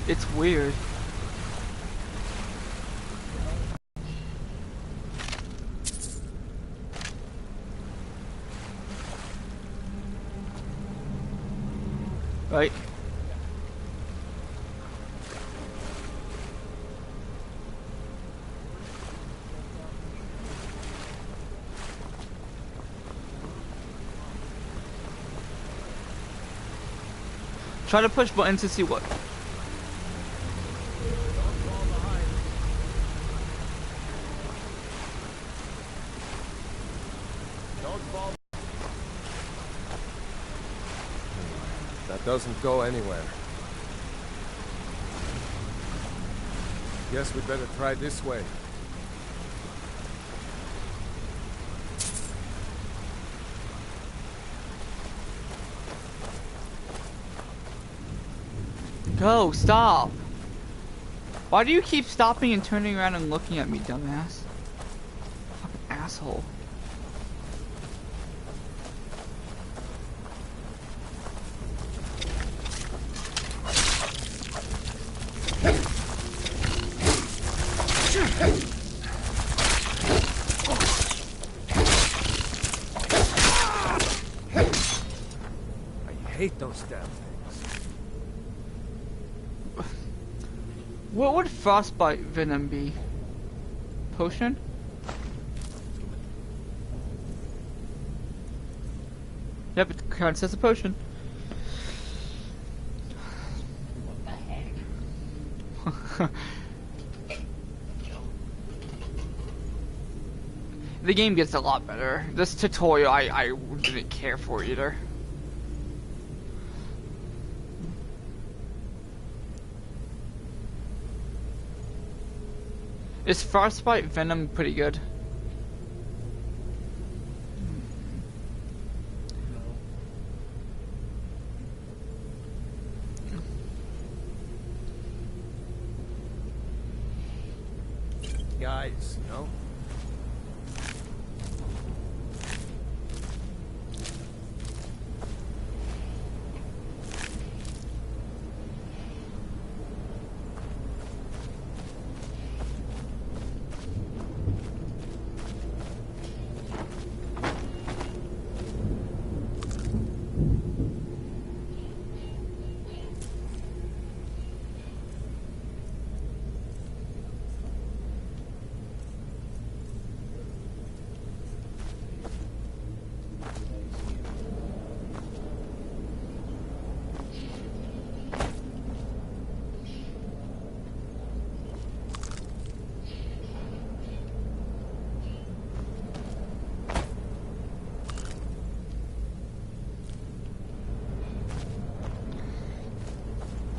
It's weird. Right? Try to push buttons to see what. That doesn't go anywhere. Guess we'd better try this way. Go, stop! Why do you keep stopping and turning around and looking at me, dumbass? Fucking asshole. I hate those damn things. What would frostbite venom be? Potion? Yep, it counts as a potion. The game gets a lot better. This tutorial I didn't care for either. Is frostbite venom pretty good? Guys, you know?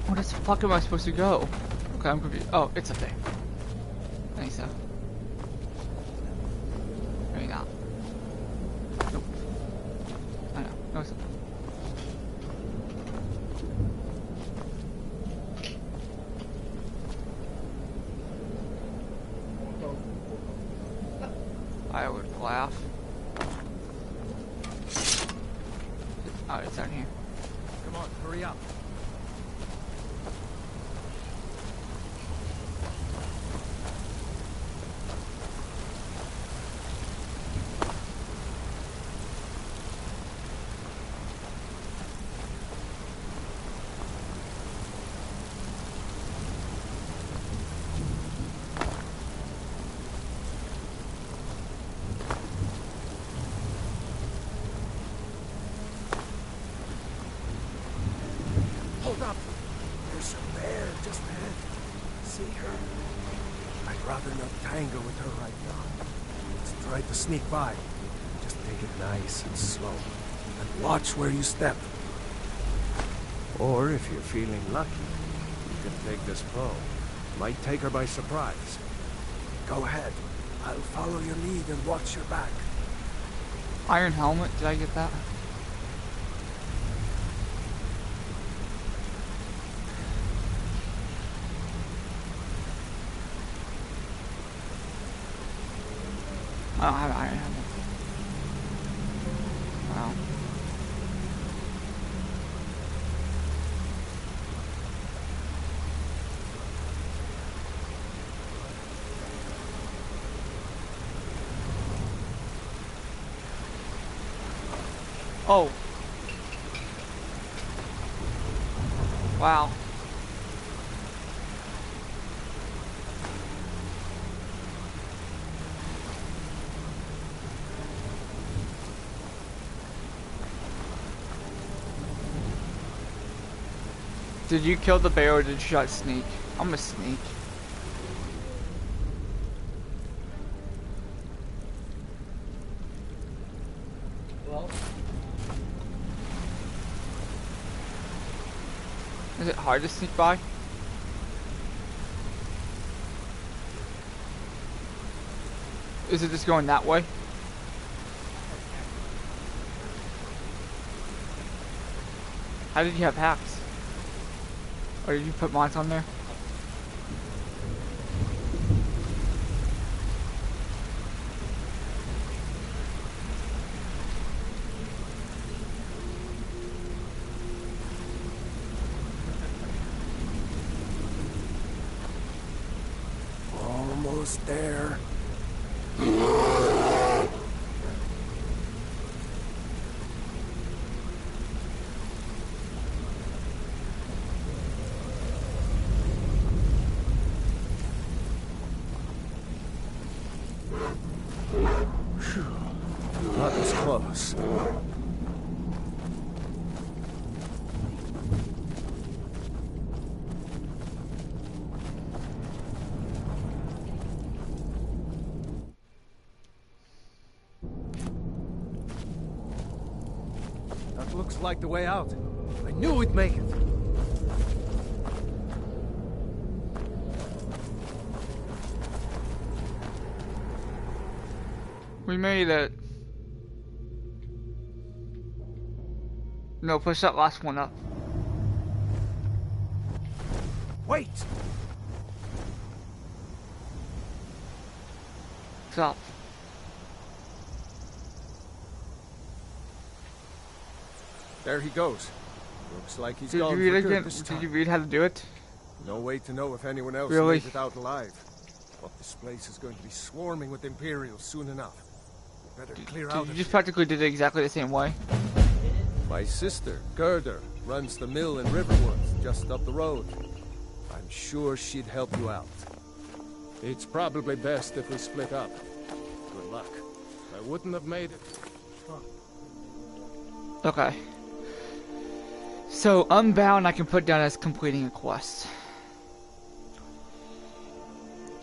Where the fuck am I supposed to go? Okay, I'm confused. Oh, it's up there. I think so. Maybe not. Nope. I know. No, it's not. I would laugh. Oh, it's down here. Come on, hurry up. Hold up! There's a bear just ahead. See her? I'd rather not tangle with her right now. Let's try to sneak by. Just take it nice and slow. And watch where you step. Or if you're feeling lucky, you can take this bow. Might take her by surprise. Go ahead. I'll follow your lead and watch your back. Iron helmet, did I get that? I don't have an iron helmet. Wow. Oh. Wow. Did you kill the bear or did you shot Snake? I'm a snake. Well, Is it hard to sneak by? Is it just going that way? How did you have hacks? Or did you put mods on there? Almost there. That was close. That looks like the way out. I knew we'd make it. We made it. No, push that last one up. Wait! Stop. There he goes. Looks like he's Did you gone read for again? good this Did time. you read how to do it? No way to know if anyone else Really? made it out alive. But this place is going to be swarming with Imperials soon enough. We better clear out You of just here. practically did it exactly the same way. My sister, Gerda, runs the mill in Riverwood, just up the road. I'm sure she'd help you out. It's probably best if we split up. Good luck. I wouldn't have made it. Okay. So, Unbound I can put down as completing a quest.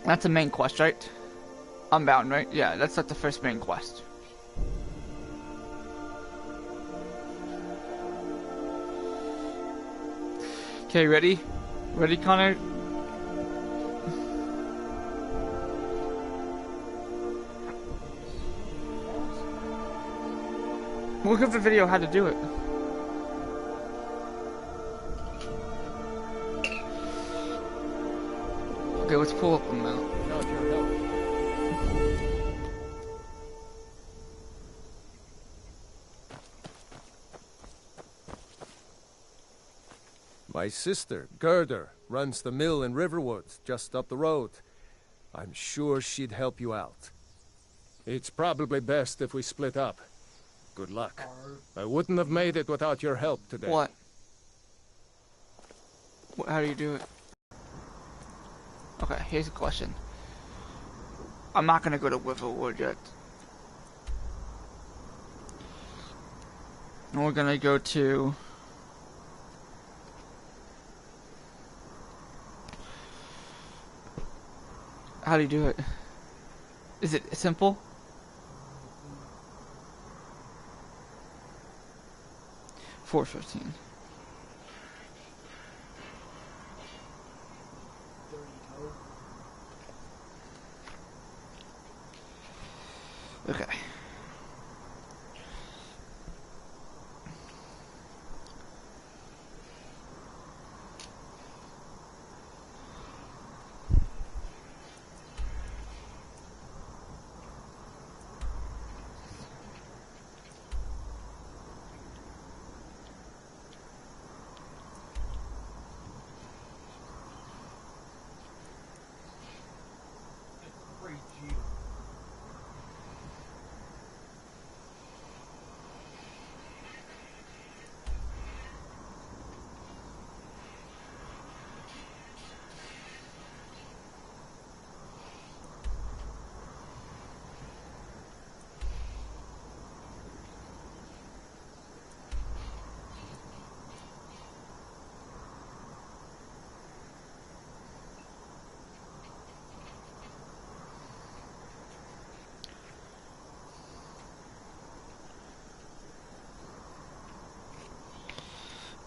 That's a main quest, right? Unbound, right? Yeah, that's like the first main quest. Okay, ready? Ready, Connor? Look at the video how to do it. Okay, let's pull up them now. Without your help. My sister, Gerda, runs the mill in Riverwood, just up the road. I'm sure she'd help you out. It's probably best if we split up. Good luck. I wouldn't have made it without your help today. What? How do you do it? Okay, here's a question. I'm not gonna go to Riverwood yet. And we're gonna go to... How do you do it? Is it simple? $4.15. Okay.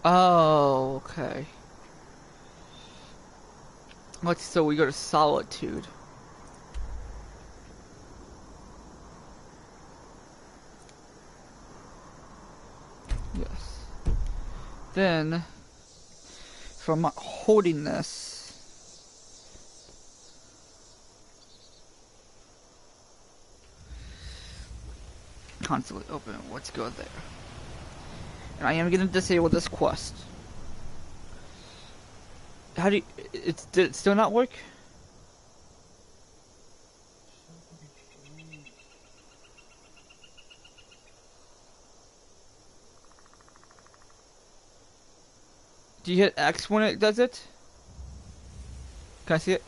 Oh, okay. Let's so we go to solitude. Yes. Then, if I'm not holding this, constantly open. Let's go there. And I am gonna disable this quest. How do you, did it still not work? Do you hit X when it does it? Can I see it?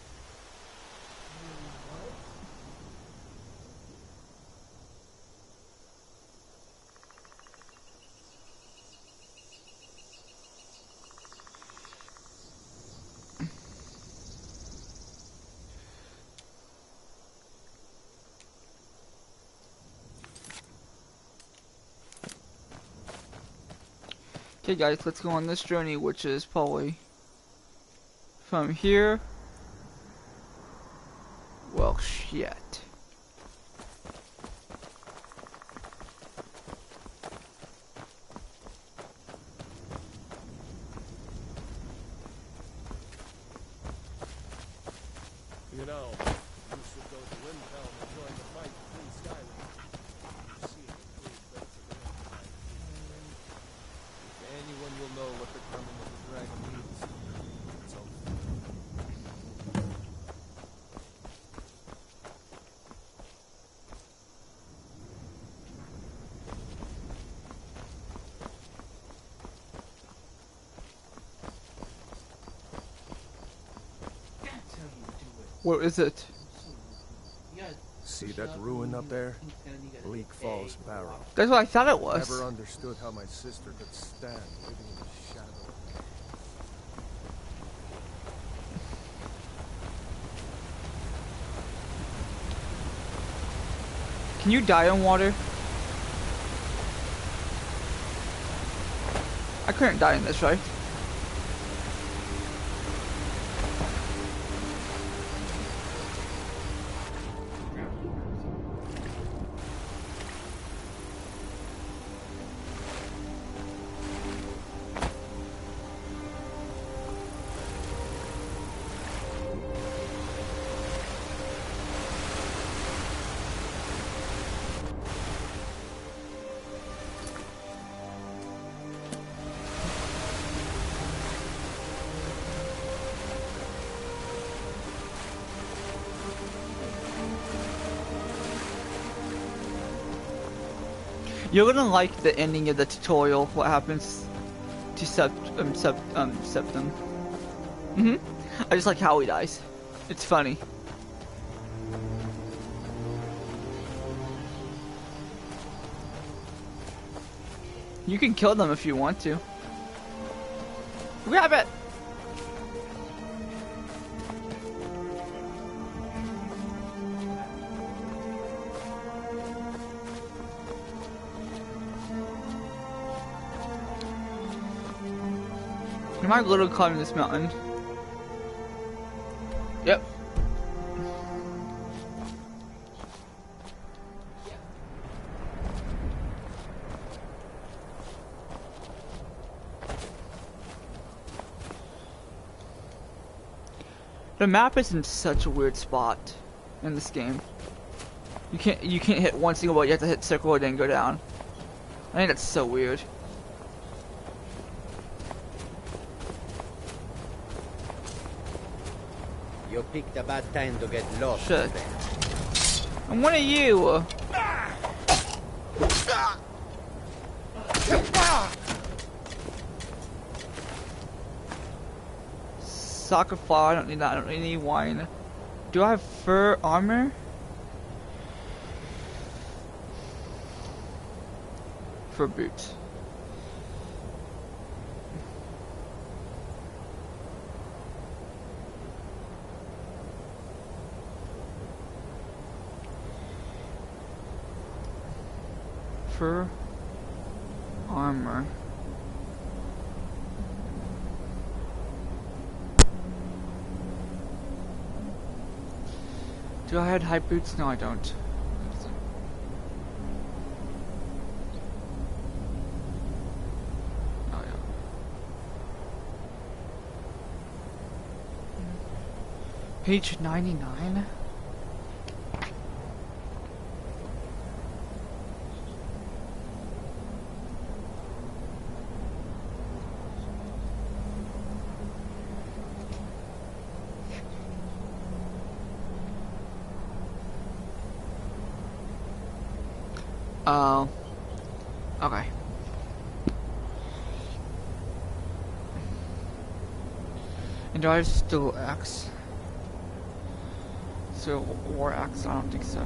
Okay guys, let's go on this journey, which is probably from here. Well, shit. You know, you should go to Windhelm and join the fight between Skyrim. See if it proves that it's a real fight. If anyone will know what the coming of the dragon means, it's only That's how you do it. What is it? You gotta see push that up ruin up and there? you gotta Bleak hit Falls A. Barrow. That's what I thought it was. Never understood how my sister could stand living in the shadow. Can you die in water? I couldn't die in this, right? You're gonna like the ending of the tutorial. What happens to Septum? I just like how he dies. It's funny. You can kill them if you want to. Grab it! Am I literally climbing this mountain? Yep. The map is in such a weird spot in this game. You can't hit one single button, you have to hit circle and then go down. I think that's so weird. You picked a bad time to get lost. Shit. And one of you. Soccer flower, I don't need that, I don't need any wine. Do I have fur armor? Fur boots. Fur armor. Do I have high boots? No, I don't. Oh yeah. Page 99. Oh. Okay. And do I still X? So, or X? I don't think so.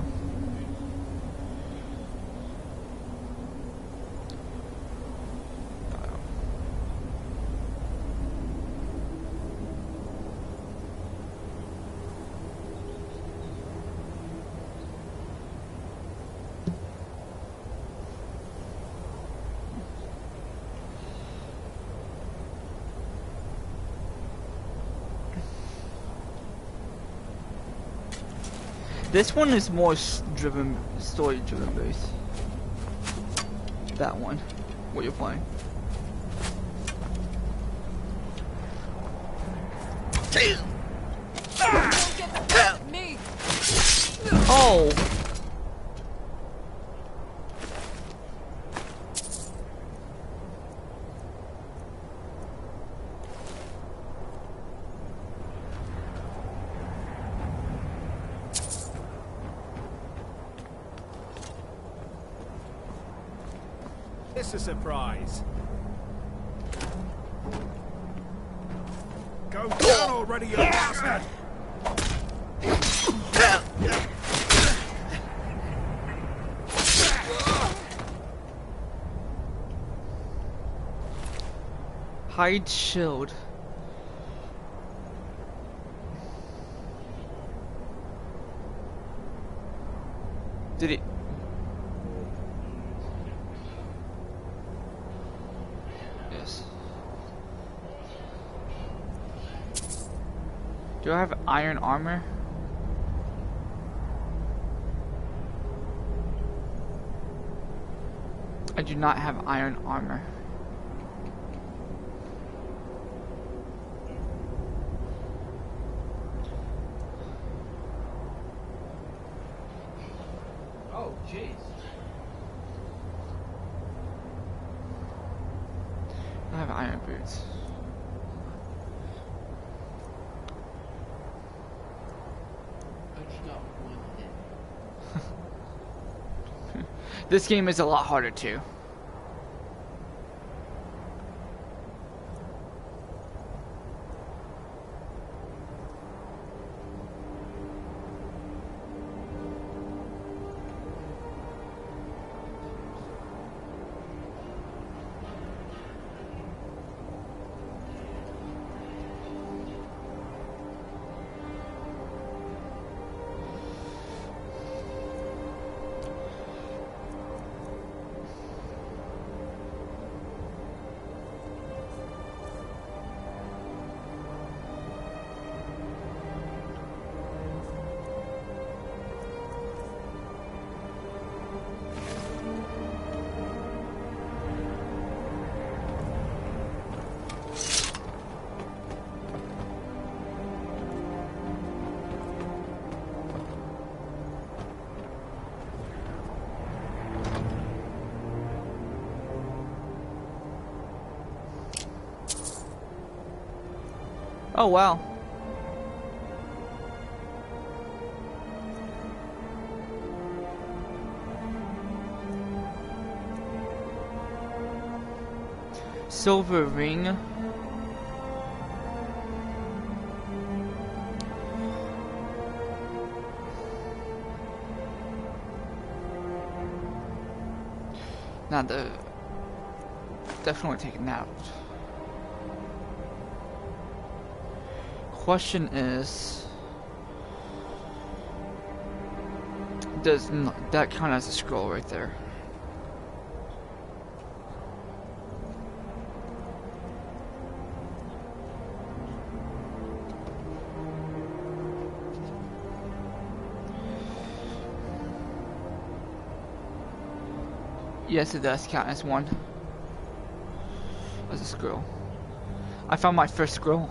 This one is more story driven based. That one, what you're playing. Me. Oh! It's a surprise. Go down already, you bastard! Hide shield. Did it? Yes. Do I have iron armor? I do not have iron armor. Oh, jeez. I have iron boots. I just got one hit. This game is a lot harder too. Oh wow. Silver ring. Not the definitely taking that out. Question is, does that count as a scroll right there? Yes, it does count as one. As a scroll. I found my first scroll.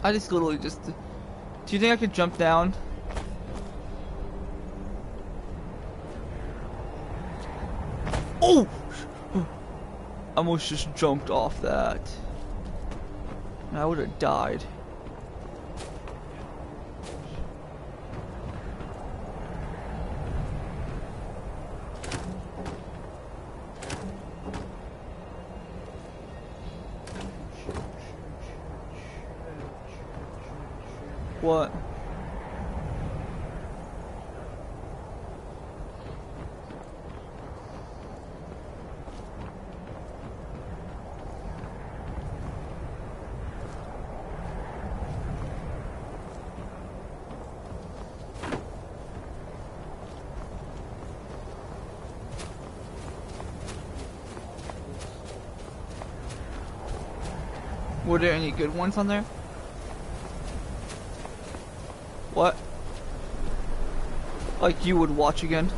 I just literally just... Do you think I could jump down? Oh! I almost just jumped off that. And I would have died. What? Were there any good ones on there? What? Like you would watch again?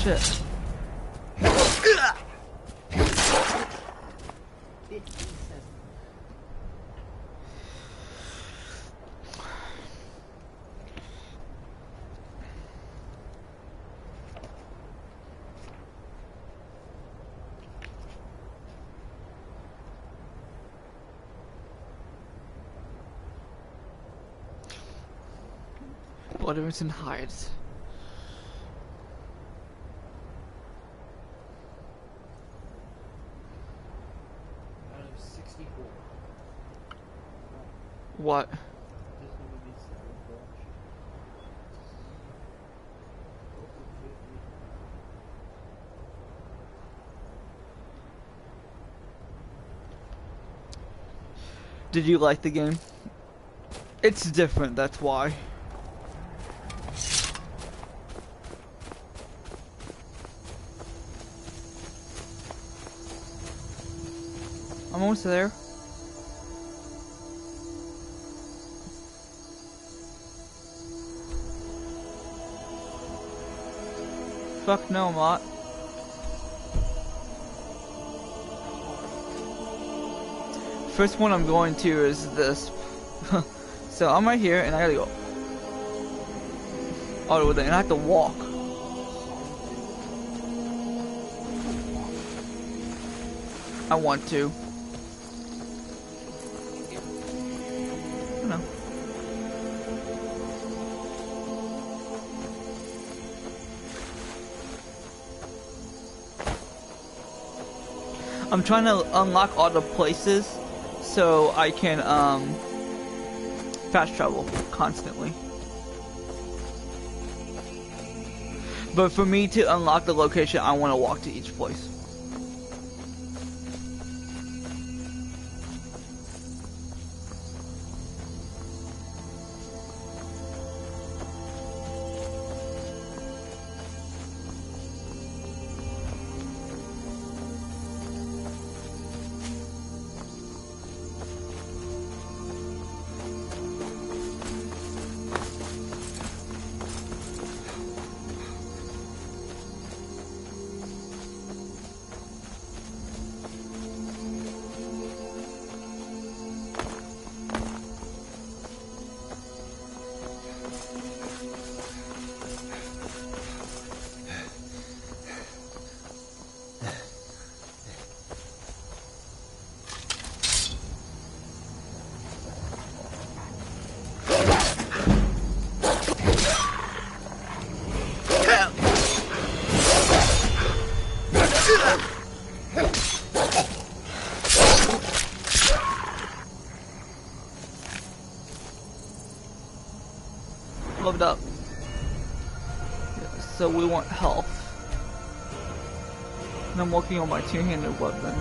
Shit. Buttermilk and hides. Out of 64. What? This one would be 7 bucks. Did you like the game? It's different, that's why. I'm almost there. Fuck no, I'm not. First one I'm going to is this. So I'm right here and I gotta go all the way there and I have to walk. I want to. No. I'm trying to unlock all the places so I can fast travel constantly. But for me to unlock the location, I want to walk to each place. leveled up. So we want health. And I'm working on my two-handed weapon.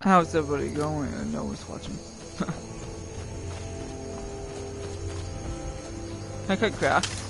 How's everybody going? I know who's watching. Can I cut grass?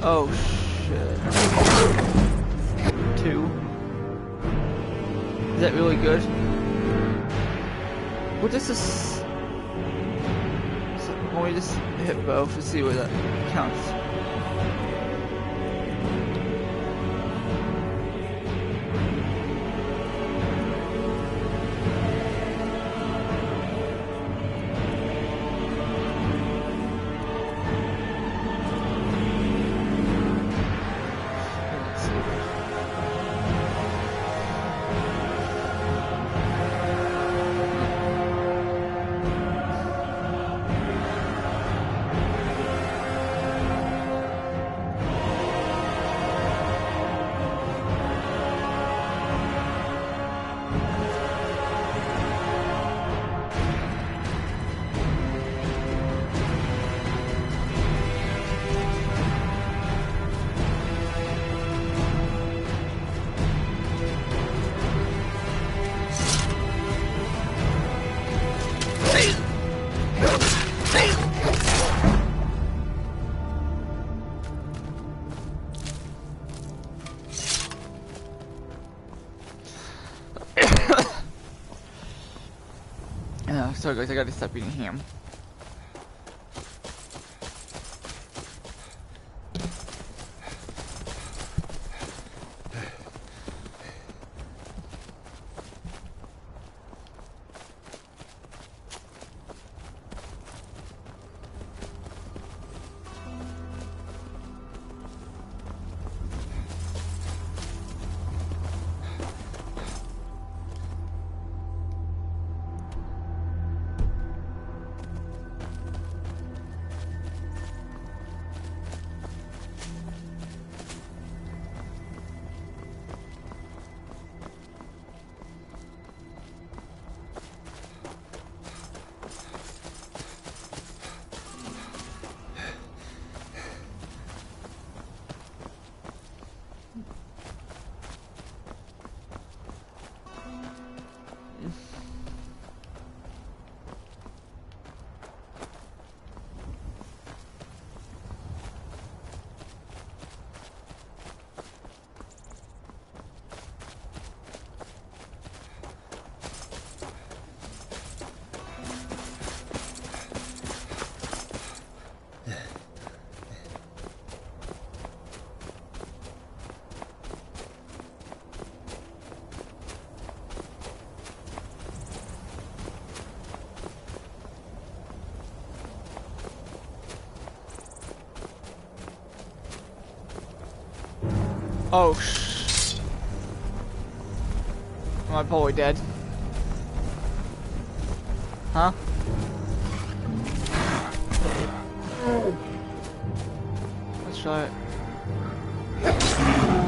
Oh shit. 2. Is that really good? What is this? So, let me just hit both to see where that counts. Sorry guys, I gotta stop eating ham. Oh, am I probably dead? Huh? Let's try it.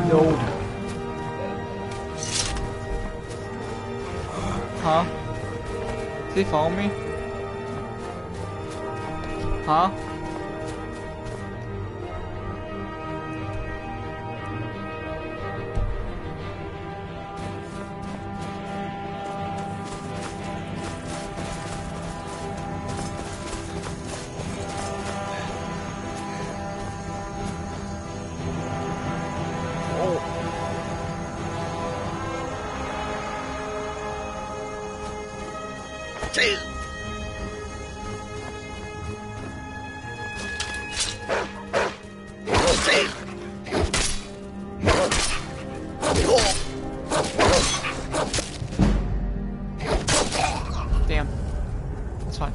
No. Huh? Did he follow me? Huh? Damn. That's fine.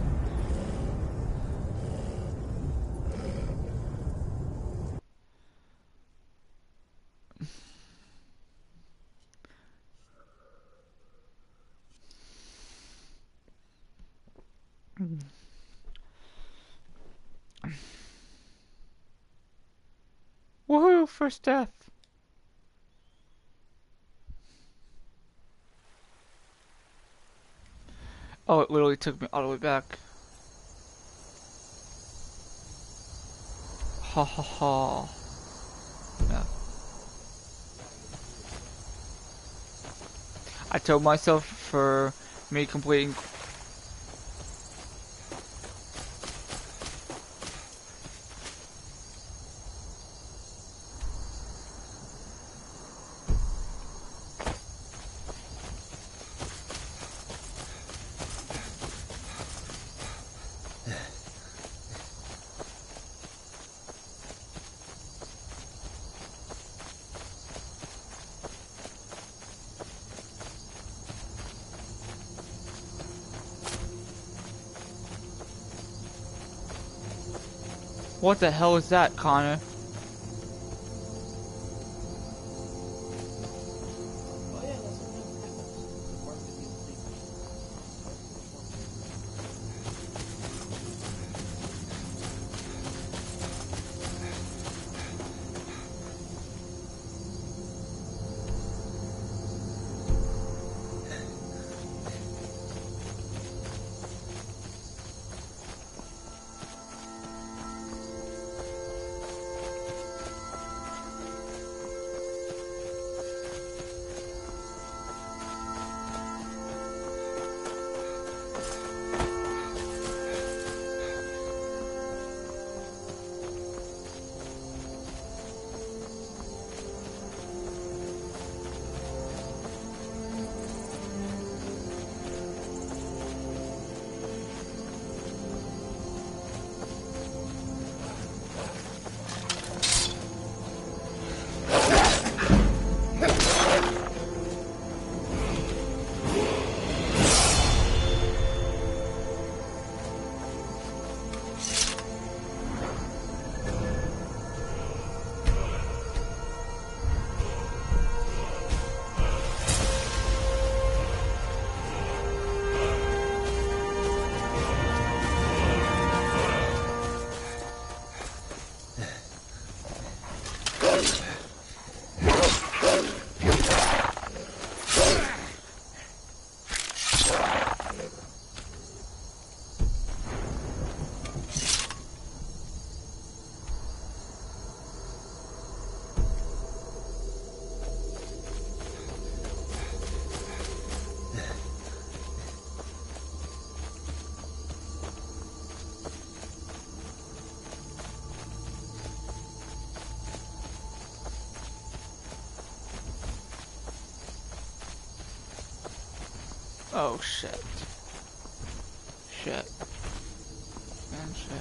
Woohoo! First death. Oh, it literally took me all the way back. Ha ha ha. Yeah. I told myself for me completing. What the hell is that, Connor? Oh yeah, that's something that happens. Mark the Oh shit. Shit. Man, shit.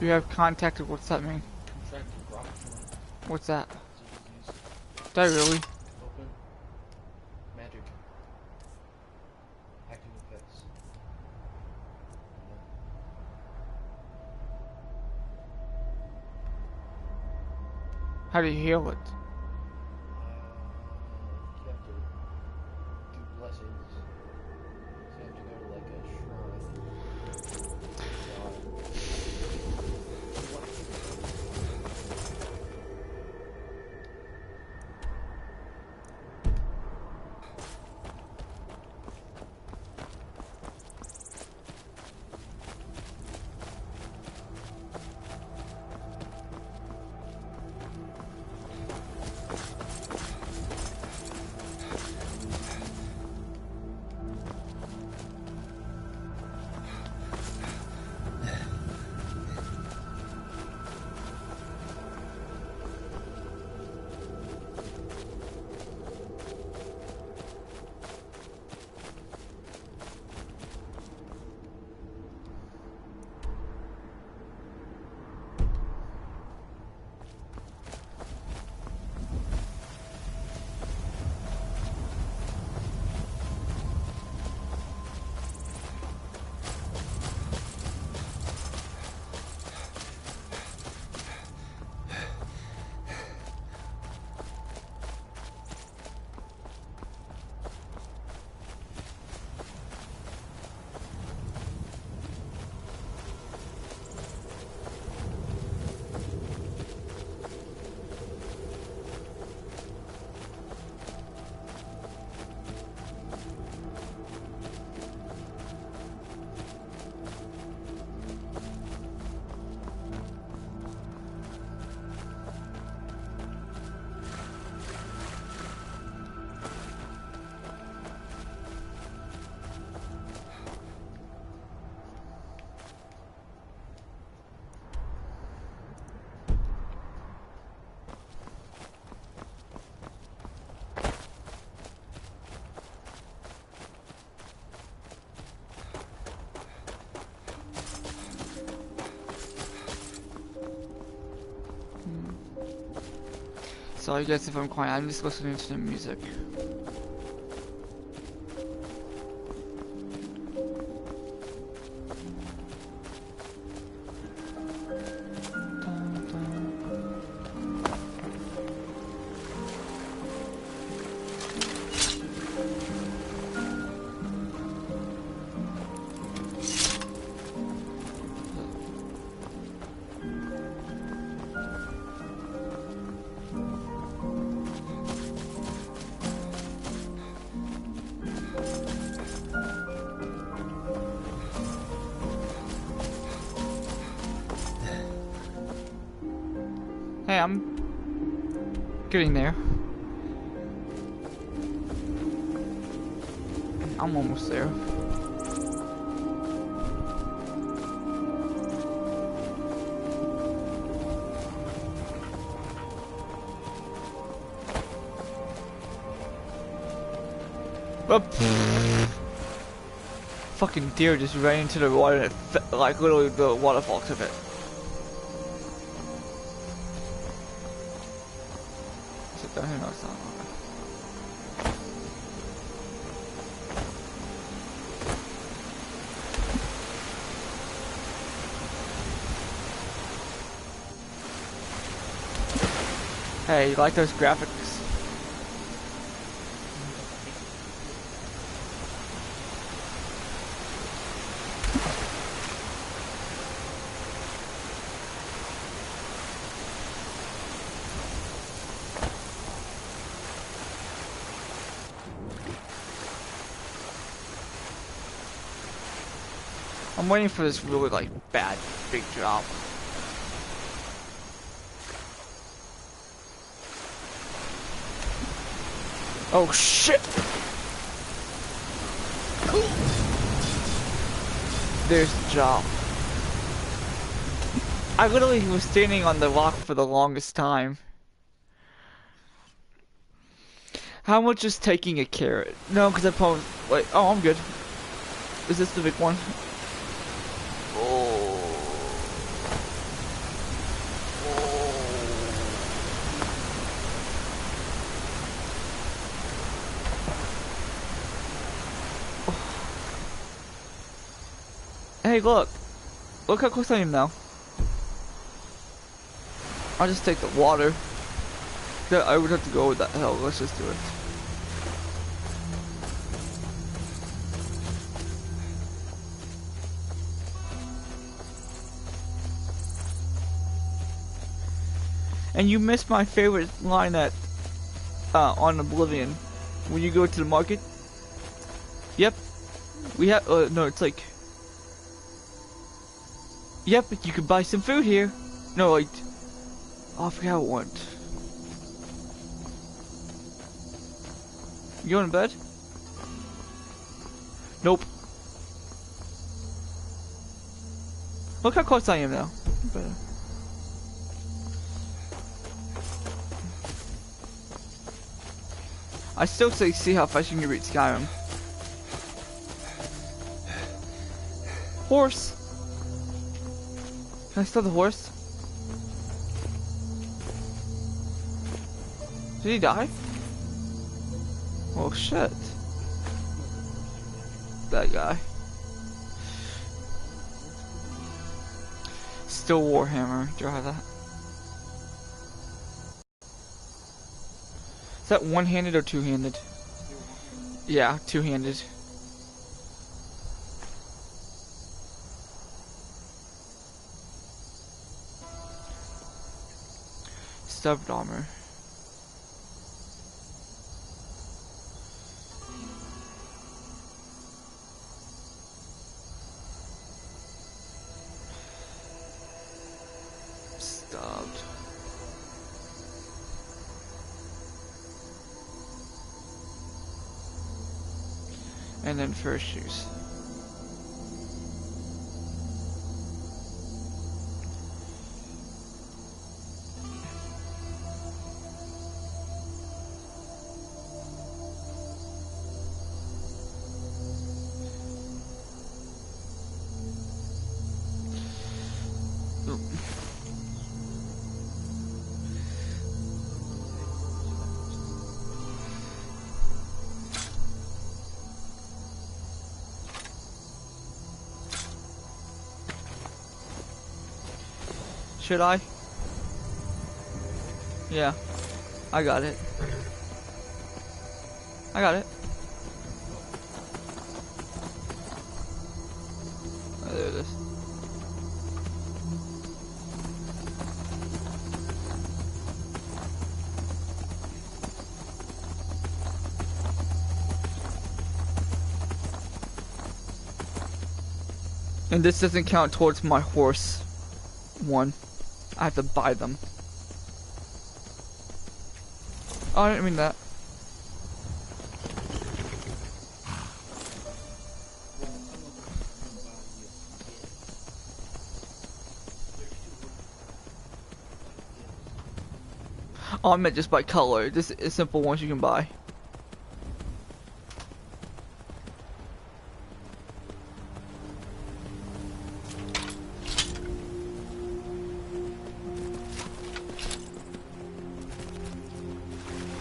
You have contacted, what's that mean? contracted rock What's that? use. Did I really? Open. Magic. Active effects. How do you heal it? You have to do blessings. So you have to go to like a shrine. Sorry guys if I'm quiet, I'm just listening to the music. Hey, I'm getting there. I'm almost there. Whoop. Fucking deer just ran into the water and it like literally the waterfall took it. No, it's not. Hey, you like those graphics? I'm waiting for this really like bad big drop. Oh shit! There's the drop. I literally was standing on the rock for the longest time. How much is taking a carrot? No, because I probably wait. Oh, I'm good. Is this the big one? Hey, look! Look how close I am now. I'll just take the water. Yeah, I would have to go with that. Hell, let's just do it. And you missed my favorite line at on Oblivion. When you go to the market. Yep. We have no, it's like yep, you can buy some food here. No, like oh, I forgot what. You going to bed? Nope. Look how close I am now. Better. I still say see how fast you can reach Skyrim. Horse! Can I steal the horse? Did he die? Oh shit. That guy. Still Warhammer, drive that. Is that one-handed or two-handed? Yeah, two-handed. Stubbed armor. Stubbed. And then first shoes. should I? Yeah. I got it. I got it. Oh, there it is. And this doesn't count towards my horse one. I have to buy them. Oh, I didn't mean that. Oh, I meant just by color. Just simple ones you can buy.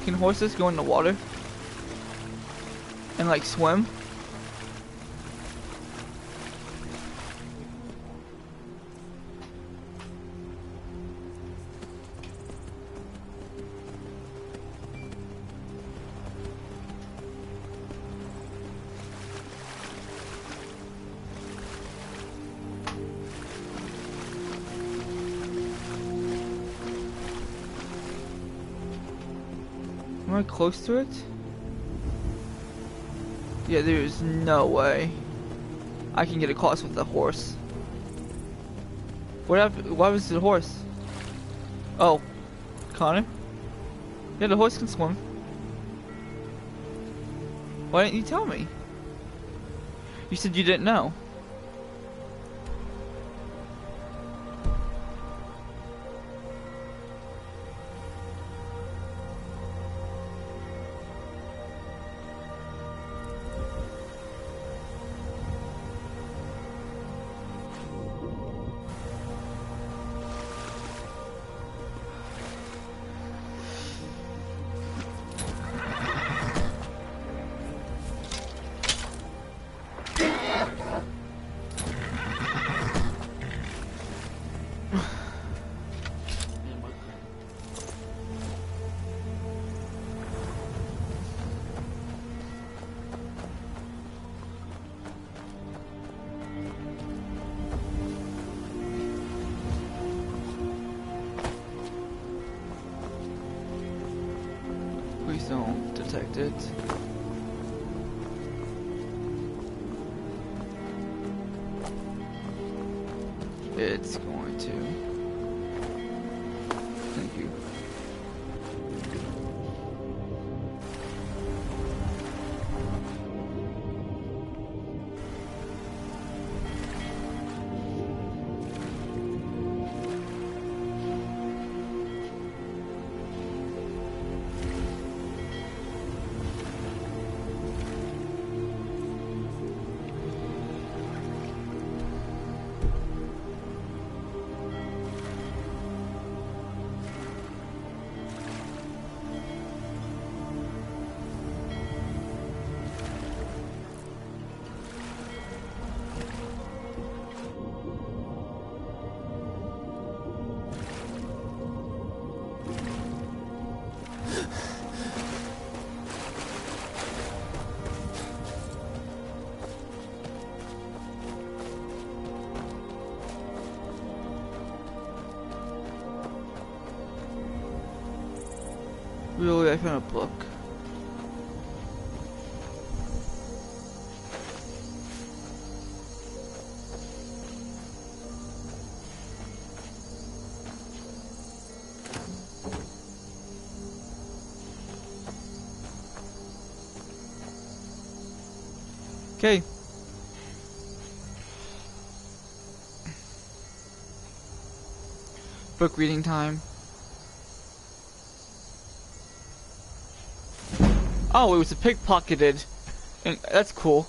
Can horses go in the water? And like swim? Am I close to it? Yeah, there's no way I can get across with the horse. What happened? Why was the horse? Oh, Connor? Yeah, the horse can swim. Why didn't you tell me? You said you didn't know. Please don't detect it. It's going to. Thank you. Really, I found a book. Okay. Book reading time. Oh, it was pickpocketed. And that's cool.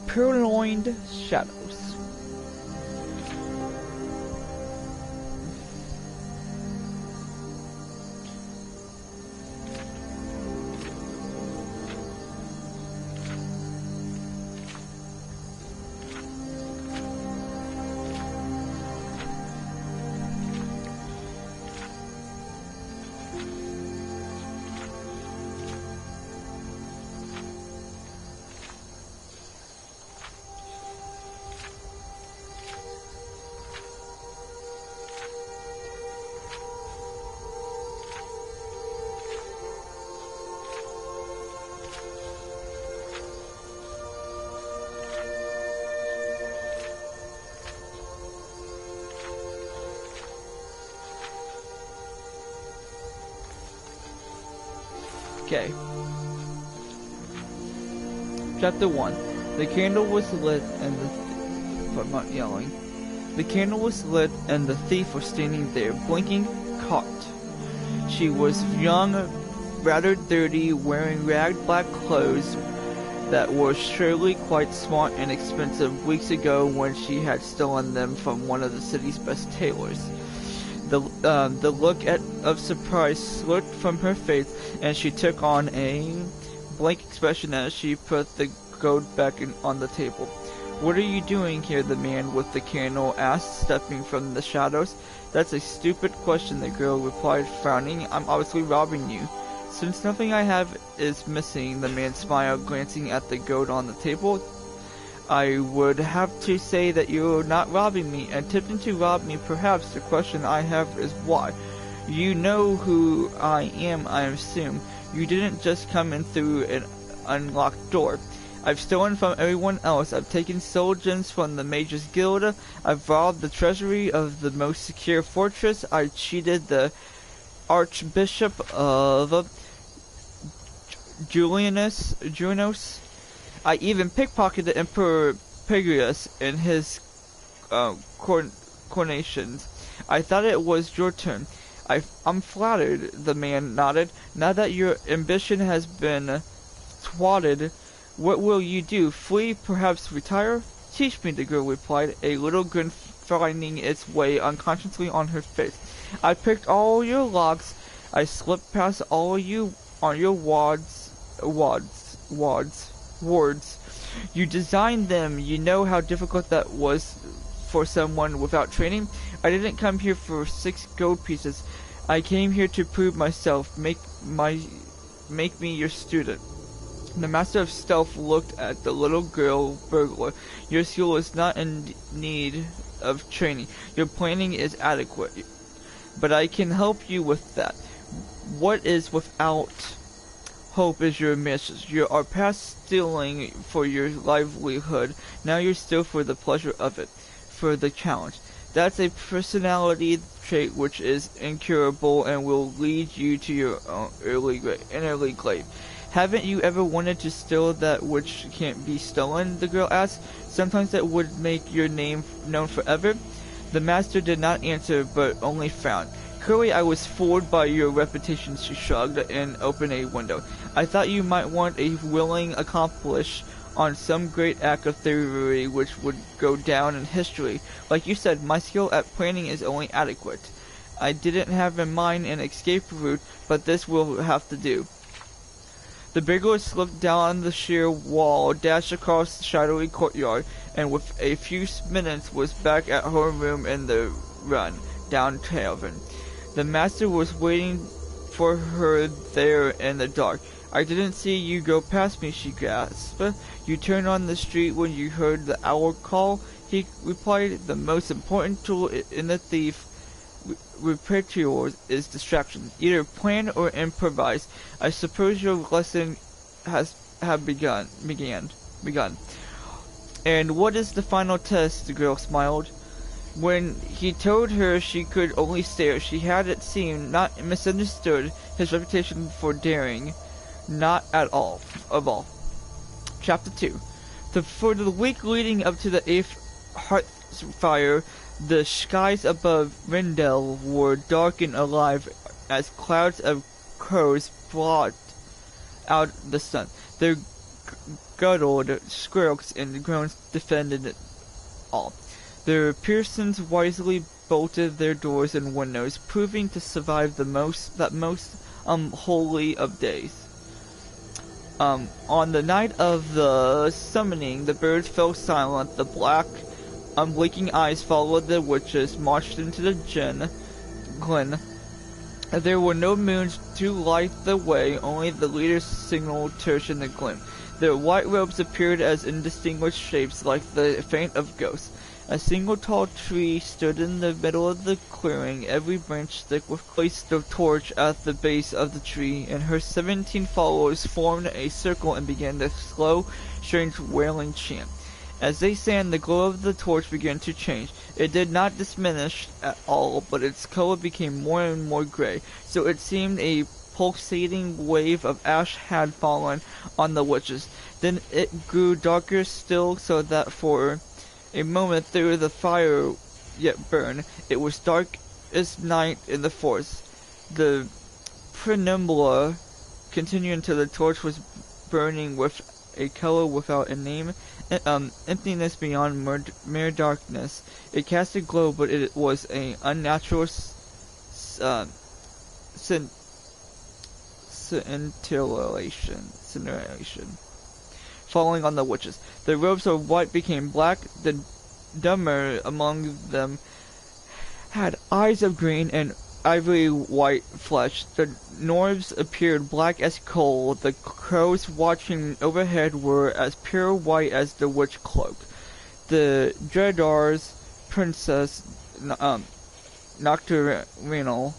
Purloined Shadows. Okay. Chapter 1. The candle was lit and if I'm not yelling. The candle was lit and the thief was standing there, blinking, caught. She was young, rather dirty, wearing ragged black clothes that were surely quite smart and expensive weeks ago when she had stolen them from one of the city's best tailors. The look of surprise slipped from her face, and she took on a blank expression as she put the gold back on the table. "What are you doing here?" the man with the candle asked, stepping from the shadows. "That's a stupid question," the girl replied, frowning. "I'm obviously robbing you." "Since nothing I have is missing," the man smiled, glancing at the gold on the table, "I would have to say that you're not robbing me. Attempting to rob me, perhaps. The question I have is why. You know who I am, I assume. You didn't just come in through an unlocked door. I've stolen from everyone else. I've taken soul gems from the Mages Guild. I've robbed the treasury of the most secure fortress. I cheated the Archbishop of Julianos. I even pickpocketed Emperor Pegrius in his coronations. I thought it was your turn." I'm flattered," the man nodded. "Now that your ambition has been thwarted, what will you do? Flee? Perhaps retire?" "Teach me," the girl replied, a little grin finding its way unconsciously on her face. "I picked all your locks. I slipped past all of you on your wards. You designed them. You know how difficult that was for someone without training. I didn't come here for 6 gold pieces. I came here to prove myself. Make me your student." The master of stealth looked at the little girl burglar. "Your skill is not in need of training. Your planning is adequate. But I can help you with that. What is without hope is your mistress. You are past stealing for your livelihood. Now you're still for the pleasure of it, for the challenge. That's a personality trait which is incurable and will lead you to your own inner grave. Haven't you ever wanted to steal that which can't be stolen?" the girl asked. "Sometimes that would make your name known forever." The master did not answer, but only frowned. "Clearly I was fooled by your reputation," she shrugged and opened a window. "I thought you might want a willing accomplice on some great act of thievery which would go down in history. Like you said, my skill at planning is only adequate. I didn't have in mind an escape route, but this will have to do." The burglar slipped down the sheer wall, dashed across the shadowy courtyard, and with a few minutes was back at her room in the run down tavern. The master was waiting for her there in the dark. "I didn't see you go past me," she gasped. "You turned on the street when you heard the owl call," he replied. "The most important tool in the thief repertoire is distraction. Either plan or improvise. I suppose your lesson has begun. "And what is the final test?" the girl smiled. When he told her she could only stare, she had, it seemed, not misunderstood his reputation for daring. Not at all. Chapter 2. For the week leading up to the 8th Hearthfire, the skies above Rindell were dark and alive as clouds of crows blot out the sun. Their scuttled squirrels and groans defended it all. The Pearsons wisely bolted their doors and windows, proving to survive the most holy of days. On the night of the summoning, the birds fell silent. The black, unblinking eyes followed the witches, marched into the glen. There were no moons to light the way, only the leader's signal torch in the glen. Their white robes appeared as indistinguished shapes, like the faint of ghosts. A single tall tree stood in the middle of the clearing. Every branch thick with placed the torch at the base of the tree, and her 17 followers formed a circle and began the slow, strange wailing chant. As they sang, the glow of the torch began to change. It did not diminish at all, but its color became more and more gray, so it seemed a pulsating wave of ash had fallen on the witches. Then it grew darker still, so that for a moment through the fire yet burned. It was dark as night in the forest. The penumbra continued until the torch was burning with a color without a name, emptiness beyond mere darkness. It cast a glow, but it was an unnatural scintillation falling on the witches. Their robes of white became black. The dumber among them had eyes of green and ivory white flesh. The Nords appeared black as coal. The crows watching overhead were as pure white as the witch cloak. The Dreadar's princess, Nocturnal,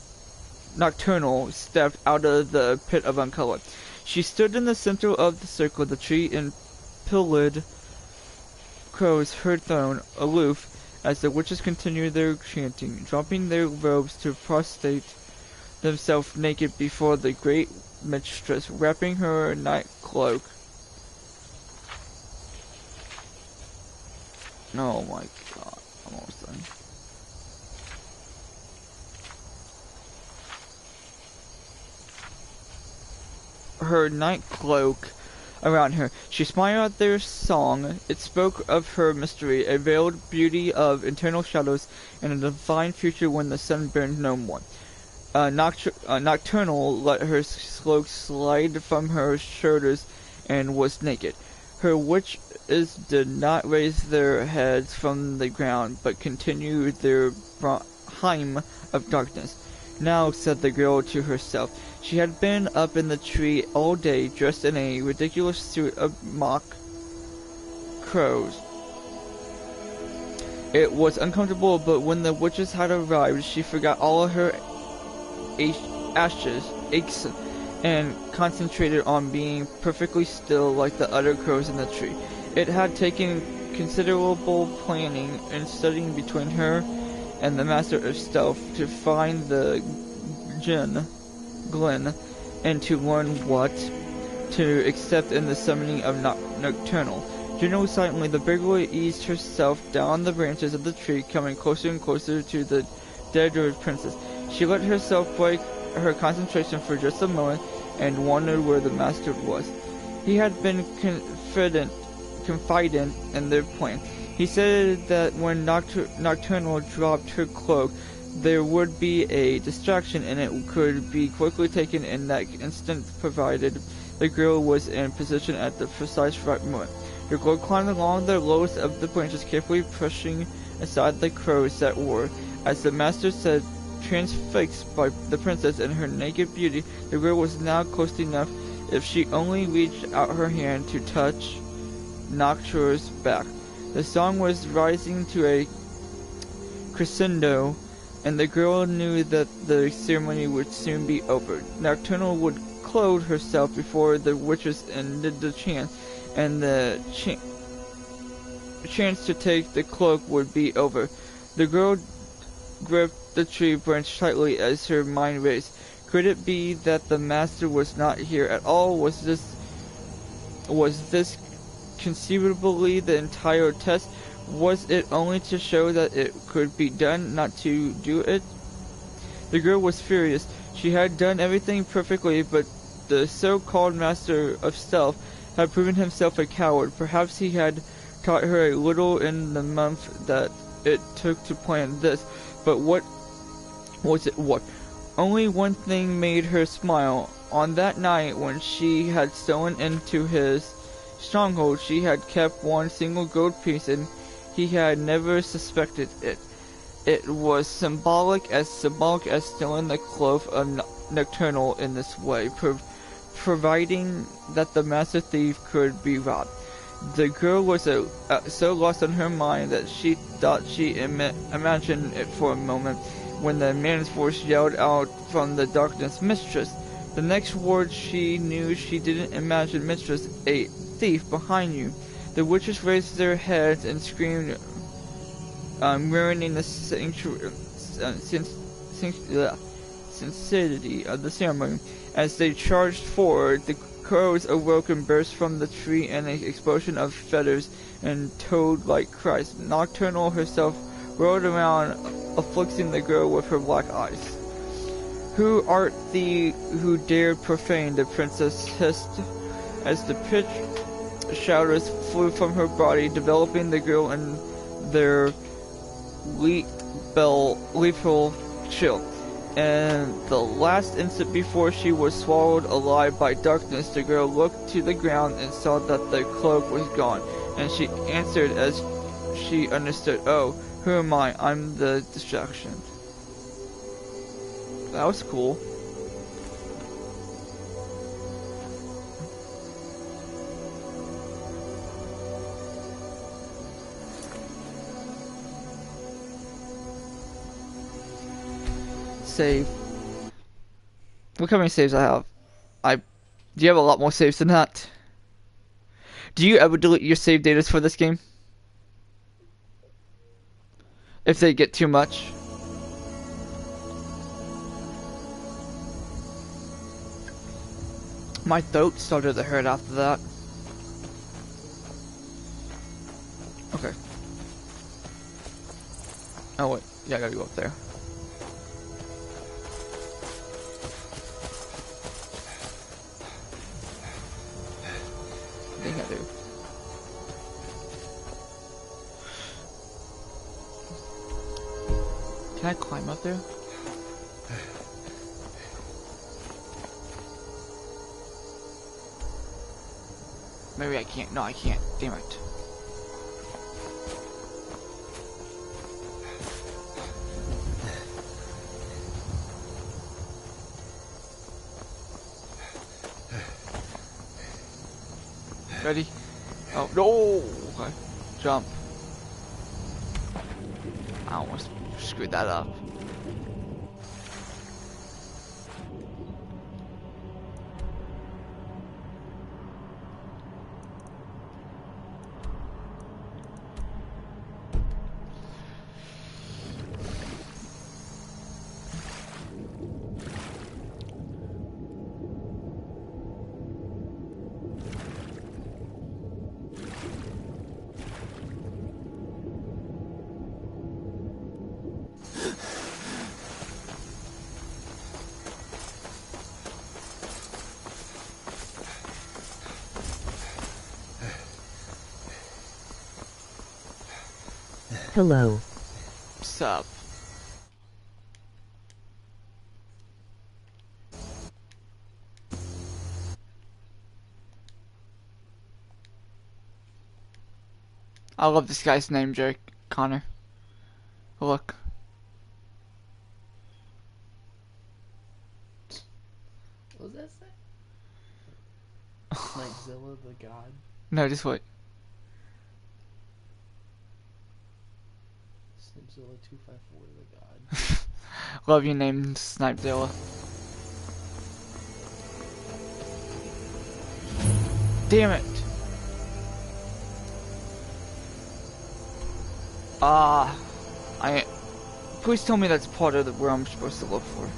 stepped out of the pit of uncolor. She stood in the center of the circle. The tree and pillared crows heard thrown aloof as the witches continued their chanting, dropping their robes to prostrate themselves naked before the great mistress, wrapping her night cloak. Oh my god, I'm almost done. Her night cloak around her. She smiled at their song. It spoke of her mystery, a veiled beauty of eternal shadows, and a divine future when the sun burned no more. Nocturnal let her cloak slide from her shoulders and was naked. Her witches did not raise their heads from the ground, but continued their hymn of darkness. Now, said the girl to herself, she had been up in the tree all day, dressed in a ridiculous suit of mock crows. It was uncomfortable, but when the witches had arrived, she forgot all of her aches, and concentrated on being perfectly still like the other crows in the tree. It had taken considerable planning and studying between her and the master of stealth to find the glen and to learn what to accept in the summoning of Nocturnal. Generally silently, the burglar eased herself down the branches of the tree, coming closer and closer to the dead princess. She let herself break her concentration for just a moment and wondered where the master was. He had been confident in their plan. He said that when Nocturnal dropped her cloak, there would be a distraction and it could be quickly taken in that instant, provided the girl was in position at the precise right moment. Her cloak climbed along the lowest of the branches, carefully pushing aside the crows that were, as the master said, transfixed by the princess and her naked beauty. The girl was now close enough if she only reached out her hand to touch Nocturne's back. The song was rising to a crescendo, and the girl knew that the ceremony would soon be over. Nocturnal would clothe herself before the witches ended the chant, and the chance to take the cloak would be over. The girl gripped the tree branch tightly as her mind raced. Could it be that the master was not here at all? Was this conceivably the entire test? Was it only to show that it could be done, not to do it? The girl was furious. She had done everything perfectly, but the so-called master of stealth had proven himself a coward. Perhaps he had taught her a little in the month that it took to plan this, but what was it? What? Only one thing made her smile. On that night when she had stolen into his stronghold, she had kept one single gold piece, and he had never suspected it. It was symbolic as stealing the cloth of Nocturnal in this way, providing that the master thief could be robbed. The girl was so lost in her mind that she thought she imagined it for a moment, when the man's voice yelled out from the darkness, "Mistress!" The next word she knew she didn't imagine mistress, a thief behind you. The witches raised their heads and screamed, ruining the sincerity of the ceremony. As they charged forward, the crows awoke and burst from the tree in an explosion of feathers and toad-like cries. Nocturnal herself whirled around, afflicting the girl with her black eyes. "Who art thee who dared profane?" the princess hissed, as the pitch shadows flew from her body, enveloping the girl in their lethal chill. And the last instant before she was swallowed alive by darkness, the girl looked to the ground and saw that the cloak was gone, and she answered as she understood, "Oh, who am I? I'm the distraction." That was cool. Save. Look how many saves I have. Do you have a lot more saves than that? Do you ever delete your save data for this game? If they get too much? My throat started to hurt after that. Okay. Oh wait, yeah, I gotta go up there. I think I do. Can I climb up there? Maybe I can't. No, I can't. Damn it. Ready? Oh, no! Okay. Jump. I almost screwed that up. Hello. What's up? I love this guy's name, Jake. Connor. Look. What was that say? Snipezilla the god? No, just wait. Snipezilla 254 the god. Love your name, Snipezilla. Damn it! Please tell me that's part of where I'm supposed to look for.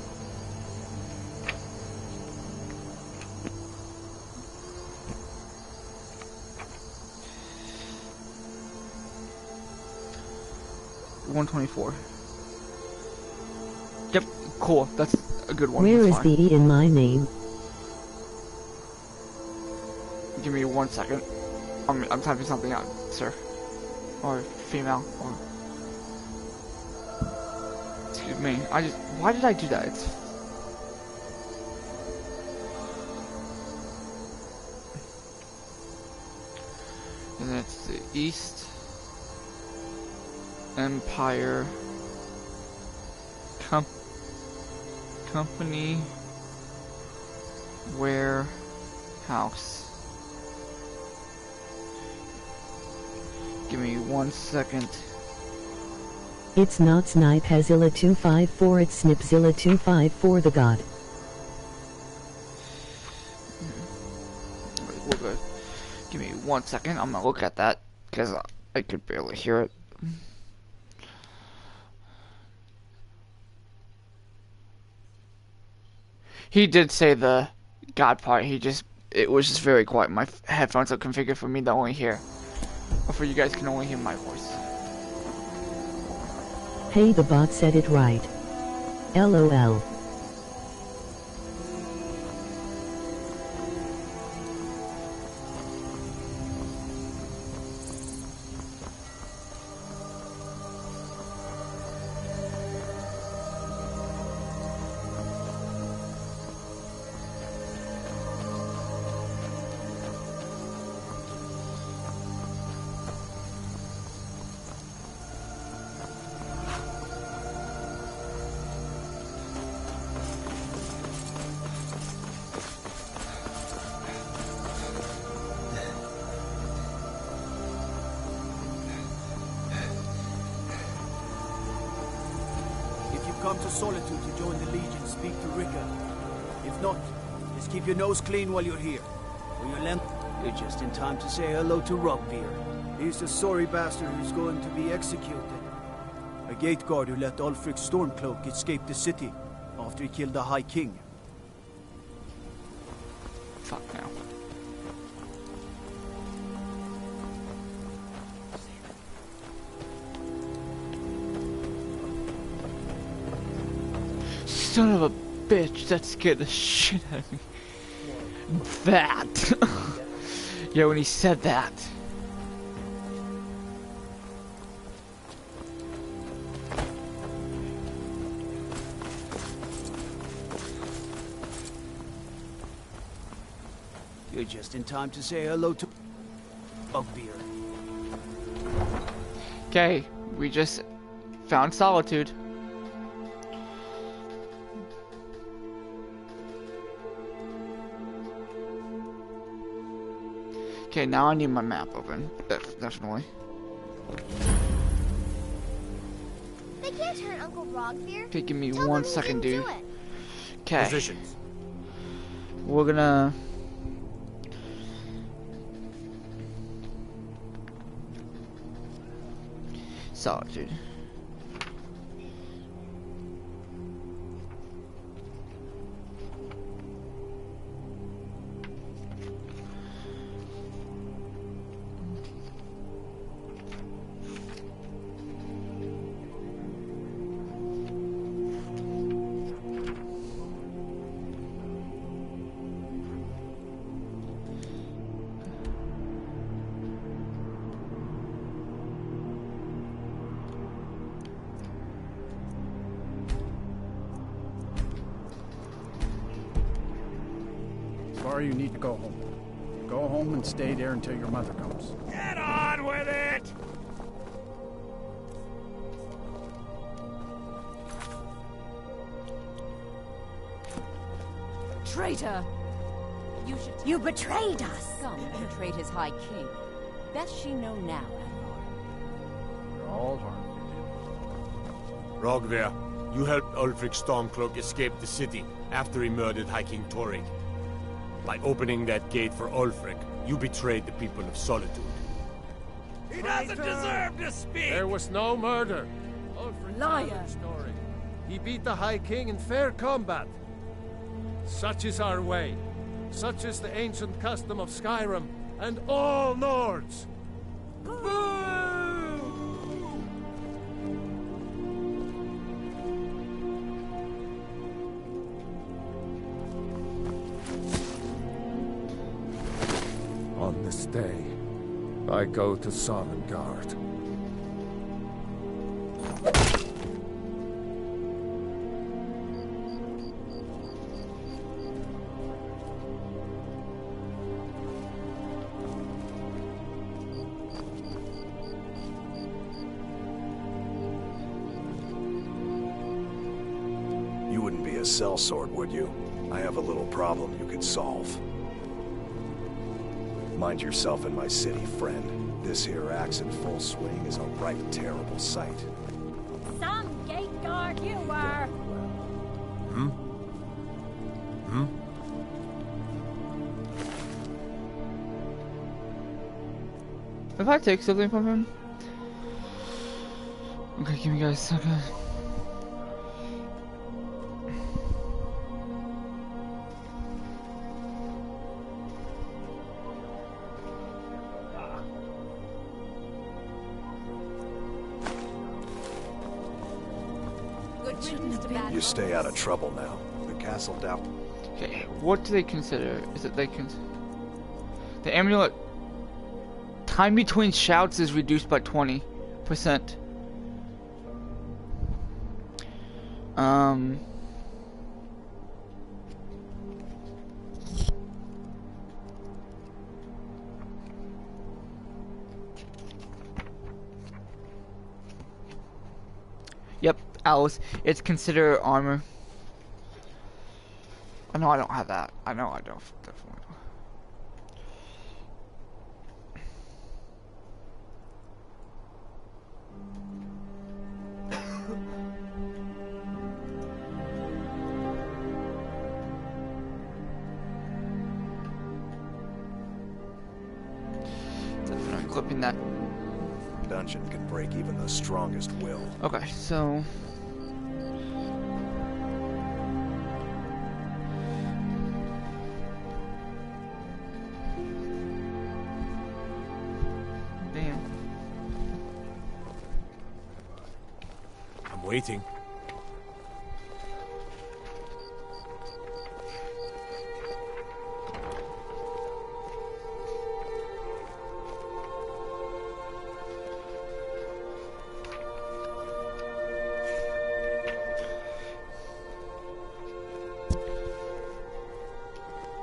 $124. Yep, cool. That's a good one. Where That's is fine. the E in my name? Give me 1 second. I'm typing something out, sir. Or female. Or... Excuse me. Why did I do that? And then it's the East Empire Company Warehouse. Give me 1 second. It's not Snipezilla 254, it's Snipzilla 254 the god. We're good. Give me 1 second. I'm gonna look at that because I could barely hear it. He did say the God part. It was just very quiet. My headphones are configured for me to only hear, or for you guys can only hear my voice. Hey, the bot said it right. LOL. Come to Solitude to join the Legion, speak to Rickard. If not, just keep your nose clean while you're here. Or your length, you're just in time to say hello to Rugbeard. He's the sorry bastard who's going to be executed. A gate guard who let Ulfric Stormcloak escape the city after he killed the High King. Fuck now. Son of a bitch, that scared the shit out of me. That! Yeah, when he said that. You're just in time to say hello to Bugbeard. Okay, we just found Solitude. Okay, now I need my map open. Definitely. They can't hurt Uncle Rogbeer. Okay, give me Tell 1 them he second, didn't dude. do it. Okay. Positions. We're gonna... Solitude. Sorry, you need to go home. Go home and stay there until your mother comes. Get on with it! Traitor! You betrayed us. Scum betrayed his high king. Best she know now, You're all harmed. Rogver, you helped Ulfric Stormcloak escape the city after he murdered High King Torrig. By opening that gate for Ulfric, you betrayed the people of Solitude. He doesn't deserve to speak! There was no murder. Ulfric Liar. told the story. He beat the High King in fair combat. Such is our way. Such is the ancient custom of Skyrim and all Nords. day, I go to Sovngarde. You wouldn't be a sellsword, would you? I have a little problem you could solve. Mind yourself in my city, friend. This here axe in full swing is a right terrible sight. Some gate guard you were! Hmm? Hmm? If I take something from him... Okay, give me guys a second. You stay out of trouble now. The castle down. Okay, what do they consider? Is it they can... The amulet... Time between shouts is reduced by 20%. Yep, Alice. It's considered armor. I know I don't have that. I know I don't. Definitely. Definitely clipping that. Dungeon can break even the strongest will. Okay, so damn. I'm waiting.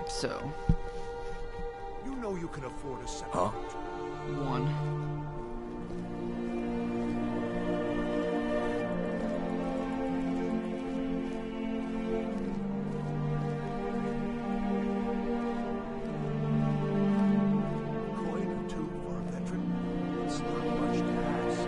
So You know you can afford a second. Huh? One. Coin or two for a veteran. It's not much to ask.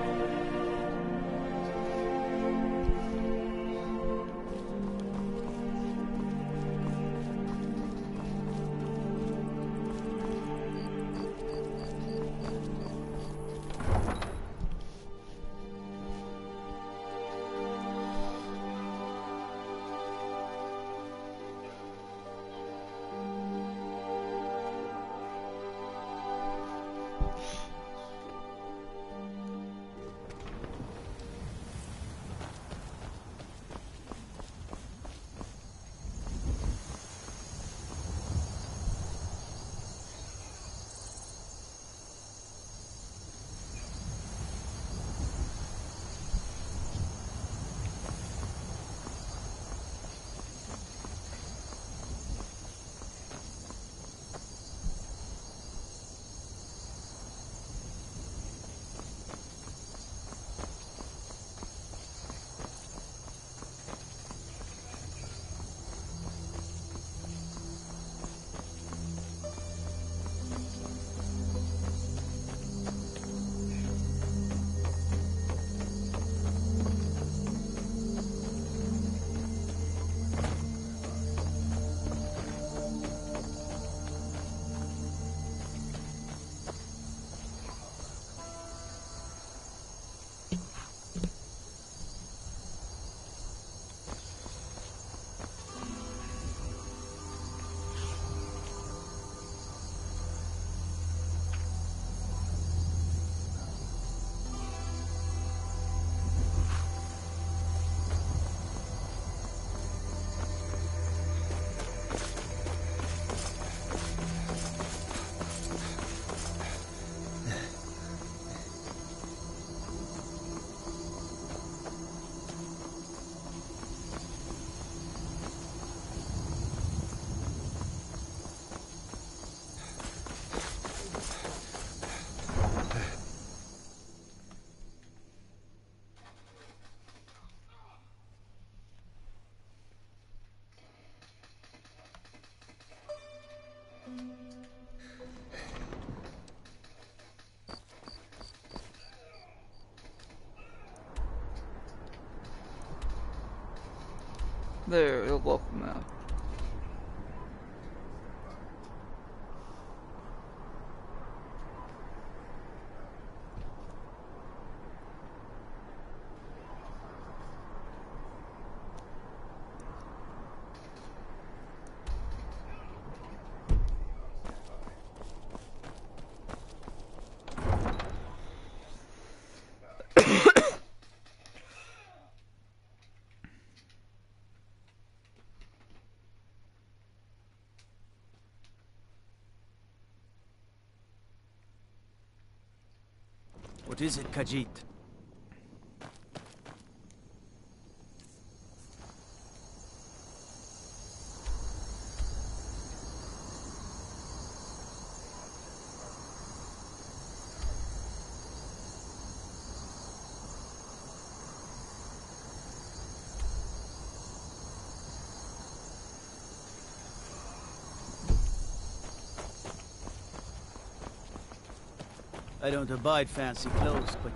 There, the local map. What is it, Khajiit? I don't abide fancy clothes, but...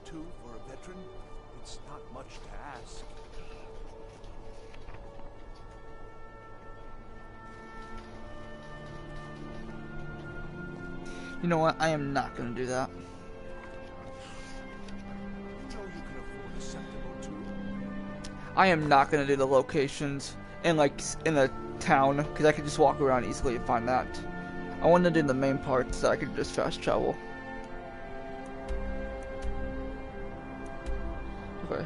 For a veteran, it's not much to ask. You know what? I am not gonna do that. You know you can afford a septim or two. I am not gonna do the locations in in the town because I could just walk around easily and find that. I want to do the main parts so I could just fast travel. Okay.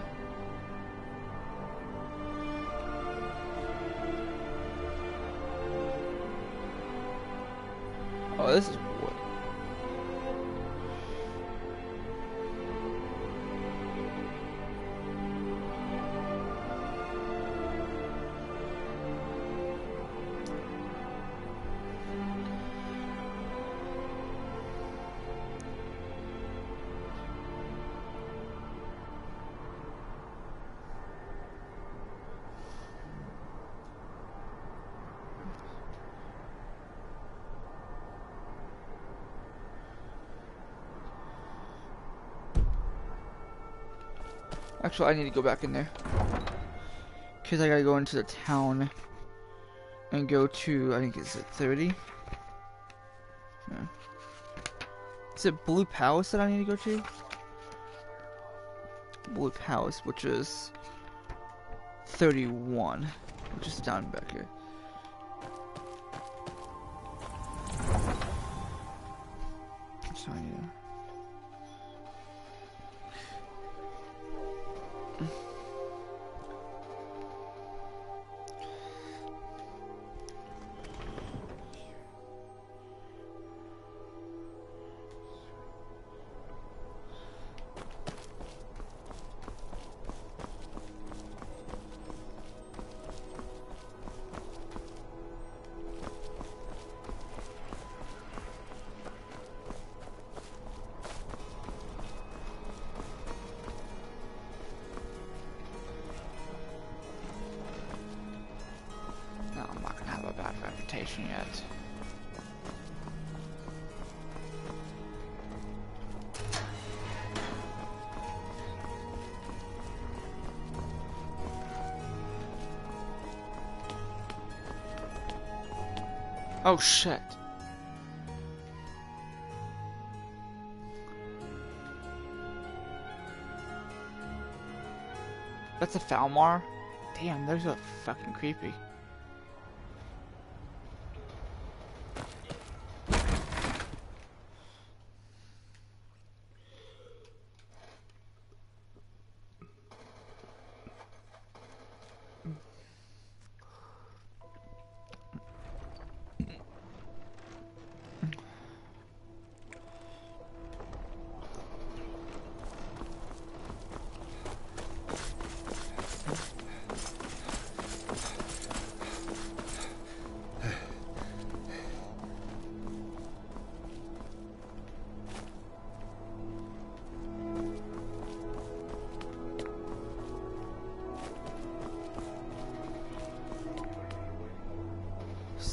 Oh, this is what. Actually, I need to go back in there. Because I gotta go into the town and go to, I think it's at 30. Yeah. Is it Blue Palace that I need to go to? Blue Palace, which is 31, which is down back here. So I need to... Yet. Oh shit. That's a Falmar? Damn, those are fucking creepy.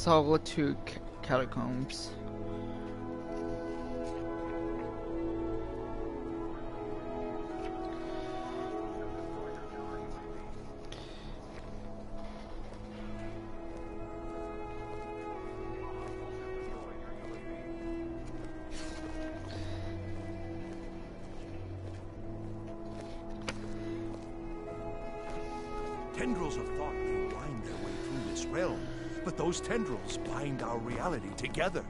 Solitude Catacombs. Tendrils of thought may wind their way through this realm, but those tendrils bind our reality together.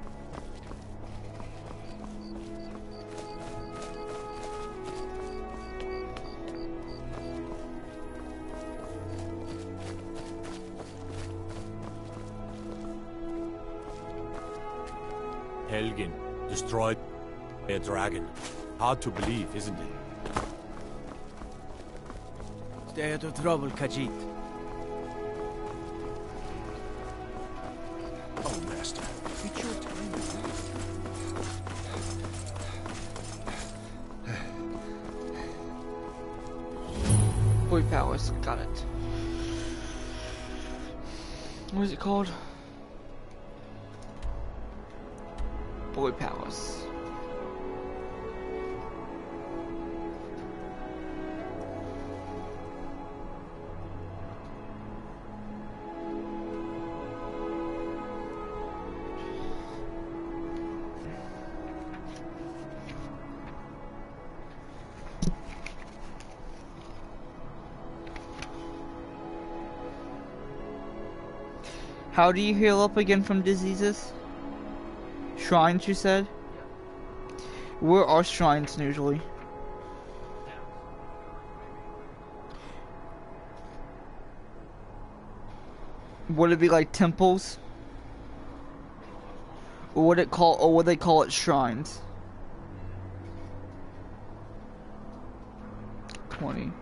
Helgen, destroyed by a dragon. Hard to believe, isn't it? Stay out of trouble, Khajiit. Oh, Master, it's your time to leave. Boy Palace, got it. What is it called? Boy Palace. How do you heal up again from diseases? Shrines, you said? Where are shrines usually? Would it be like temples? Or would they call it shrines? 20.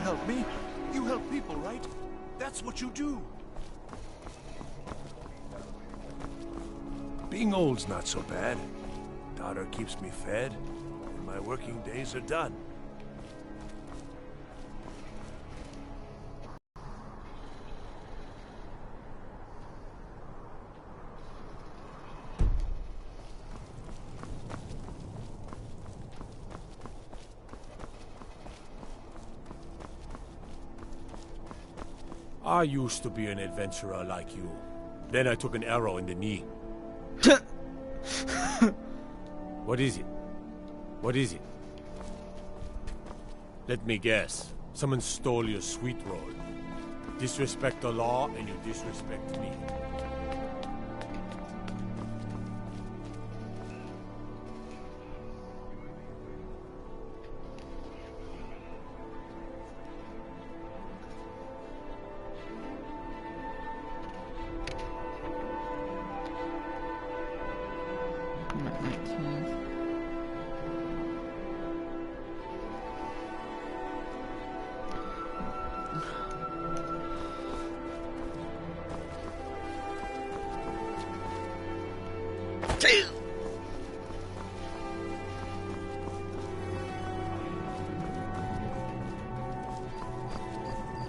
help me. You help people, right? That's what you do. Being old's not so bad. Daughter keeps me fed, and my working days are done. I used to be an adventurer like you. Then I took an arrow in the knee. What is it? What is it? Let me guess. Someone stole your sweet roll. Disrespect the law and you disrespect me.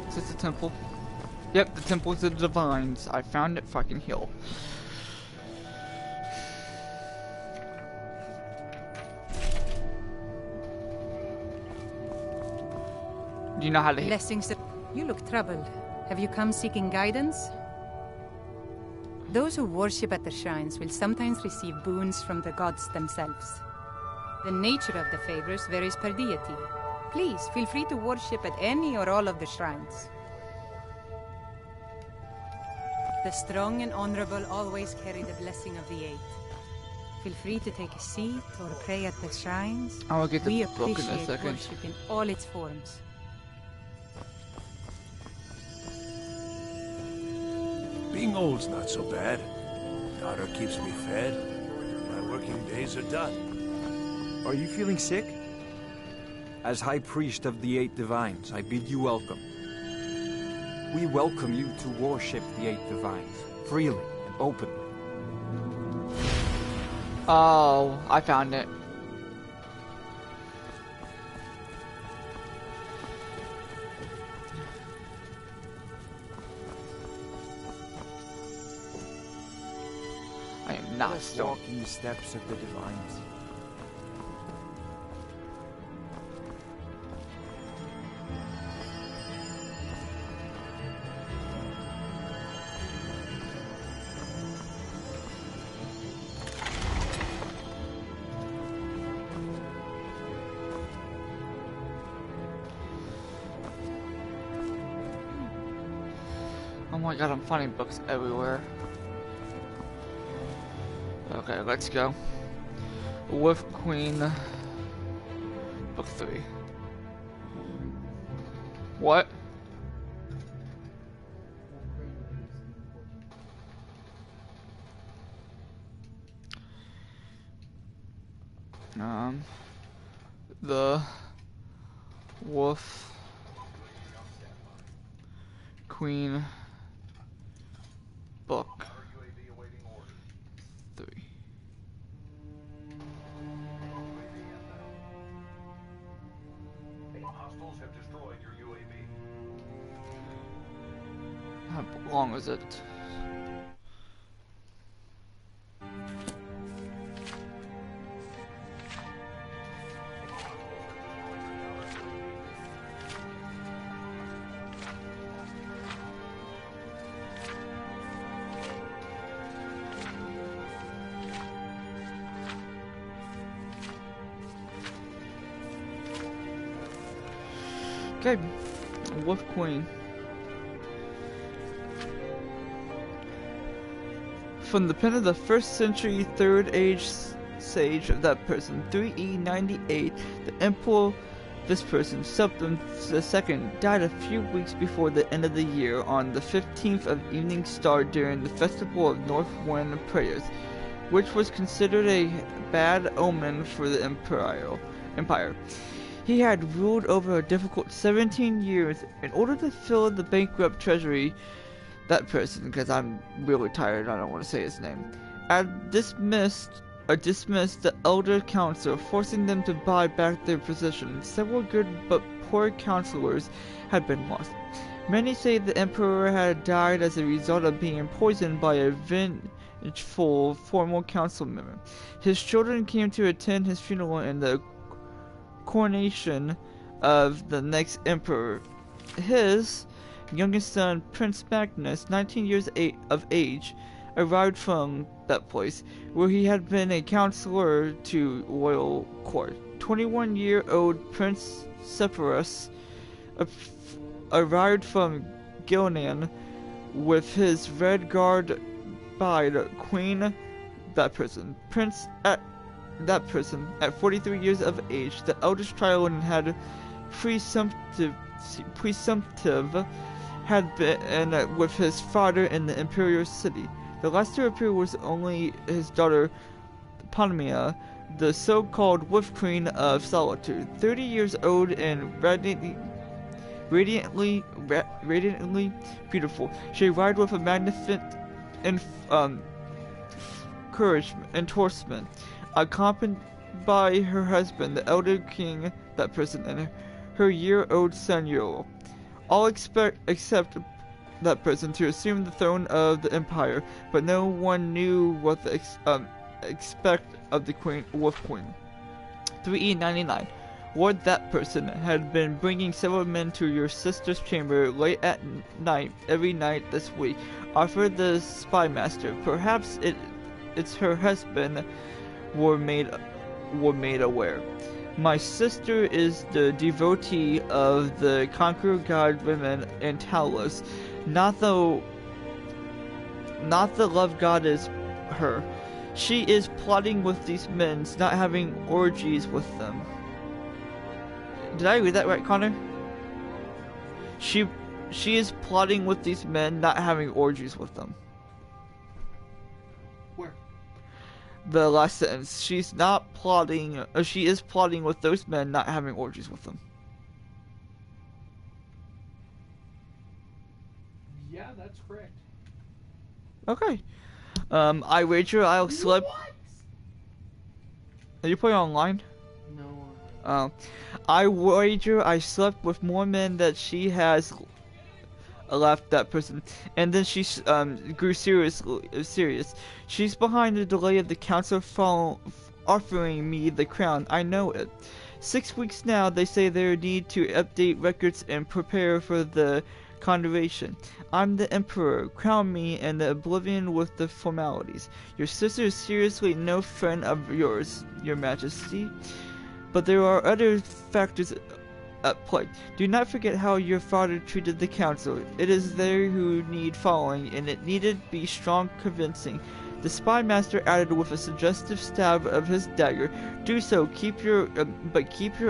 Is this the temple? Yep, the temple of the divines. I found it fucking hill. Do you know how to hit? Blessings. You look troubled. Have you come seeking guidance? Those who worship at the shrines will sometimes receive boons from the gods themselves. The nature of the favors varies per deity. Please, feel free to worship at any or all of the shrines. The strong and honorable always carry the blessing of the Eight. Feel free to take a seat or pray at the shrines. I will get the We book in a appreciate second. worship in all its forms. Being old's not so bad. Daughter keeps me fed. My working days are done. Are you feeling sick? As High Priest of the Eight Divines, I bid you welcome. We welcome you to worship the Eight Divines, freely and openly. Oh, I found it. I am not Let's still. walk in the steps of the Divines. Oh my god, I'm finding books everywhere. Okay, let's go. Wolf Queen, book 3. What? The Wolf Queen book 3. Hostiles have destroyed your UAV. How long is it? Okay, Wolf Queen. From the pen of the 1st century 3rd age sage of that person, 3E98, the Emperor, this person, Septim II, died a few weeks before the end of the year on the 15th of Evening Star during the Festival of North Wind Prayers, which was considered a bad omen for the Empire. He had ruled over a difficult 17 years. In order to fill the bankrupt treasury, that person, because I'm really tired, I don't want to say his name, had dismissed the elder council, forcing them to buy back their position. Several good but poor councilors had been lost. Many say the emperor had died as a result of being poisoned by a vengeful former council member. His children came to attend his funeral and the coronation of the next emperor. His youngest son, Prince Magnus, 19 years of age, arrived from that place, where he had been a counselor to royal court. 21-year-old Prince Sepphoris arrived from Gilnan with his red guard by the Queen, that person. That person, at 43 years of age, the eldest child and had presumptive had been with his father in the imperial city. The last to appear was only his daughter, Panmia, the so-called Wolf Queen of Solitude, 30 years old and radiantly beautiful. She arrived with a magnificent endorsement, accompanied by her husband, the elder king, that person, and her year-old son, Yule. All except that person to assume the throne of the empire, but no one knew what to expect of the Wolf Queen. 3E99. Lord, that person had been bringing several men to your sister's chamber late at night every night this week. Offered the spy master. Perhaps it's her husband were made aware. My sister is the devotee of the conqueror god women in Talos, not the love goddess her. She is plotting with these men, not having orgies with them. Did I read that right, Connor? She is plotting with these men, not having orgies with them. Where? The last sentence. She's not plotting. She is plotting with those men, not having orgies with them. Yeah, that's correct. Okay. I wager I'll slip. What? Are you playing online? No. I wager I slept with more men that she has left that person, and then she grew serious. She's behind the delay of the council offering me the crown. I know it. 6 weeks now. They say they need to update records and prepare for the coronation. I'm the emperor. Crown me in the oblivion with the formalities. Your sister is seriously no friend of yours, your majesty. But there are other factors at play. Do not forget how your father treated the council. It is they who need following, and it needed be strong convincing. The spy master added with a suggestive stab of his dagger. Do so. Keep your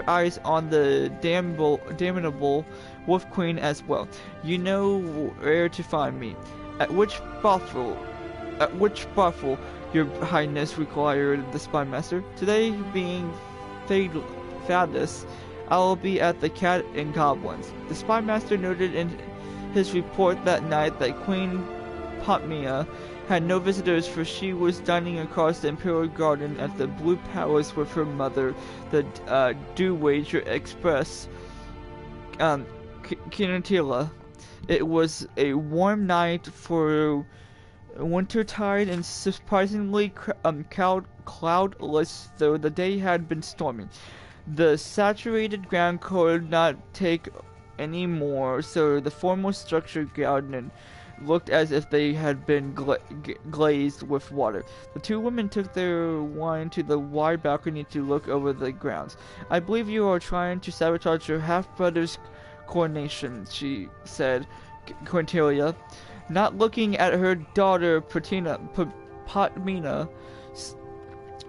eyes on the damnable Wolf Queen as well. You know where to find me. At which brothel, your highness, required the spy master. Today being Fadus, I will be at the Cat and Goblins. The spy master noted in his report that night that Queen Potmia had no visitors, for she was dining across the Imperial Garden at the Blue Palace with her mother, the Dew-Wager Express, Kinatila. It was a warm night for wintertide and surprisingly cloudless, though the day had been stormy. The saturated ground could not take any more, so the formal structure garden looked as if they had been glazed with water. The two women took their wine to the wide balcony to look over the grounds. I believe you are trying to sabotage your half-brother's coronation, she said, Quintilia. Not looking at her daughter, Potmina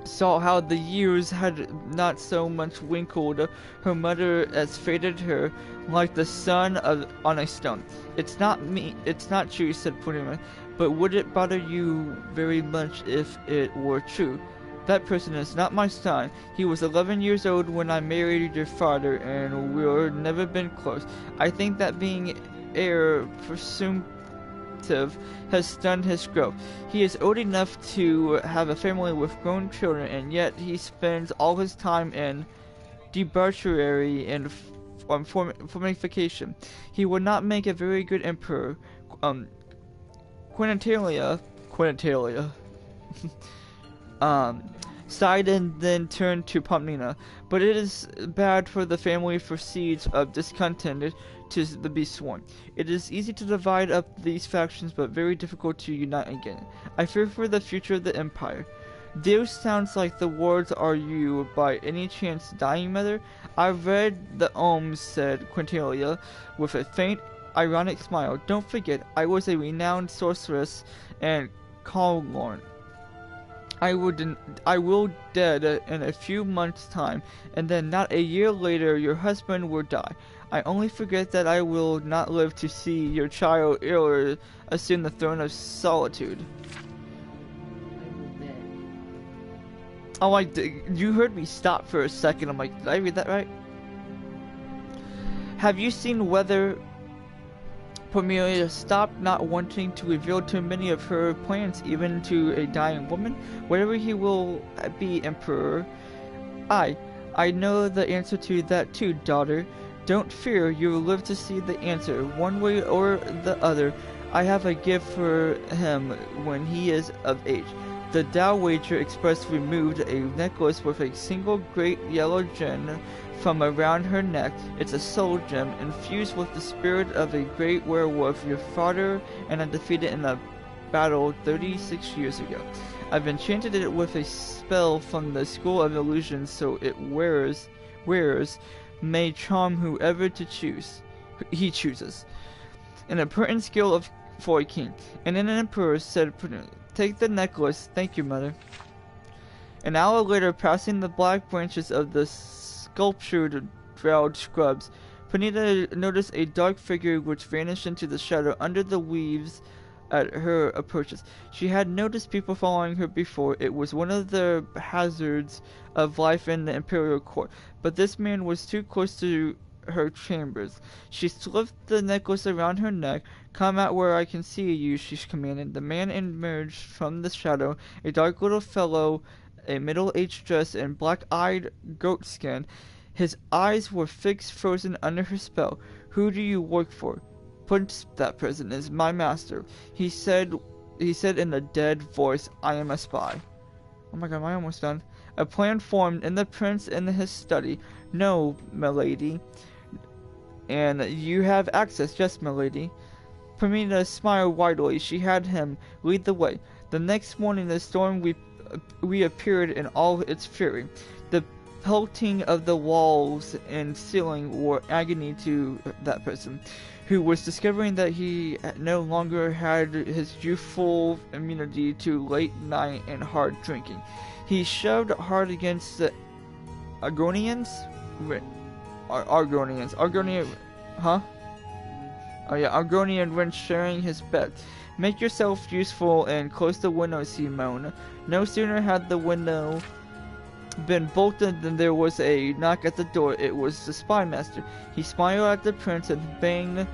saw how the years had not so much wrinkled her mother as faded her, like the sun on a stone. It's not true, said Potmina, but would it bother you very much if it were true? That person is not my son. He was 11 years old when I married your father, and we've never been close. I think that being heir presumptive has stunned his growth. He is old enough to have a family with grown children, and yet he spends all his time in debauchery and formification. He would not make a very good emperor. Quintilia sighed and then turned to Potmina. But it is bad for the family for seeds of discontent to be sworn. It is easy to divide up these factions, but very difficult to unite again. I fear for the future of the Empire. Those sounds like the words, are you, by any chance, dying, mother? I've read the Ohms, said Quintilia, with a faint, ironic smile. Don't forget, I was a renowned sorceress and Calorn. I will dead in a few months' time, and then not a year later your husband will die. I only forget that I will not live to see your child Ilir assume the throne of solitude. Oh, you heard me stop for a second. I'm like, did I read that right? Have you seen whether Pomelia stopped not wanting to reveal too many of her plans, even to a dying woman? Whatever he will be, Emperor. I know the answer to that too, daughter. Don't fear, you will live to see the answer, one way or the other. I have a gift for him when he is of age. The Dowager Express removed a necklace with a single great yellow gem from around her neck. It's a soul gem infused with the spirit of a great werewolf your father and I defeated in a battle 36 years ago. I've enchanted it with a spell from the School of Illusions so it wearers may charm whoever he chooses. An important skill for a king. And then an emperor said, "Take the necklace." "Thank you, mother." An hour later, passing the black branches of the sculptured shroud scrubs, Panita noticed a dark figure which vanished into the shadow under the leaves at her approaches. She had noticed people following her before. It was one of the hazards of life in the imperial court, but this man was too close to her chambers. She slipped the necklace around her neck. "Come out where I can see you," she commanded. The man emerged from the shadow, a dark little fellow, a middle-aged dress and black-eyed goat skin. His eyes were fixed, frozen under her spell. "Who do you work for?" "Prince, that person is my master," he said in a dead voice. "I am a spy." Oh my god, am I almost done? A plan formed in the prince in his study. "No, milady." "And you have access?" "Yes, milady." Pamina smiled widely. She had him lead the way. The next morning the storm reappeared in all its fury. The pelting of the walls and ceiling were agony to that person, who was discovering that he no longer had his youthful immunity to late night and hard drinking. He shoved hard against the Argonians? Argonian, huh? Oh yeah, Argonian wrench sharing his bed. "Make yourself useful and close the windows," he moaned. No sooner had the window been bolted than there was a knock at the door. It was the spy master. He smiled at the prince and banged.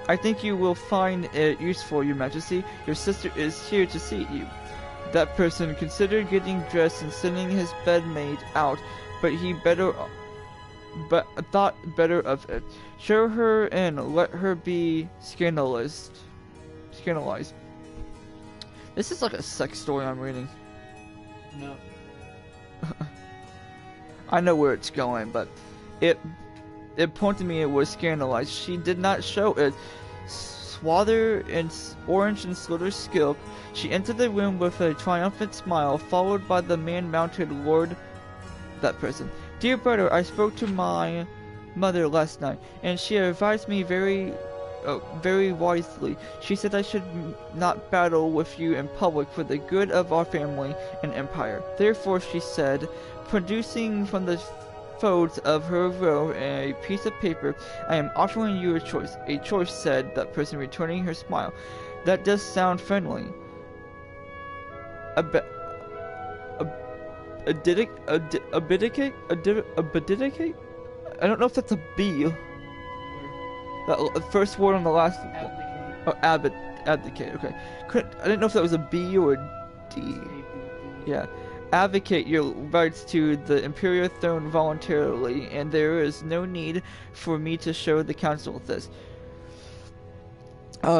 "I think you will find it useful, your majesty. Your sister is here to see you." That person considered getting dressed and sending his bedmate out, but thought better of it. Show her in, let her be scandalized. This is like a sex story I'm reading. No. I know where it's going, but it pointed me it was scandalized. She did not show it. Swathed in orange and slaughter silk, she entered the room with a triumphant smile, followed by the man-mounted lord. That person. "Dear brother, I spoke to my mother last night, and she advised me very wisely. She said I should not battle with you in public for the good of our family and empire. Therefore," she said, producing from the folds of her robe a piece of paper, "I am offering you a choice." "A choice," said that person, returning her smile. "That does sound friendly." Abdicate? I don't know if that's a B. The first word on the last. Oh, abdicate. Okay. I didn't know if that was a B or a D. Yeah. Advocate your rights to the imperial throne voluntarily, and there is no need for me to show the council this.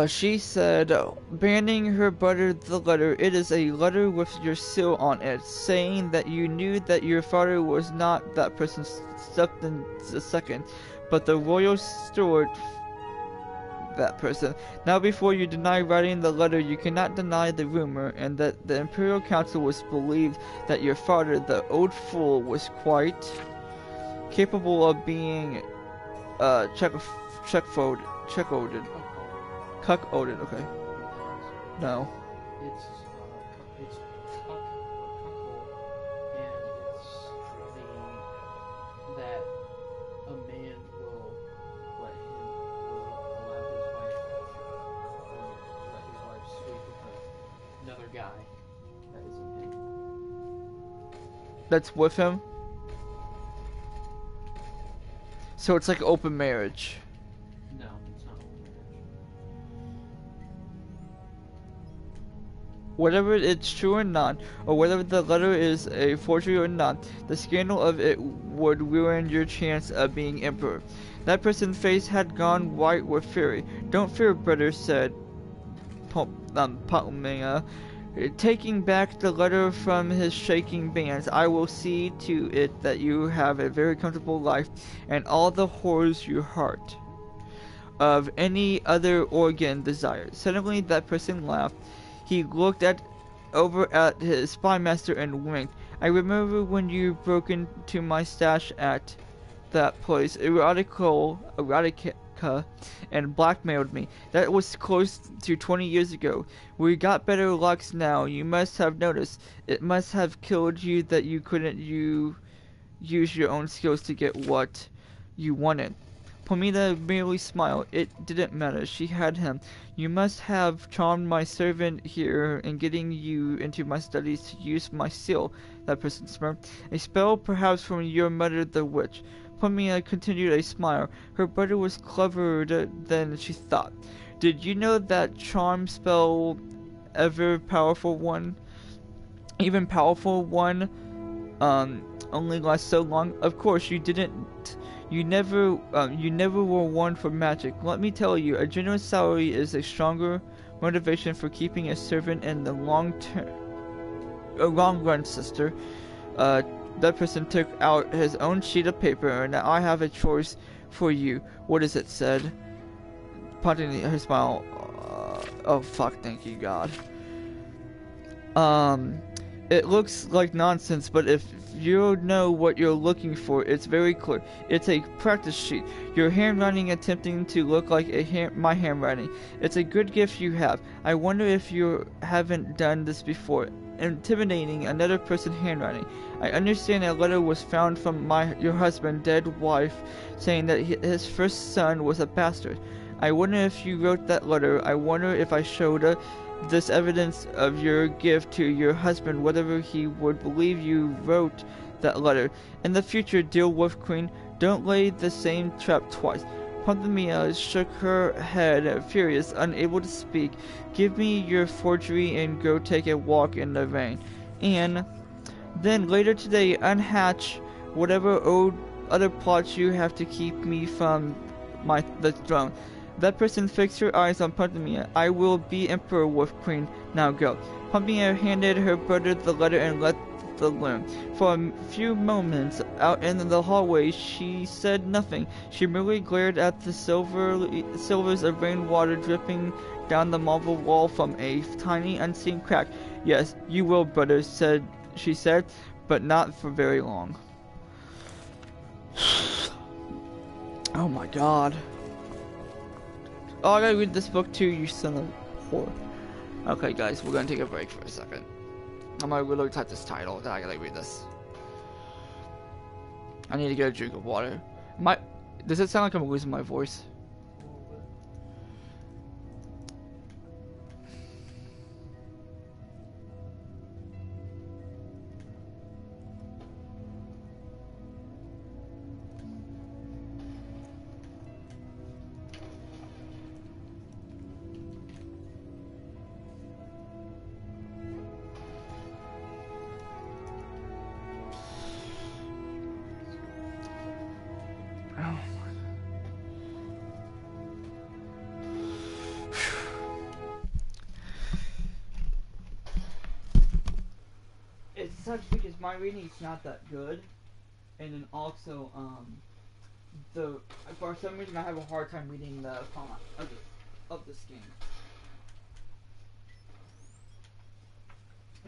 She said, handing her brother the letter. "It is a letter with your seal on it, saying that you knew that your father was not," that person stepped in a second, "but the royal steward." That person. "Now before you deny writing the letter, you cannot deny the rumor, and that the imperial council was believed that your father, the old fool, was quite capable of being cuckolded. Cuckolded, okay. No. It's cuck or cuckold, and it's that a man will let his wife sleep with another guy that isn't him. That's with him? So it's like open marriage. No, it's not open marriage. Whether it's true or not, or whether the letter is a forgery or not, the scandal of it would ruin your chance of being emperor. That person's face had gone white with fury. "Don't fear, brother," said Palmea, taking back the letter from his shaking bands. "I will see to it that you have a very comfortable life, and all the horrors you heart." of any other organ desired. Suddenly that person laughed. He looked over at his spy master and winked. I remember when you broke into my stash at that place, erotica, and blackmailed me. That was close to 20 years ago. We got better lucks now. You must have noticed. It must have killed you that you couldn't use your own skills to get what you wanted. Pomina merely smiled. It didn't matter. She had him. You must have charmed my servant here in getting you into my studies to use my seal, that person smirked. A spell perhaps from your mother the witch. Pomina continued a smile. Her brother was cleverer than she thought. Did you know that charm spell ever powerful one? Even powerful one only lasts so long. Of course, you didn't. You never were one for magic. Let me tell you, a generous salary is a stronger motivation for keeping a servant in the long run, sister. That person took out his own sheet of paper, and I have a choice for you. What is it? Said, punching her smile. Oh fuck! Thank you, God. It looks like nonsense, but if you know what you're looking for, it's very clear. It's a practice sheet. Your handwriting attempting to look like my handwriting. It's a good gift you have. I wonder if you haven't done this before. Intimidating another person's handwriting. I understand a letter was found from your husband's dead wife saying that his first son was a bastard. I wonder if you wrote that letter. I wonder if I showed this evidence of your gift to your husband, whether he would believe you wrote that letter. In the future, dear Wolf Queen, don't lay the same trap twice. Pomina shook her head, furious, unable to speak. Give me your forgery and go take a walk in the rain. And then later today, unhatch whatever other plots you have to keep me from the throne. That person fixed her eyes on Pomina. I will be Emperor, Wolf Queen. Now go. Pomina handed her brother the letter and left the room. For a few moments out in the hallway, she said nothing. She merely glared at the silvers of rainwater dripping down the marble wall from a tiny unseen crack. Yes, you will, brother, she said, but not for very long. Oh my God. Oh, I gotta read this book too, you son of a whore. Okay, guys, we're gonna take a break for a second. I'm gonna really type this title, then I gotta read this. I need to get a drink of water. Does it sound like I'm losing my voice? It sucks because my reading is not that good, and then also for some reason I have a hard time reading the font of the skin.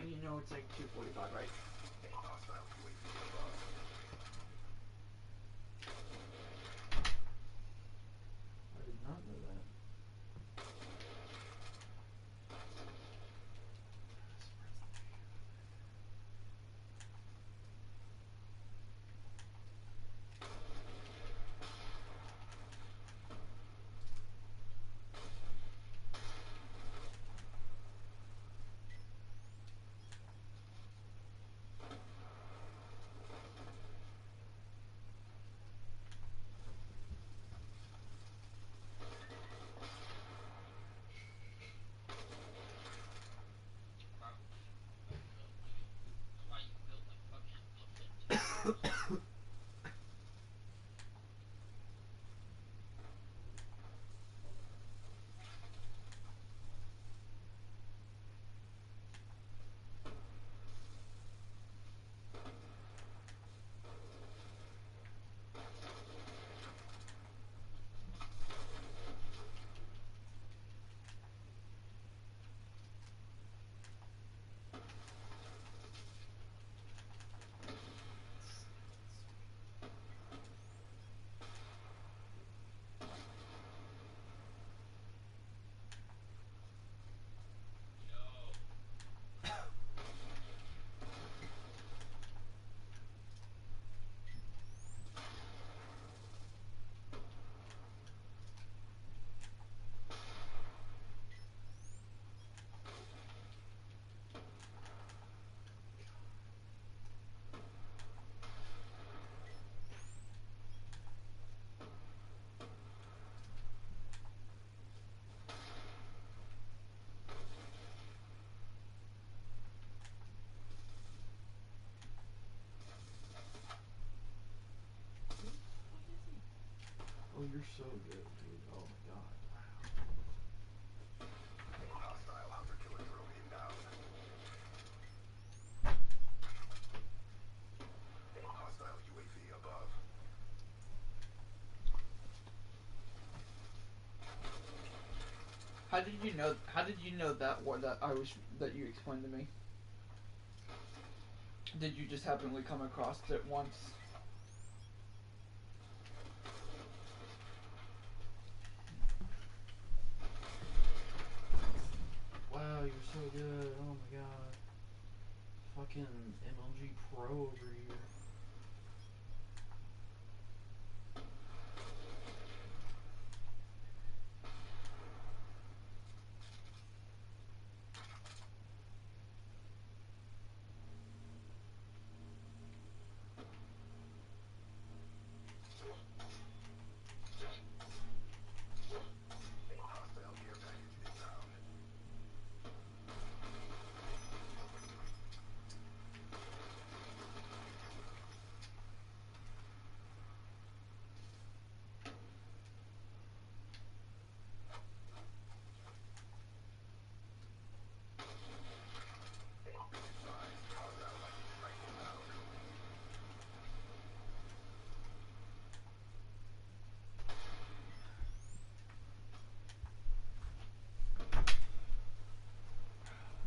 And you know it's like 2:45, right? I did not know that. you're so good, dude. Oh my god. Hostile hunter-killer drone inbound. Hostile UAV above. How did you know? How did you know that word that you explained to me? Did you just happenly come across it once? Wow, you're so good. Oh my god. Fucking MLG Pro over here. Hostile care package inbound.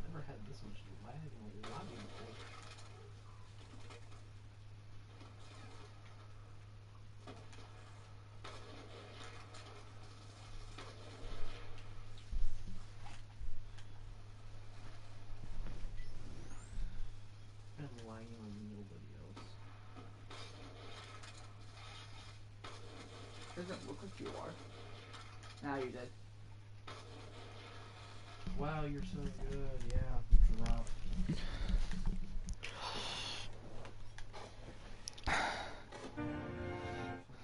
Never had this much lag in my lobby before. I'm lagging on nobody else. Doesn't look like you are. Now you did. Wow, you're so good. Yeah, drop. Fuck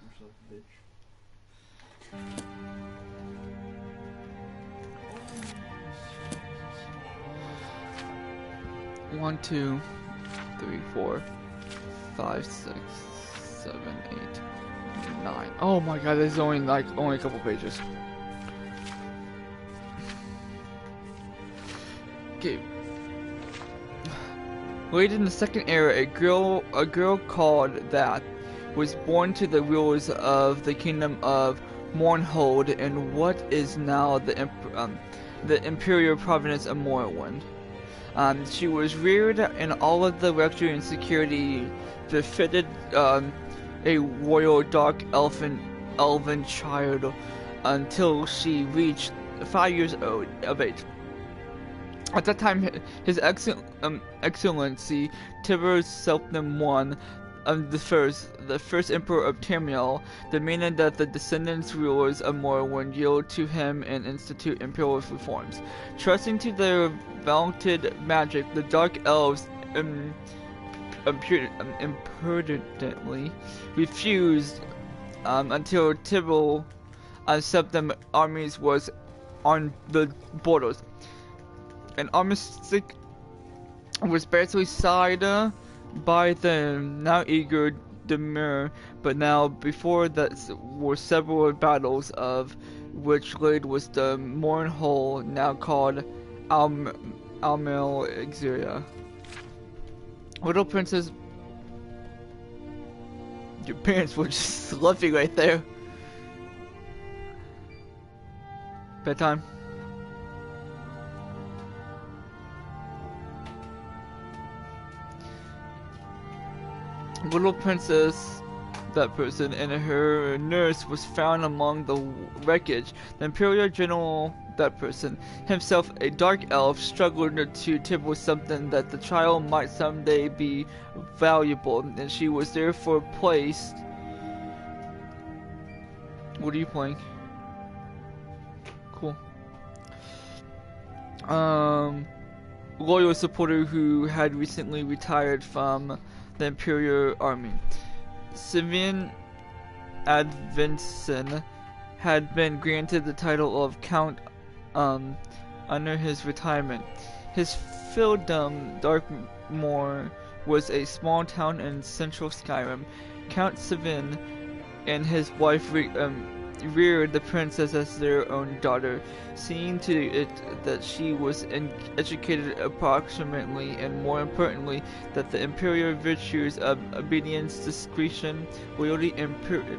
yourself, bitch. 1, 2, 3, 4, 5, 6, 7, 8, 9. Oh my god, this is only a couple pages. Okay. Late in the Second Era, a girl called that was born to the rulers of the kingdom of Mournhold in what is now the imperial province of Morrowind. She was reared in all of the luxury and security befitted a royal dark elven child until she reached 5 years old of age. At that time, His Excellency Tiber Septim I, the first Emperor of Tamriel, demanded that the descendants rulers of Morrowind yield to him and institute imperial reforms. Trusting to their vaunted magic, the Dark Elves imprudently refused until Tiber Septim armies was on the borders. An armistice was barely signed by the now eager Demir, but now before that were several battles, of which laid was the Mournhold, now called Almel Exeria. Little Princess, your parents were just sloughing right there. Bedtime. Little Princess, that person, and her nurse was found among the wreckage. The Imperial General, that person, himself a dark elf, struggled to tibble something that the child might someday be valuable, and she was therefore placed. What are you playing? Cool. Loyal supporter who had recently retired from the Imperial Army. Simeon Advinson had been granted the title of Count under his retirement. His fieldom, Darkmoor, was a small town in central Skyrim. Count Simeon and his wife reared the princess as their own daughter, seeing to it that she was educated approximately, and more importantly, that the imperial virtues of obedience, discretion, loyalty, and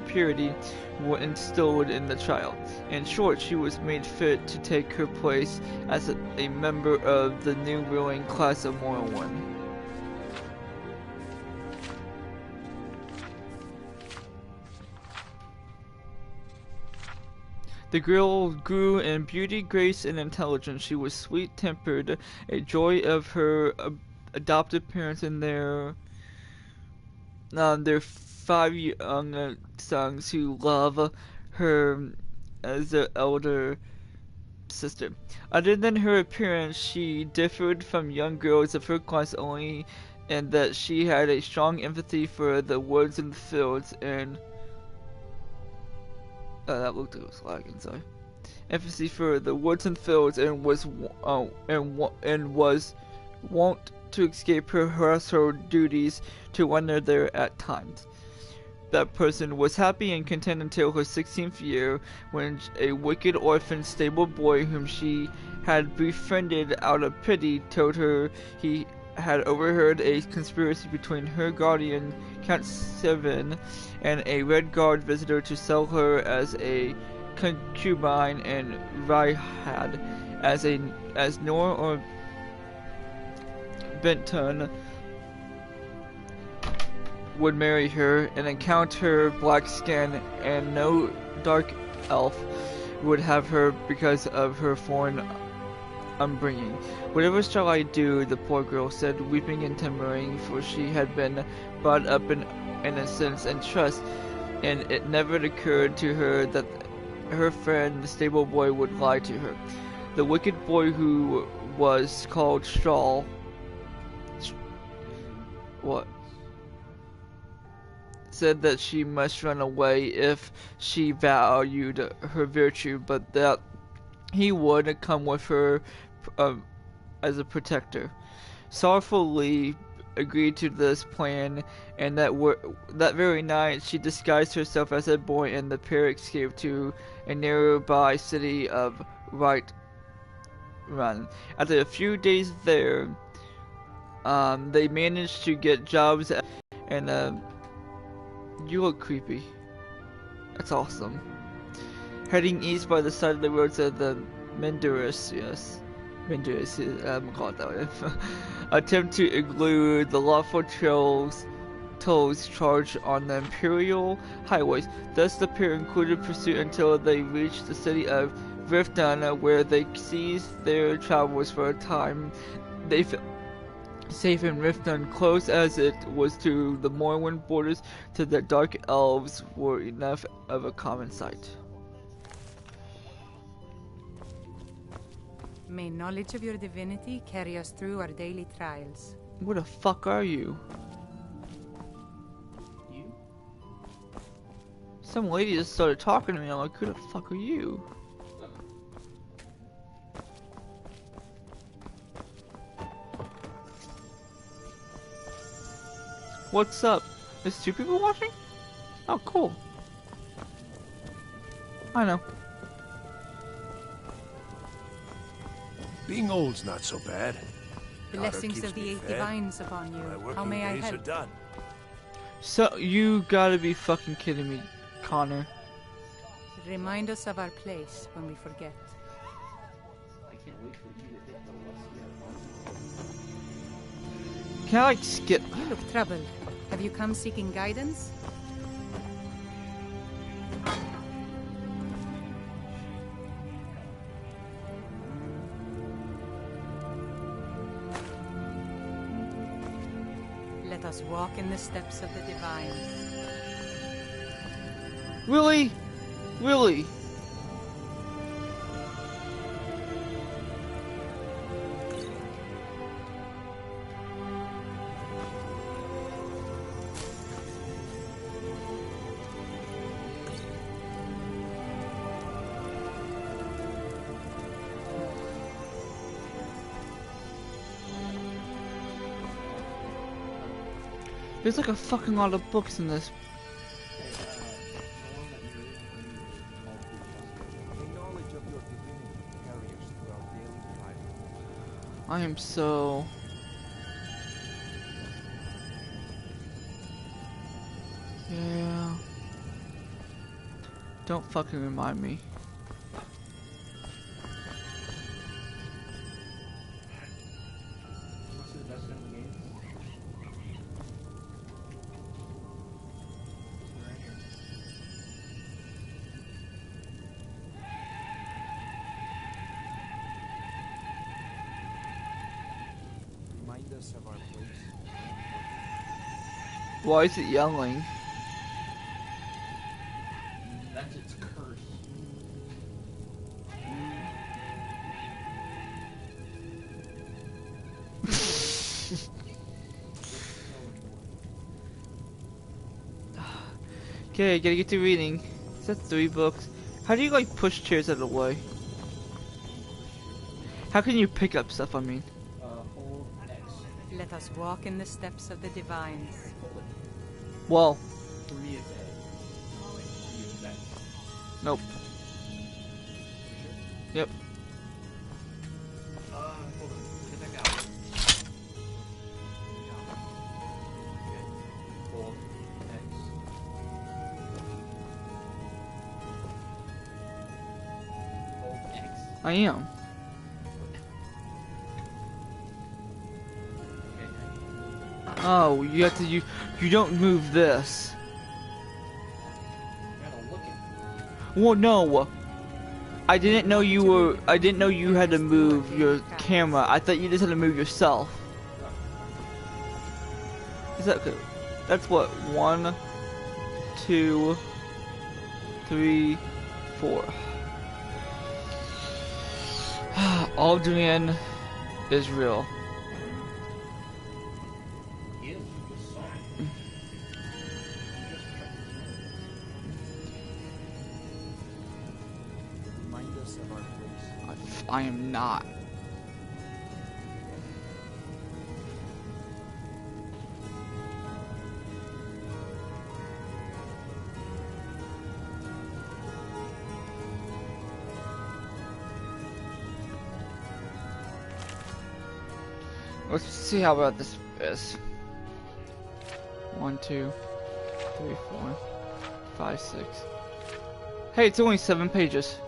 purity were instilled in the child. In short, she was made fit to take her place as a member of the new ruling class of Morrowind. The girl grew in beauty, grace, and intelligence. She was sweet-tempered, a joy of her adopted parents and their 5 young sons who love her as their elder sister. Other than her appearance, she differed from young girls of her class only in that she had a strong empathy for the woods and fields and that looked like it was lagging, sorry. Emphasis for the woods and fields, and was wont to escape her household duties to wander there at times. That person was happy and content until her 16th year, when a wicked orphan stable boy whom she had befriended out of pity told her he had overheard a conspiracy between her guardian, Count Seven, and a Red Guard visitor to sell her as a concubine, and Rihad as Nor or Benton would marry her and encounter black skin, and no dark elf would have her because of her foreign upbringing. Whatever shall I do, the poor girl said, weeping and trembling, for she had been brought up in innocence and trust, and it never occurred to her that her friend, the stable boy, would lie to her. The wicked boy, who was called Straw, said that she must run away if she valued her virtue, but that he would come with her as a protector. Sorrowfully agreed to this plan, and that very night she disguised herself as a boy, and the pair escaped to a nearby city of Right Run. After a few days there, they managed to get jobs, and you look creepy. That's awesome. Heading east by the side of the road to the Menduris, yes. Menduris, I'm gonna call it that way. Attempt to elude the lawful tolls charged on the Imperial highways. Thus the pair included pursuit until they reached the city of Riften, where they ceased their travels for a time. They felt safe in Riften, close as it was to the Morrowind borders, to the Dark Elves were enough of a common sight. May knowledge of your divinity carry us through our daily trials. What the fuck are you? You? Some lady just started talking to me. I'm like, who the fuck are you? What's up? There's 2 people watching? Oh, cool. I know. Being old's not so bad. Blessings of the 8 divines upon you. How may I help? Done. So, you gotta be fucking kidding me, Connor. Remind us of our place when we forget. I can't wait for you to hit the lusty. Can I, like, skip? You look troubled. Have you come seeking guidance? Let us walk in the steps of the divine. Really? Really? There's like a fucking lot of books in this. I am so... Yeah. Don't fucking remind me. What's the best in the game? Right here. Remind us of our place. Why is it yelling? That's its curse. Okay, gotta get to reading. That's 3 books. How do you like push chairs out of the way? How can you pick up stuff, I mean? Hold X. Let us walk in the steps of the divines. Well, For me, it's A. For you, it's X. nope. Yep. Hold on. Get back out. Okay. Hold X. Hold X. I am. Oh, you have to you don't move this. Gotta look at. Well, no. I didn't know you had to move your camera. I thought you just had to move yourself. Is that okay? That's what 1, 2, 3, 4. Aldrian is real. Remind us of our place. I am not. Let's see how about this is. 1, 2, 3, 4, 5, 6. Hey, it's only 7 pages.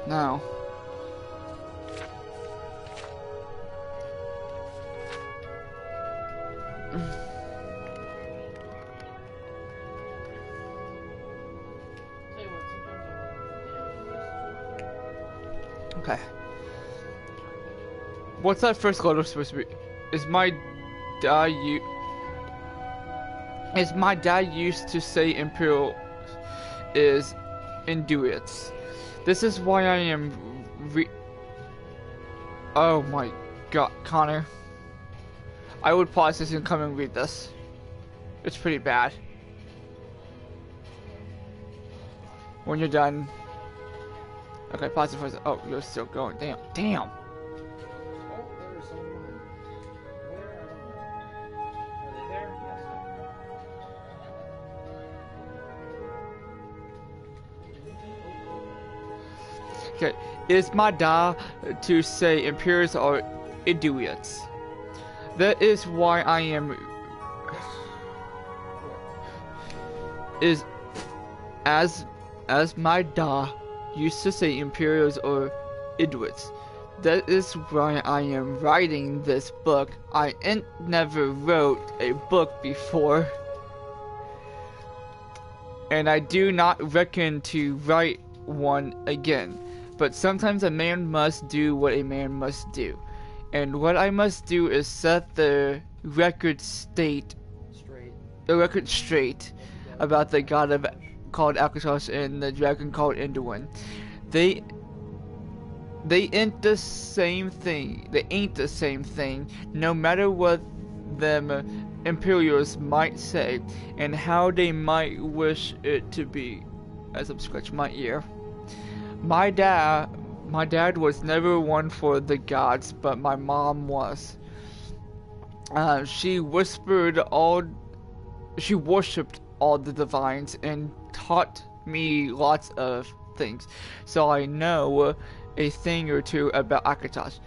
No. Okay. What's that first letter supposed to be? Is my dad used to say Imperial is Induits. This is why I am oh my god, Connor. I would pause this and come and read this. It's pretty bad. When you're done. Okay, pause it for a second. Oh, you're still going. Damn. Damn. Okay, it's my da to say Imperials are idiots. That is why I am is as my da used to say Imperials are idiots. That is why I am writing this book. I never wrote a book before, and I do not reckon to write one again. But sometimes a man must do what a man must do. And what I must do is set the record straight about the god called Alcatraz and the dragon called Enduin. They ain't the same thing. They ain't the same thing, no matter what them Imperials might say and how they might wish it to be. As I'm scratching my ear. My dad was never one for the gods, but my mom was. She worshipped all the divines and taught me lots of things. So I know a thing or two about Akatosh,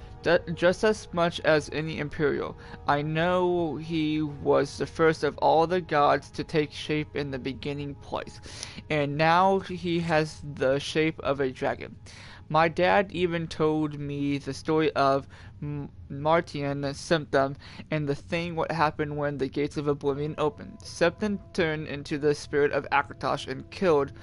just as much as any Imperial. I know he was the first of all the gods to take shape in the beginning place, and now he has the shape of a dragon. My dad even told me the story of Martian Septim and the thing what happened when the gates of oblivion opened. Septim turned into the spirit of Akatosh and killed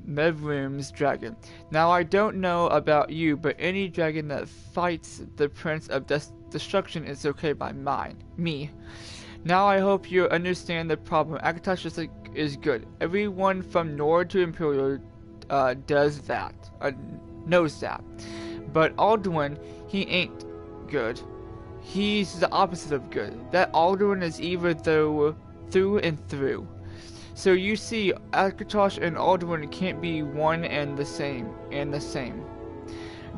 Mevrim's dragon. Now I don't know about you, but any dragon that fights the Prince of Destruction is okay by me. Now I hope you understand the problem. Akatosh is good. Everyone from Nord to Imperial does that. Knows that. But Alduin, he ain't good. He's the opposite of good. That Alduin is evil through and through. So you see, Akatosh and Alduin can't be one and the same.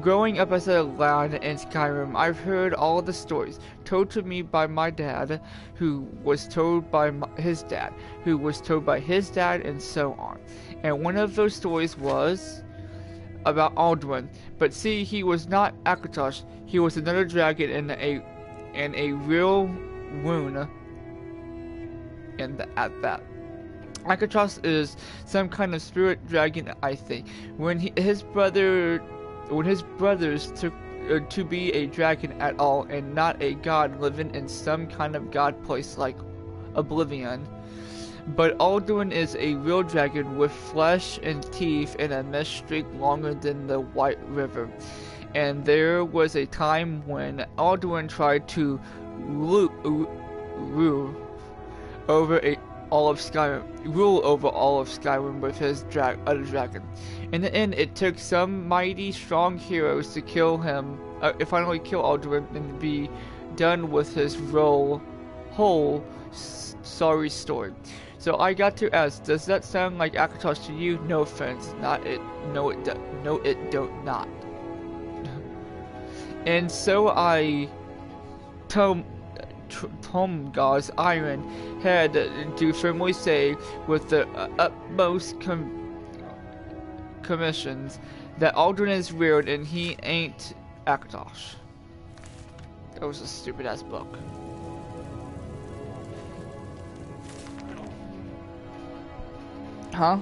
Growing up as a lad in Skyrim, I've heard all the stories told to me by my dad, who was told by his dad, who was told by his dad, and so on. And one of those stories was about Alduin. But see, he was not Akatosh. He was another dragon in a real wound. And at that. Akatosh is some kind of spirit dragon, I think. When his brothers took to be a dragon at all and not a god living in some kind of god place like Oblivion. But Alduin is a real dragon with flesh and teeth and a mesh streak longer than the White River. And there was a time when Alduin tried to rule over all of Skyrim with his other dragon. In the end, it took some mighty strong heroes to kill him, finally kill Alduin and be done with his whole sorry story. So I got to ask, does that sound like Akatosh to you? No offense, not it. No, it don't not. And so I Tomgaz Iron had to firmly say with the utmost commissions that Alduin is weird and he ain't Akatosh. That was a stupid ass book. Huh?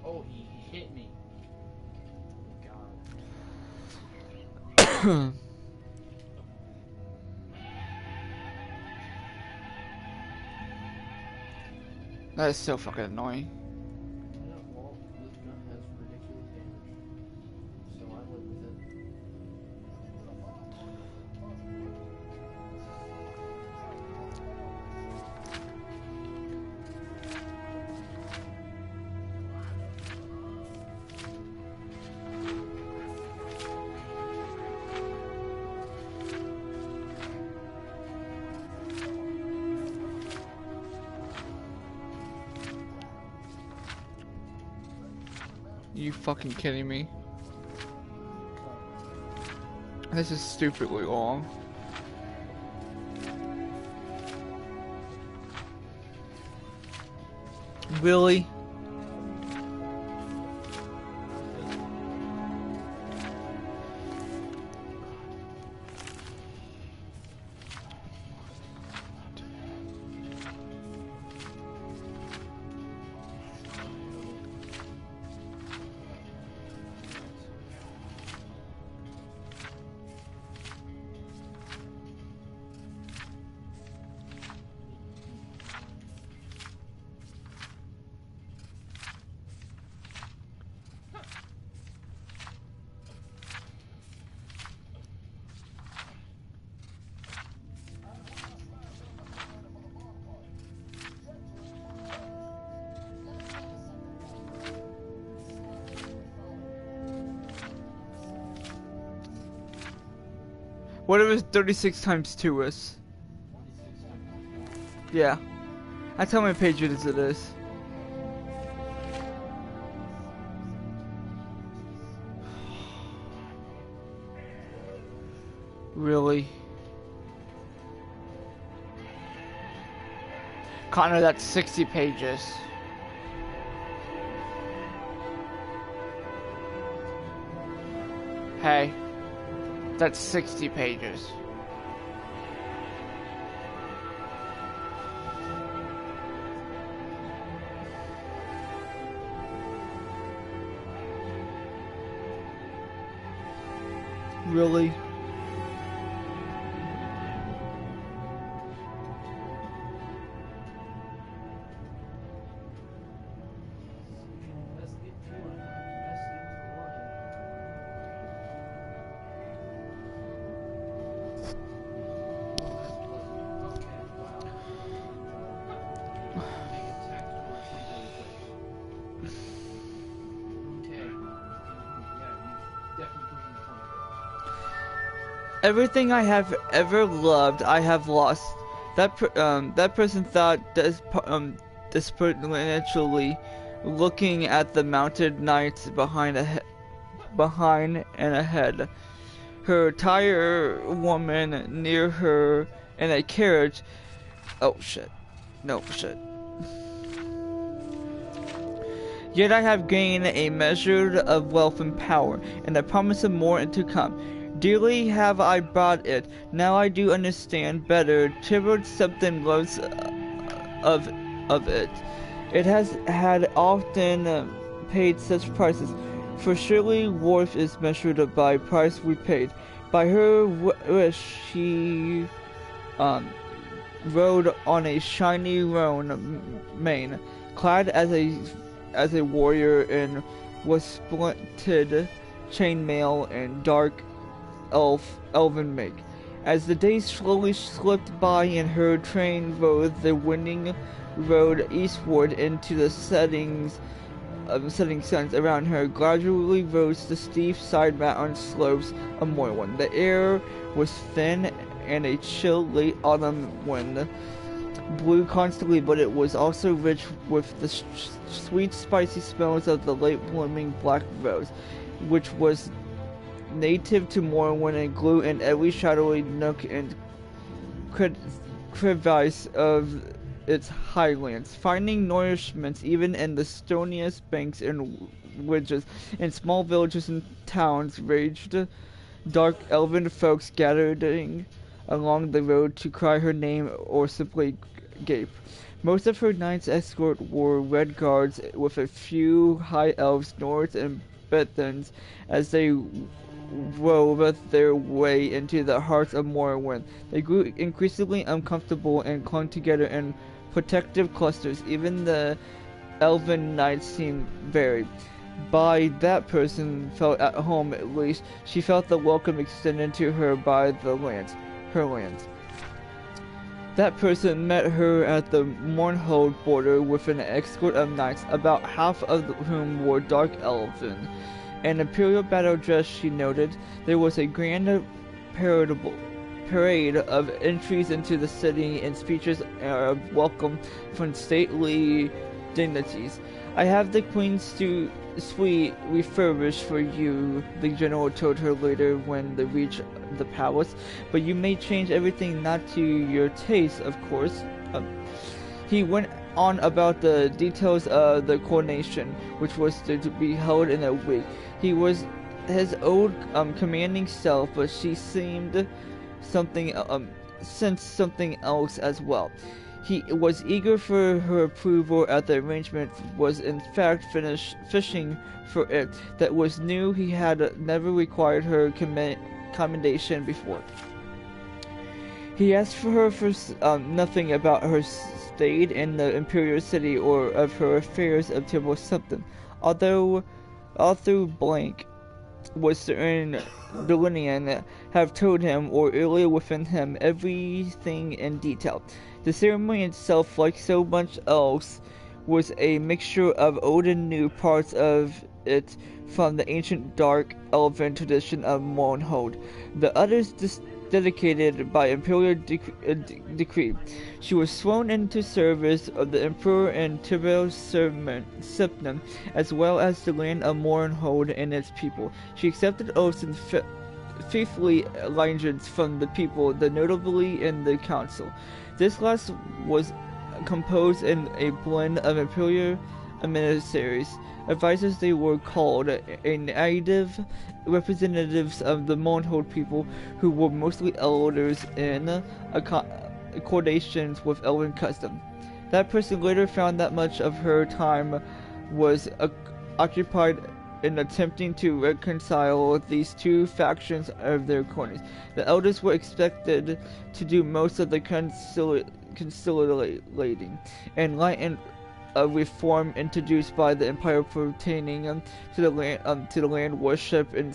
Oh, he hit me. God. That is so fucking annoying. Well, this gun has ridiculous damage, so I live with it. You fucking kidding me? This is stupidly long. Really? Whatever 36 times 2 is. Yeah. That's how many pages it is. Really? Connor, that's 60 pages. Hey, that's 60 pages. Really? Everything I have ever loved, I have lost. That person thought desperately, looking at the mounted knights behind and ahead. Her tire woman near her in a carriage. Oh shit! No shit. Yet I have gained a measure of wealth and power, and the promise of more to come. Dearly have I bought it. Now I do understand better. Tybalt something loves of it. It has had often paid such prices. For surely worth is measured by price we paid. By her wish she rode on a shiny roan mane, clad as a warrior in was splendid chainmail and dark elven make. As the days slowly slipped by and her train rode the winding road eastward into the setting suns around her, gradually rose the steep side mountain slopes of Morrowind. The air was thin and a chill late autumn wind blew constantly, but it was also rich with the sweet spicy smells of the late blooming black rose, which was native to Morrowind and grew in every shadowy nook and crevice of its highlands, finding nourishment even in the stoniest banks and ridges. In small villages and towns raged dark elven folks gathering along the road to cry her name or simply gape. Most of her knights escort wore red guards, with a few high elves, Nords, and Bethans as they wove their way into the hearts of Morrowind. They grew increasingly uncomfortable and clung together in protective clusters. Even the elven knights seemed varied. By that person felt at home, at least. She felt the welcome extended to her by her lands. That person met her at the Mournhold border with an escort of knights, about half of whom wore dark elven. An imperial battle dress, she noted. There was a grand parade of entries into the city and speeches of welcome from stately dignities. I have the Queen's suite refurbished for you, the general told her later when they reached the palace, but you may change everything not to your taste, of course. He went on about the details of the coronation, which was to be held in a week. He was his old commanding self, but she seemed sensed something else as well. He was eager for her approval at the arrangement, was in fact fishing for it. That was new. He had never required her commendation before. He asked for her for nothing about her stayed in the imperial city or of her affairs of Tybalt something. Although blank was certain Delinean have told him, or earlier within him, everything in detail. The ceremony itself, like so much else, was a mixture of old and new parts of it from the ancient dark elven tradition of Mournhold, the others dedicated by imperial decree. She was sworn into service of the emperor and Tybalt Septim, as well as the land of Mournhold and its people. She accepted oaths and faithfully allegiance from the people, the notably in the council. This last was composed in a blend of imperial emissaries. Advisors, they were called a native representatives of the Mournhold people, who were mostly elders in accordations with elven custom. That person later found that much of her time was occupied in attempting to reconcile these two factions of their colonies. The elders were expected to do most of the conciliating and lighten a reform introduced by the empire pertaining to the land worship and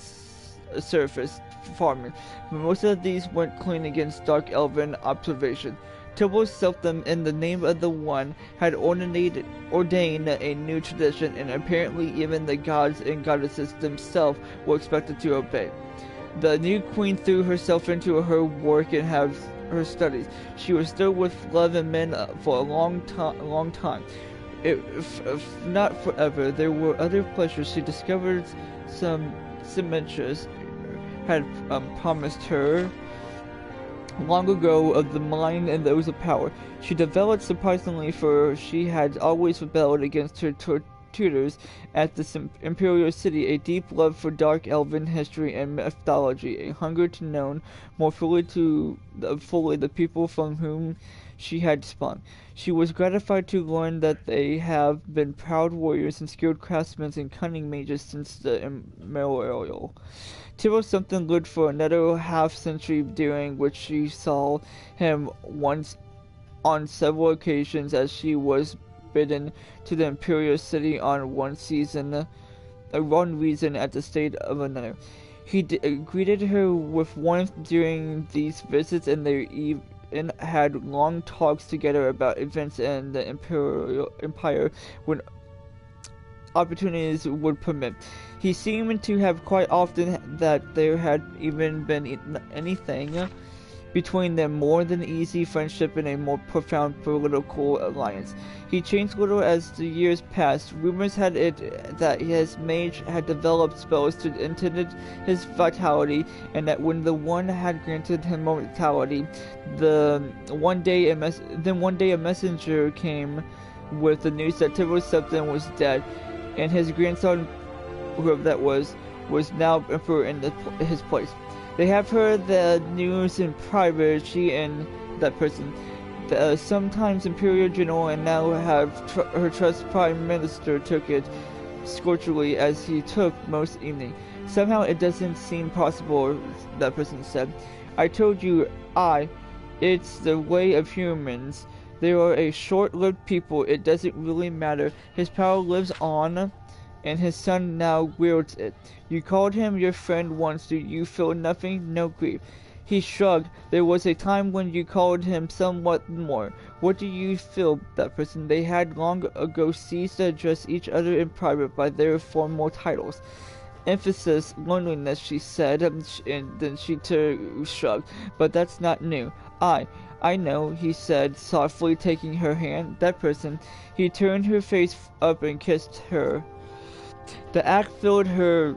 surface farming. But most of these went clean against dark elven observation. Tibble Septim, in the name of the One, had ordained a new tradition, and apparently even the gods and goddesses themselves were expected to obey. The new queen threw herself into her work and her studies. She was still with love and men for a long time. If not forever, there were other pleasures. She discovered some Symmetras had promised her long ago of the mind and those of power. She developed surprisingly, for she had always rebelled against her tutors at the imperial city, a deep love for dark elven history and mythology, a hunger to know more fully the people from whom she had sprung. She was gratified to learn that they have been proud warriors and skilled craftsmen and cunning mages since the immemorial. Tibble something lived for another half-century, during which she saw him once on several occasions as she was bidden to the imperial city on one reason at the state of another. He greeted her with warmth during these visits, and they even had long talks together about events in the empire when opportunities would permit. He seemed to have quite often that there had even been anything between them more than easy friendship and a more profound political alliance. He changed little as the years passed. Rumors had it that his mage had developed spells to intended his vitality, and that when the One had granted him mortality, one day a messenger came with the news that Tibble Septim was dead, and his grandson, whoever that was now emperor in his place. They have heard the news in private, she and that person. The sometimes imperial general and now her trust prime minister took it scorchingly, as he took most evening. Somehow it doesn't seem possible, that person said. I told you, it's the way of humans. They are a short-lived people. It doesn't really matter. His power lives on, and his son now wields it. You called him your friend once. Do you feel nothing? No grief. He shrugged. There was a time when you called him somewhat more. What do you feel, that person? They had long ago ceased to address each other in private by their formal titles. Emphasis, loneliness, she said, and then she shrugged. But that's not new. I know, he said softly, taking her hand. That person. He turned her face up and kissed her. The act filled her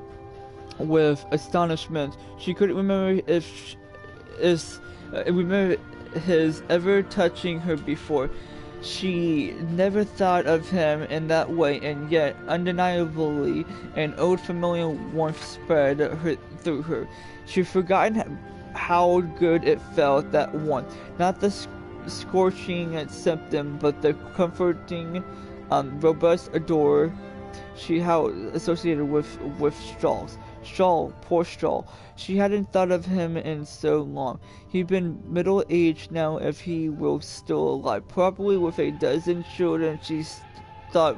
with astonishment. She couldn't remember remember his ever touching her before. She never thought of him in that way, and yet undeniably an old familiar warmth spread through her. She'd forgotten how good it felt that once. Not the scorching symptom, but the comforting, robust odor she had associated with Straws. Straw, poor Straw. She hadn't thought of him in so long. He'd been middle-aged now, if he were still alive. Probably with a dozen children, she thought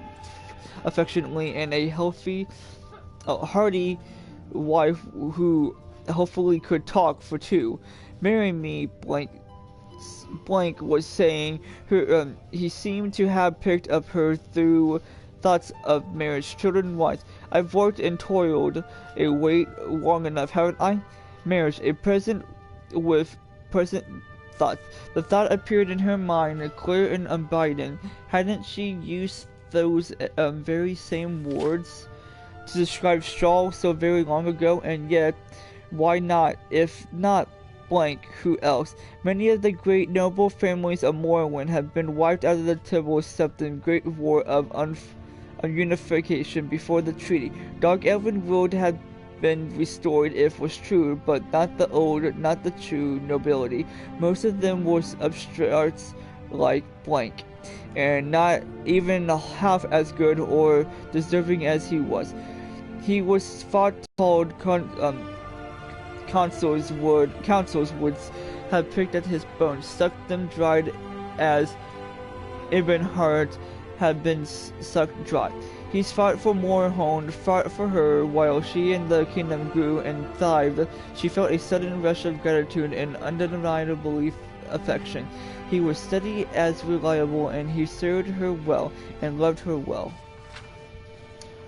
affectionately, and a hearty wife who hopefully could talk for two. Marry me, Blank was saying. He seemed to have picked up her through thoughts of marriage, children, wives. I've worked and toiled away long enough, haven't I? Marriage, a present with present thoughts. The thought appeared in her mind, clear and unbidden. Hadn't she used those very same words to describe Straw so very long ago? And yet, why not? If not, blank who else. Many of the great noble families of Morrowind have been wiped out of the Tibble Septim Great War of unification before the treaty. Dark Elven rule had been restored if was true, but not the old, not the true nobility. Most of them were upstarts like blank, and not even half as good or deserving as he was. He was fought called councils would have picked at his bones, sucked them dried as Ibnhart had been sucked dry. He's fought for Morhond, fought for her, while she and the kingdom grew and thrived. She felt a sudden rush of gratitude and undeniable affection. He was steady as reliable, and he served her well and loved her well.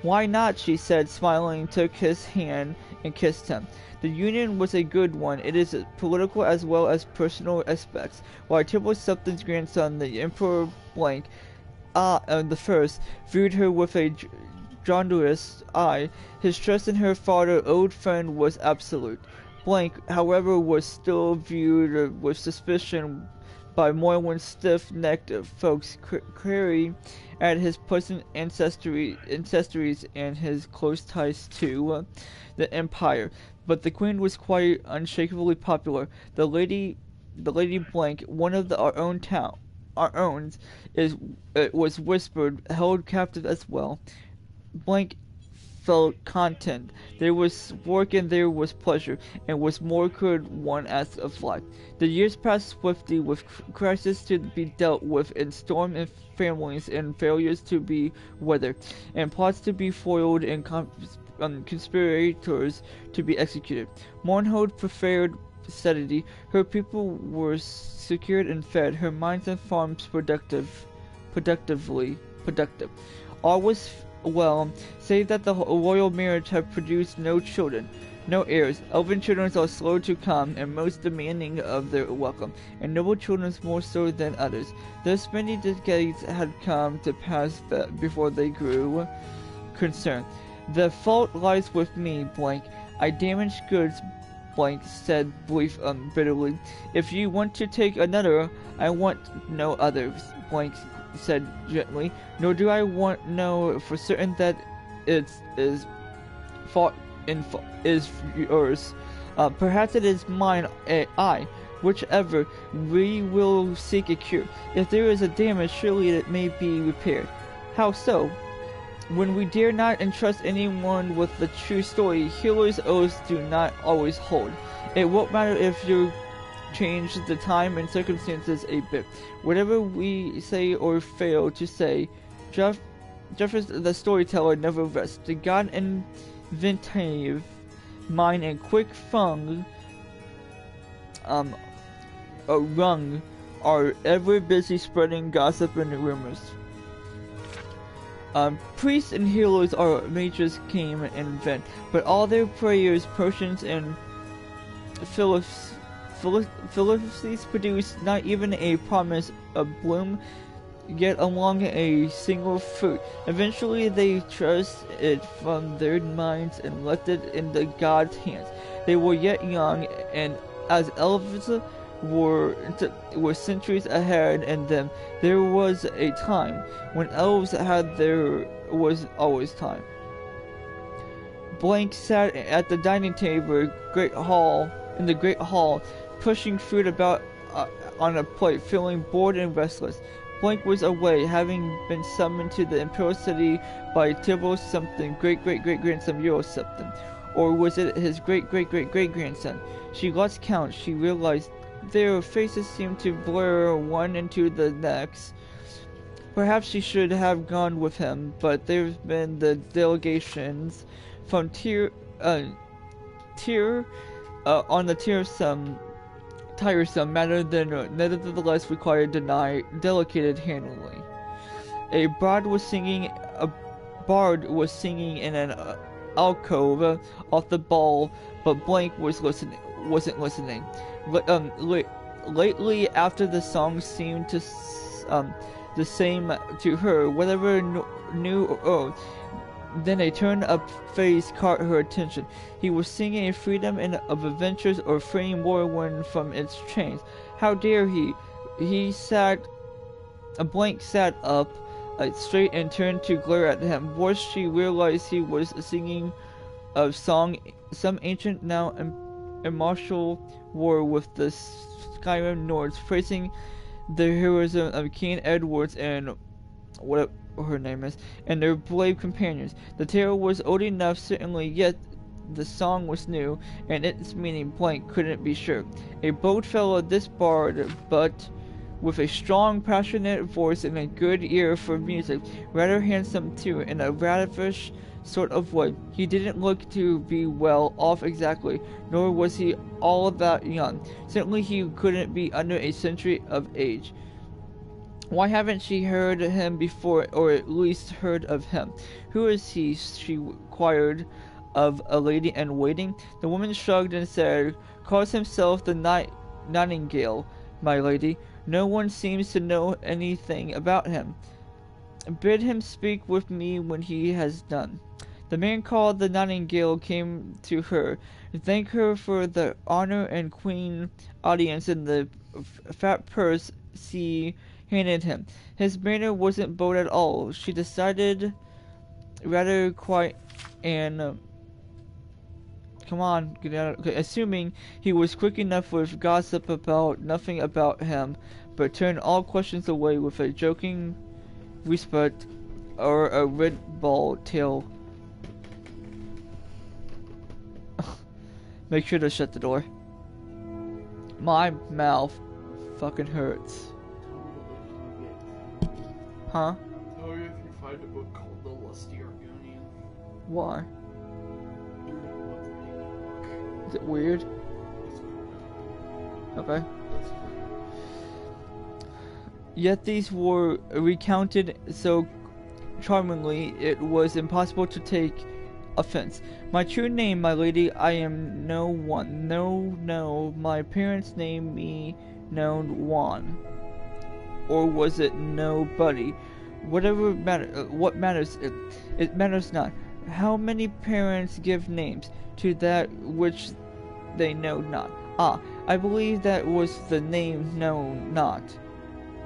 Why not, she said, smiling, took his hand and kissed him. The union was a good one. It is political as well as personal aspects. While Tibble Septim's grandson, the Emperor Blank, the first, viewed her with a jaundiced eye, his trust in her father, old friend, was absolute. Blank, however, was still viewed with suspicion by Morwin's stiff-necked folks, query at his pleasant ancestries and his close ties to the Empire. But the Queen was quite unshakably popular. The Lady Blank, one of our own, was whispered, held captive as well. Blank felt content. There was work and there was pleasure, and was more could one ask of life. The years passed swiftly, with crises to be dealt with, and storm and families and failures to be weathered, and plots to be foiled, and conspirators to be executed. Mornhold preferred steadily. Her people were secured and fed, her mines and farms productive. All was well, save that the royal marriage had produced no children, no heirs. Elven children are slow to come, and most demanding of their welcome, and noble children more so than others. Thus many decades had come to pass before they grew concerned. The fault lies with me, Blank. I damaged goods, Blank said bitterly. If you want to take another, I want no others, Blank said gently. Nor do I want know for certain that it is yours. Perhaps it is mine. Whichever, we will seek a cure. If there is a damage, surely it may be repaired. How so? When we dare not entrust anyone with the true story, healers' oaths do not always hold. It won't matter if you change the time and circumstances a bit. Whatever we say or fail to say, Jeffers the storyteller never rests. The god inventive mind and quick fung rung are ever busy spreading gossip and rumors. Priests and healers are mages came and went, but all their prayers, potions, and philosophies produce not even a promise of bloom, yet along a single fruit. Eventually they thrust it from their minds and left it in the god's hands. They were yet young, and as elves were centuries ahead in them, there was a time when elves had there was always time. Blank sat at the dining table in the great hall, pushing food about on a plate, feeling bored and restless. Blank was away, having been summoned to the imperial city by Tibble Septim, great-great-great-grandson Euro Septim. Or was it his great-great-great-great-grandson? She lost count. She realized their faces seemed to blur one into the next. Perhaps she should have gone with him, but there's been the delegations from on the tiresome matter than nevertheless required delicate handling. A bard was singing in an alcove off the ball, but Blank wasn't listening. Lately, after the song seemed to the same to her, whatever new or old, Then a turn-up face caught her attention. He was singing freedom and of adventures or freeing Morrowind from its chains. How dare he? A blank sat up straight and turned to glare at him. Once she realized he was singing a song, some ancient, now immartial war with the Skyrim Nords, praising the heroism of King Edward's and what her name is, and their brave companions. The tale was old enough, certainly, yet the song was new, and its meaning blank couldn't be sure. A bold fellow, this bard, but with a strong, passionate voice and a good ear for music, rather handsome too, in a ravish sort of way. He didn't look to be well off exactly, nor was he all that young. Certainly he couldn't be under a century of age. Why haven't she heard him before, or at least heard of him? Who is he? She inquired of a lady in waiting. The woman shrugged and said, calls himself the Nightingale, my lady. No one seems to know anything about him. Bid him speak with me when he has done. The man called the Nightingale came to her, thanked her for the honor and queen audience in the fat purse she handed him. His manner wasn't bold at all. She decided, rather quiet and come on, get out. Okay, assuming he was quick enough with gossip about nothing about him, but turned all questions away with a joking respect or a red ball tail. Make sure to shut the door. My mouth fucking hurts. Huh? Tell you if you find a book called The Lusty Argonian. Why? Is it weird? Okay. Yet these were recounted so charmingly it was impossible to take offense. My true name, my lady, I am no one. No, my parents named me no one. Or was it nobody? Whatever matter, what matters, it matters not. How many parents give names to that which they know not? Ah, I believe that was the name known not.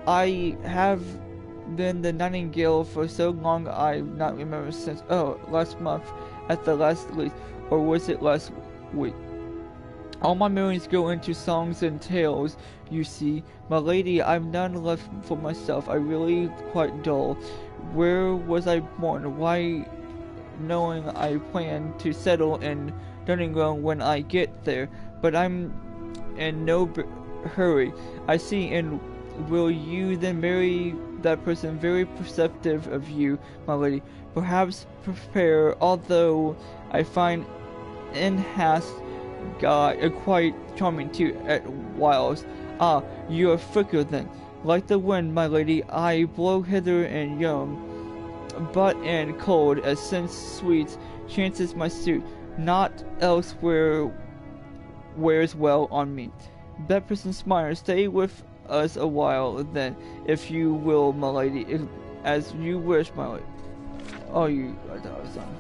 I have been the Nightingale for so long I not remember since, last month at the last least, or was it last week? All my memories go into songs and tales, you see. My lady, I've none left for myself. I really quite dull. Where was I born? Why, knowing I plan to settle in Dunningrone when I get there, but I'm in no hurry. I see, and will you then marry that person? Very perceptive of you, my lady. Perhaps prepare, although I find in haste guy quite charming too at whiles. Ah, you are fickle then, like the wind, my lady. I blow hither and yon, but and cold as sense sweet chances my suit, not elsewhere wears well on me. That person smiles. Stay with us a while then, if you will, my lady, as you wish, my lady. Oh, you, I thought I was done.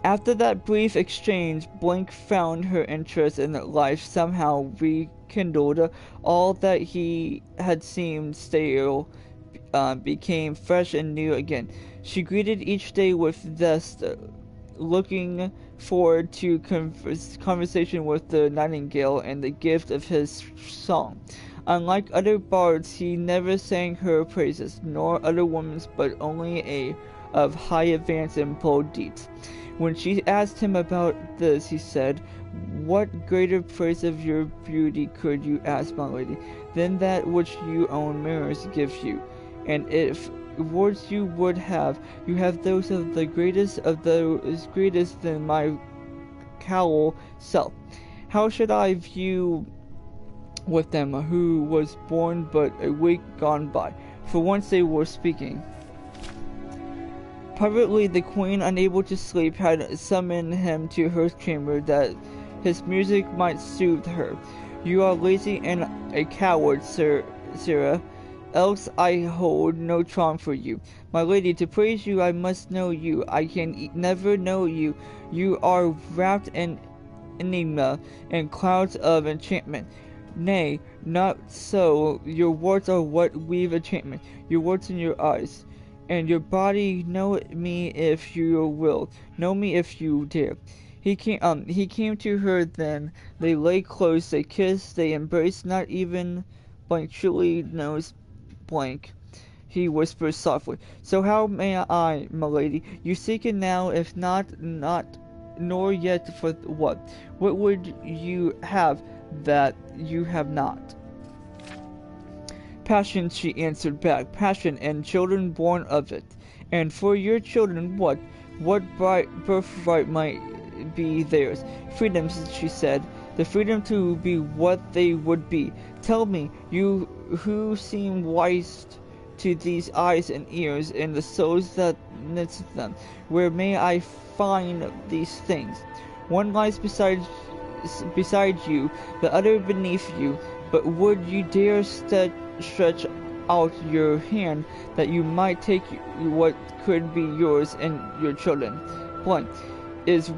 After that brief exchange, Blink found her interest in life somehow rekindled. All that he had seemed stale became fresh and new again. She greeted each day with zest, looking forward to conversation with the Nightingale and the gift of his song. Unlike other bards, he never sang her praises, nor other women's, but only of high advance and bold deeds. When she asked him about this, he said, "What greater praise of your beauty could you ask, my lady, than that which your own mirrors give you? And if rewards you would have, you have those of the greatest than my cowl self. How should I view with them who was born but a week gone by?" For once they were speaking. Privately, the queen, unable to sleep, had summoned him to her chamber that his music might soothe her. "You are lazy and a coward, sir," Sarah, else I hold no charm for you. My lady, to praise you I must know you. I can never know you. You are wrapped in enigma and clouds of enchantment. Nay, not so. Your words are what weave enchantment. Your words in your eyes. And your body, know me if you will. Know me if you dare. He came to her then. They lay close, they kissed, they embraced, not even blank truly knows blank. He whispers softly. So how may I, my lady? You seek it now, if not, nor yet for what? What would you have that you have not? Passion, she answered back, passion and children born of it. And for your children what? What bright birthright might be theirs? Freedom, she said, the freedom to be what they would be. Tell me, you who seem wise to these eyes and ears and the souls that knit them, where may I find these things? One lies beside you, the other beneath you, but would you dare stretch out your hand that you might take what could be yours and your children? Blank. Is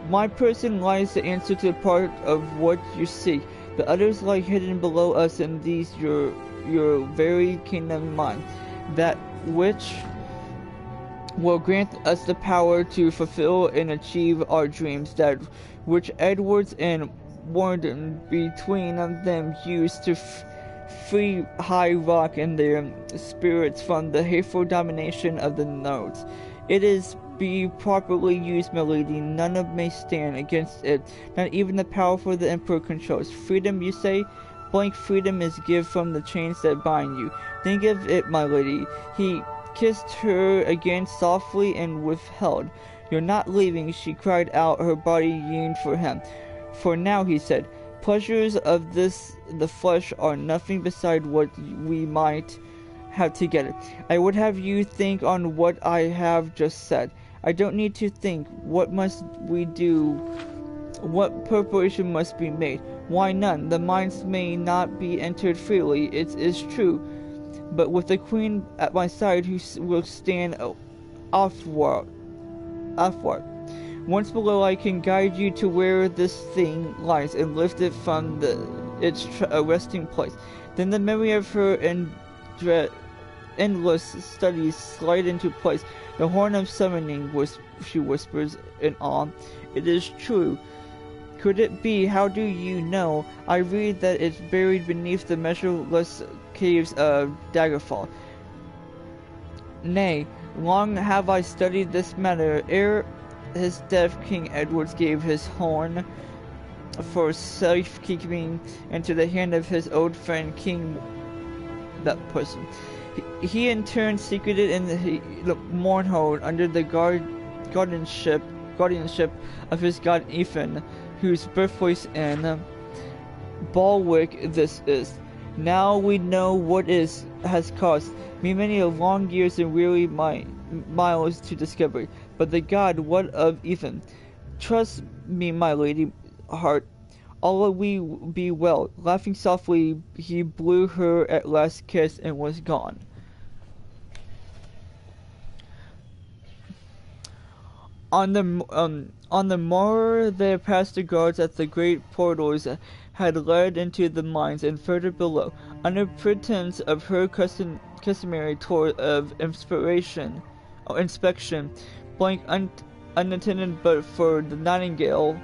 my person lies the answer to the part of what you seek. The others lie hidden below us, and these your very kingdom mine, that which will grant us the power to fulfill and achieve our dreams, that which Edwards and Warden between them used to free High Rock and their spirits from the hateful domination of the Nords. It is be properly used, my lady, none of may stand against it, not even the powerful the Emperor controls. Freedom, you say? Blank freedom is given from the chains that bind you. Think of it, my lady. He kissed her again softly and withheld. You're not leaving, she cried out, her body yearned for him. For now, he said, pleasures of the flesh are nothing beside what we might have together. I would have you think on what I have just said. I don't need to think. What must we do? What preparation must be made? Why, none. The mines may not be entered freely, it is true, but with the queen at my side who will stand athwart. Once below, I can guide you to where this thing lies and lift it from its resting place. Then the memory of her endless studies slide into place. The horn of summoning, she whispers in awe. It is true. Could it be? How do you know? I read that it's buried beneath the measureless caves of Daggerfall. Nay, long have I studied this matter. Ere his death, King Edward gave his horn for safekeeping into the hand of his old friend King that person. He in turn secreted in the Mournhold under the guardianship of his god Ethan, whose birthplace in Balwick this is. Now we know what has cost me many a long years and weary miles to discover. But the god, what of Ethan? Trust me, my lady heart, all will be well. Laughing softly, he blew her at last kiss and was gone. On the morrow there passed the guards at the great portals had led into the mines and further below, under pretense of her customary tour of inspection, blank unattended but for the Nightingale,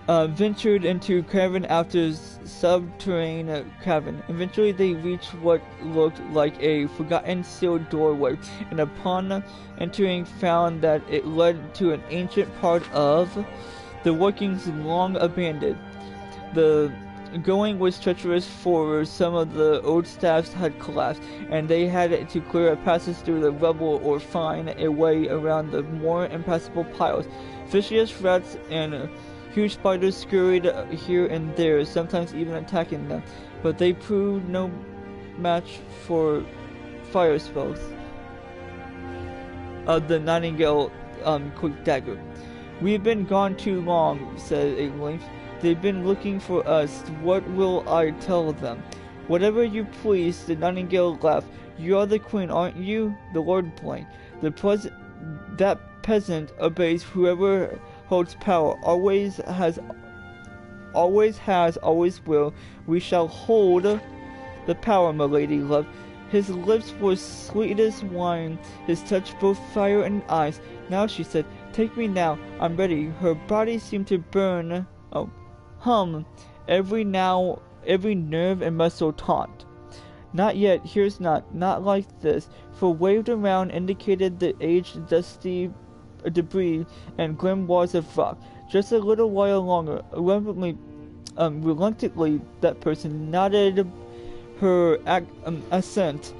ventured into cavern after subterranean cavern. Eventually they reached what looked like a forgotten sealed doorway, and upon entering found that it led to an ancient part of the workings long abandoned. The going was treacherous, for some of the old staffs had collapsed, and they had to clear a passage through the rubble or find a way around the more impassable piles. Vicious rats and huge spiders scurried here and there, sometimes even attacking them, but they proved no match for fire spells of the Nightingale quick dagger. We've been gone too long, said a length. They've been looking for us. What will I tell them? Whatever you please, the Nightingale laughed. You are the queen, aren't you? The Lord Blank. That peasant obeys whoever holds power. Always has, always will. We shall hold the power, my lady love. His lips were sweet as wine, his touch both fire and ice. Now, she said, take me now, I'm ready. Her body seemed to burn, hum, every nerve and muscle taut. Not yet, here's not like this, for waved around indicated the aged dusty debris and grim walls of rock. Just a little while longer. Reluctantly, that person nodded her assent.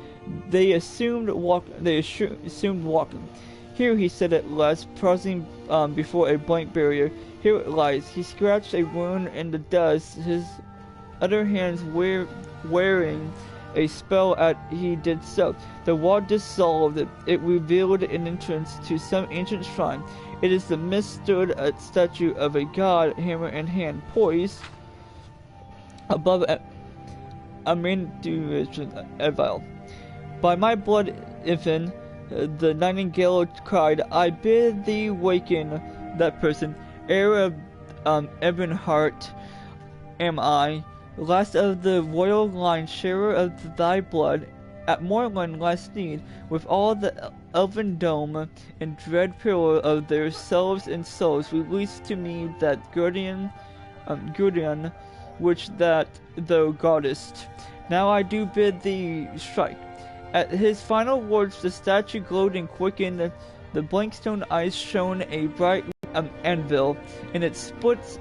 They assumed walking. Here, he said at last, pausing before a blank barrier. Here it lies. He scratched a wound in the dust, his other hands wearing a spell as he did so. The wall dissolved. It revealed an entrance to some ancient shrine. It is the midst stood a statue of a god, hammer in hand, poised above a main Evil. By my blood, Ivan, the Nightingale cried, I bid thee waken that person. Heir of Ebonheart am I, last of the royal line, sharer of thy blood. At Moorland last need, with all the elven dome and dread pillar of their selves and souls, release to me that guardian, which that thou goddest. Now I do bid thee strike. At his final words, the statue glowed and quickened. The blank stone eyes shone a bright anvil, and its splits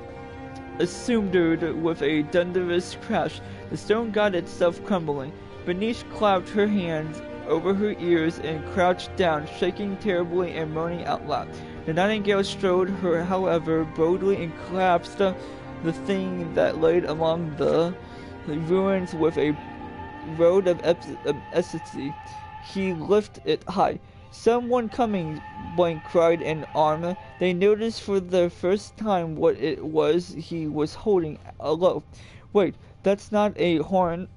assumed with a thunderous crash, the stone god itself crumbling. Bernice clapped her hands over her ears and crouched down, shaking terribly and moaning out loud. The Nightingale strode her, however, boldly and clasped the thing that laid among the ruins with a road of ecstasy. He lifted it high. Someone coming, Blank cried in alarm. They noticed for the first time what it was he was holding aloft. Wait, that's not a horn,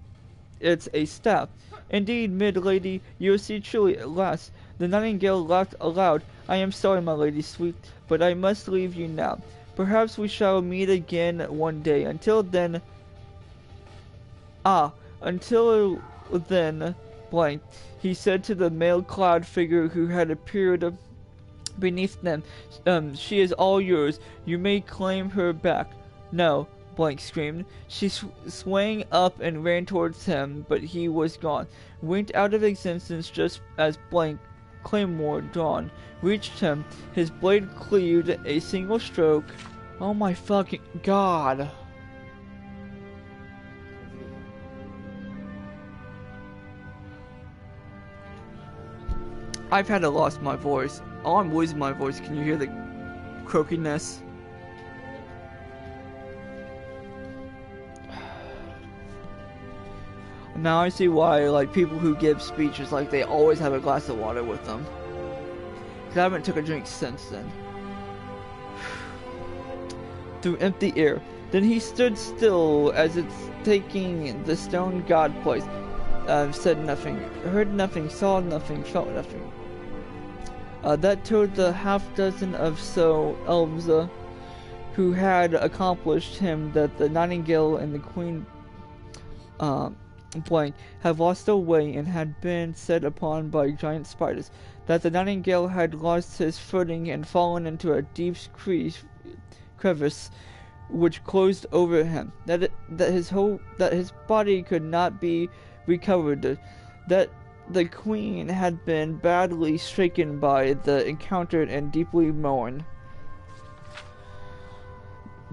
it's a staff. Indeed, mid-lady, you see truly at last. The Nightingale laughed aloud. I am sorry, my lady sweet, but I must leave you now. Perhaps we shall meet again one day. Until then, Blank, he said to the mail-clad figure who had appeared beneath them. She is all yours. You may claim her back. No, Blank screamed. She swang up and ran towards him, but he was gone. Winked out of existence just as Blank, claymore drawn, reached him. His blade cleaved a single stroke. Oh my fucking god. I've had to lost my voice. Oh, I'm losing my voice. Can you hear the croakiness? Now I see why, like, people who give speeches, like, they always have a glass of water with them. Because I haven't took a drink since then. Through empty air. Then he stood still as it's taking the stone god place. Said nothing, heard nothing, saw nothing, felt nothing. That told the half-dozen of elves who had accomplished him that the Nightingale and the Queen Blank had lost their way and had been set upon by giant spiders. That the Nightingale had lost his footing and fallen into a deep crevice which closed over him. That his body could not be recovered. That the Queen had been badly shaken by the encounter and deeply mourned.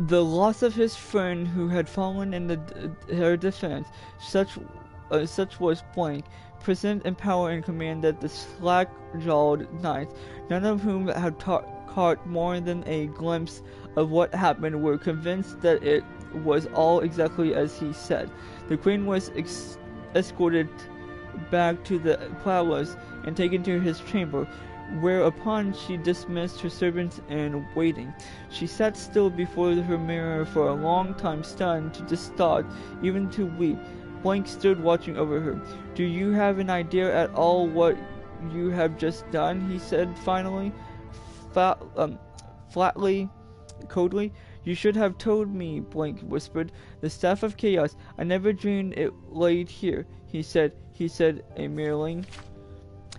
The loss of his friend who had fallen in her defense, such was Blank, present in power and command that the slack-jawed knights, none of whom had caught more than a glimpse of what happened, were convinced that it was all exactly as he said. The Queen was escorted back to the palace and taken to his chamber, whereupon she dismissed her servants in waiting. She sat still before her mirror for a long time, stunned to distraught, even to weep. Blank stood watching over her. Do you have an idea at all what you have just done? He said finally, flatly, coldly. You should have told me, Blank whispered. The Staff of Chaos. I never dreamed it laid here, he said, a merling.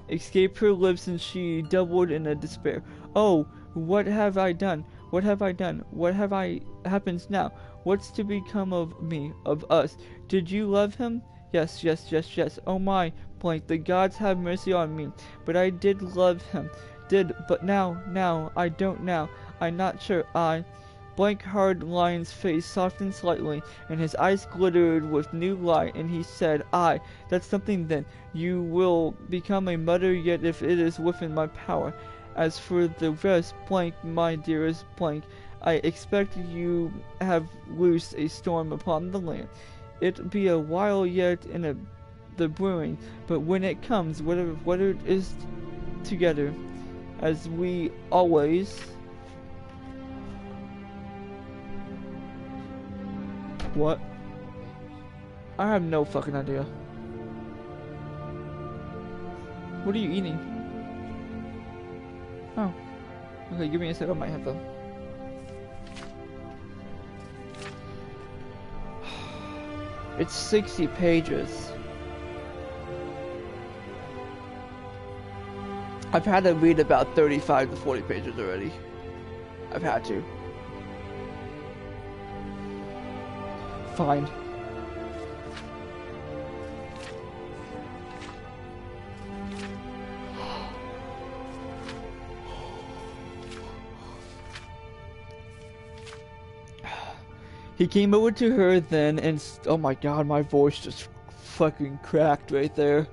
Escaped her lips and she doubled in a despair. Oh, what have I done? What have I done? What have I happens now? What's to become of me, of us? Did you love him? Yes, yes, yes, yes. Oh my, Blank, the gods have mercy on me. But I did love him. But now, I don't now. I'm not sure. Blank hard lion's face softened slightly, and his eyes glittered with new light, and he said, that's something then. You will become a mother yet if it is within my power. As for the rest, Blank, my dearest Blank, I expect you have loosed a storm upon the land. It be a while yet in the brewing, but when it comes, whether it is together, as we always... What? I have no fucking idea. What are you eating? Oh. Okay, give me a sec, I might have them. It's 60 pages. I've had to read about 35 to 40 pages already. I've had to. Fine. He came over to her then and oh my god, my voice just fucking cracked right there.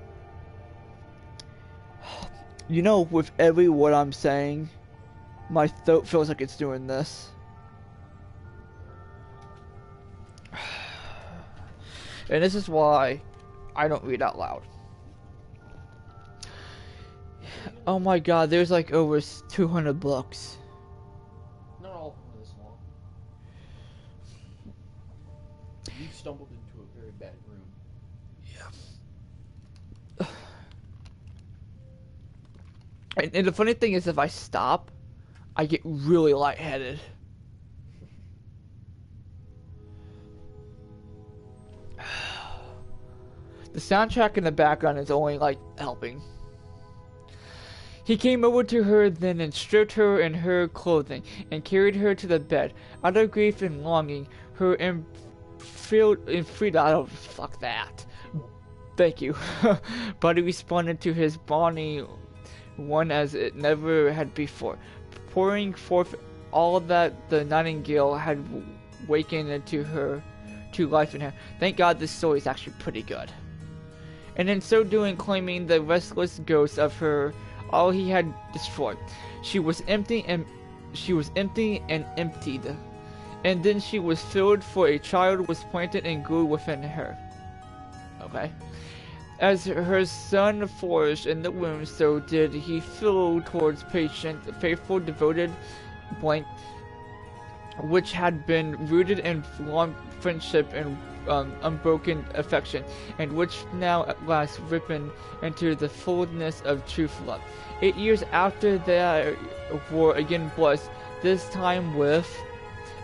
You know, with every word I'm saying, my throat feels like it's doing this. And this is why I don't read out loud. Oh my god, there's like over 200 books. Not all of them are this long. You stumbled into a very bad room. Yeah. And the funny thing is, if I stop, I get really lightheaded. The soundtrack in the background is only like helping. He came over to her then and stripped her in her clothing and carried her to the bed. Out of grief and longing, her in freedom. I don't fuck that. Thank you. Body responded to his brawny one as it never had before, pouring forth all that the nightingale had wakened into her to life in her. Thank God this story is actually pretty good. And in so doing, claiming the restless ghost of her all he had destroyed. She was empty and emptied. And then she was filled, for a child was planted and grew within her. Okay. As her son flourished in the womb, so did he flow towards patient, faithful, devoted Blank, which had been rooted in long friendship and unbroken affection, and which now at last ripened into the fullness of truth love. 8 years after they were again blessed, this time with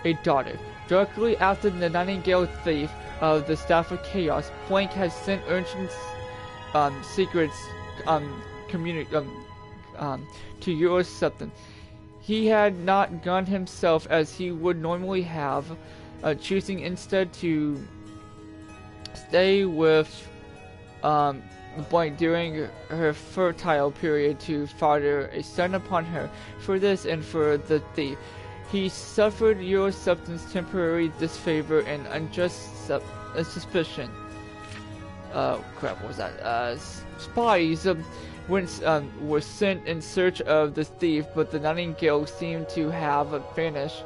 a daughter. Directly after the Nightingale thief of the Staff of Chaos, Blank has sent urgent secrets to your septum. He had not gone himself as he would normally have, choosing instead to stay with Blank during her fertile period to father a son upon her. For this and for the thief, he suffered your substance temporary disfavor and unjust suspicion. Crap, what was that? Spies were sent in search of the thief, but the Nightingale seemed to have vanished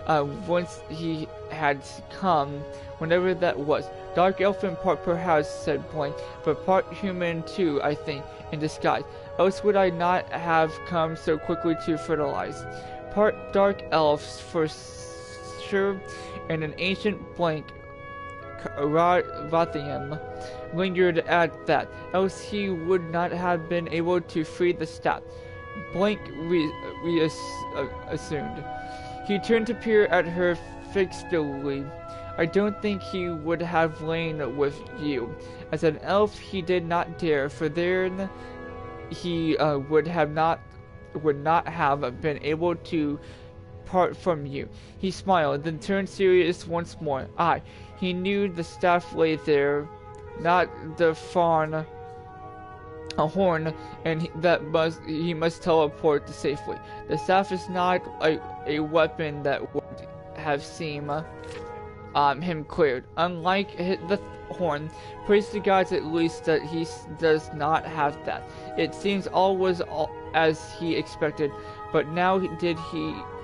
once he had come, whenever that was. Dark elfin part perhaps, said Blank, but part human too, I think, in disguise. Else would I not have come so quickly to fertilize. Part dark elves for sure, and an ancient Blank Rothium lingered at that, else he would not have been able to free the staff. Blank assumed. He turned to peer at her fixedly. I don't think he would have lain with you. As an elf, he did not dare, for then he would not have been able to part from you. He smiled, then turned serious once more. He knew the staff lay there, not the fawn, a horn, and he must teleport safely. The staff is not a weapon that would have seen him cleared. Unlike the horn, praise the gods at least that he does not have that. It seems all was as he expected, but now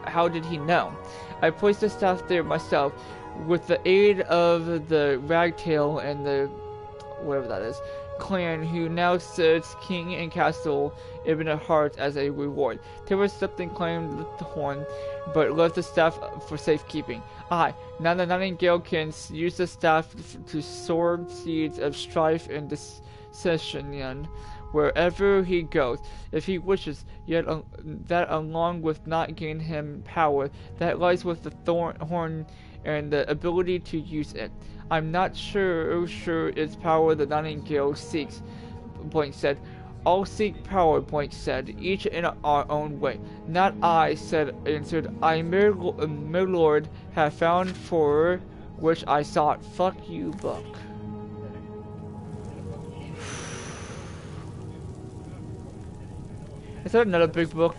how did he know? I placed the staff there myself, with the aid of the Ragtail and the whatever that is clan, who now sits king in Castle Ibn Heart as a reward. Terror stepped and claimed the horn, but left the staff for safekeeping. Now the Nightingale can use the staff to sow seeds of strife and dissension wherever he goes, if he wishes. Yet that, along with not gain him power, that lies with the horn and the ability to use it. I'm not sure it's power the Nightingale seeks, Blank said. All seek power, Blank said, each in our own way. Not I, answered. I, my lord, have found for which I sought. Fuck you, Buck. Is that another big book?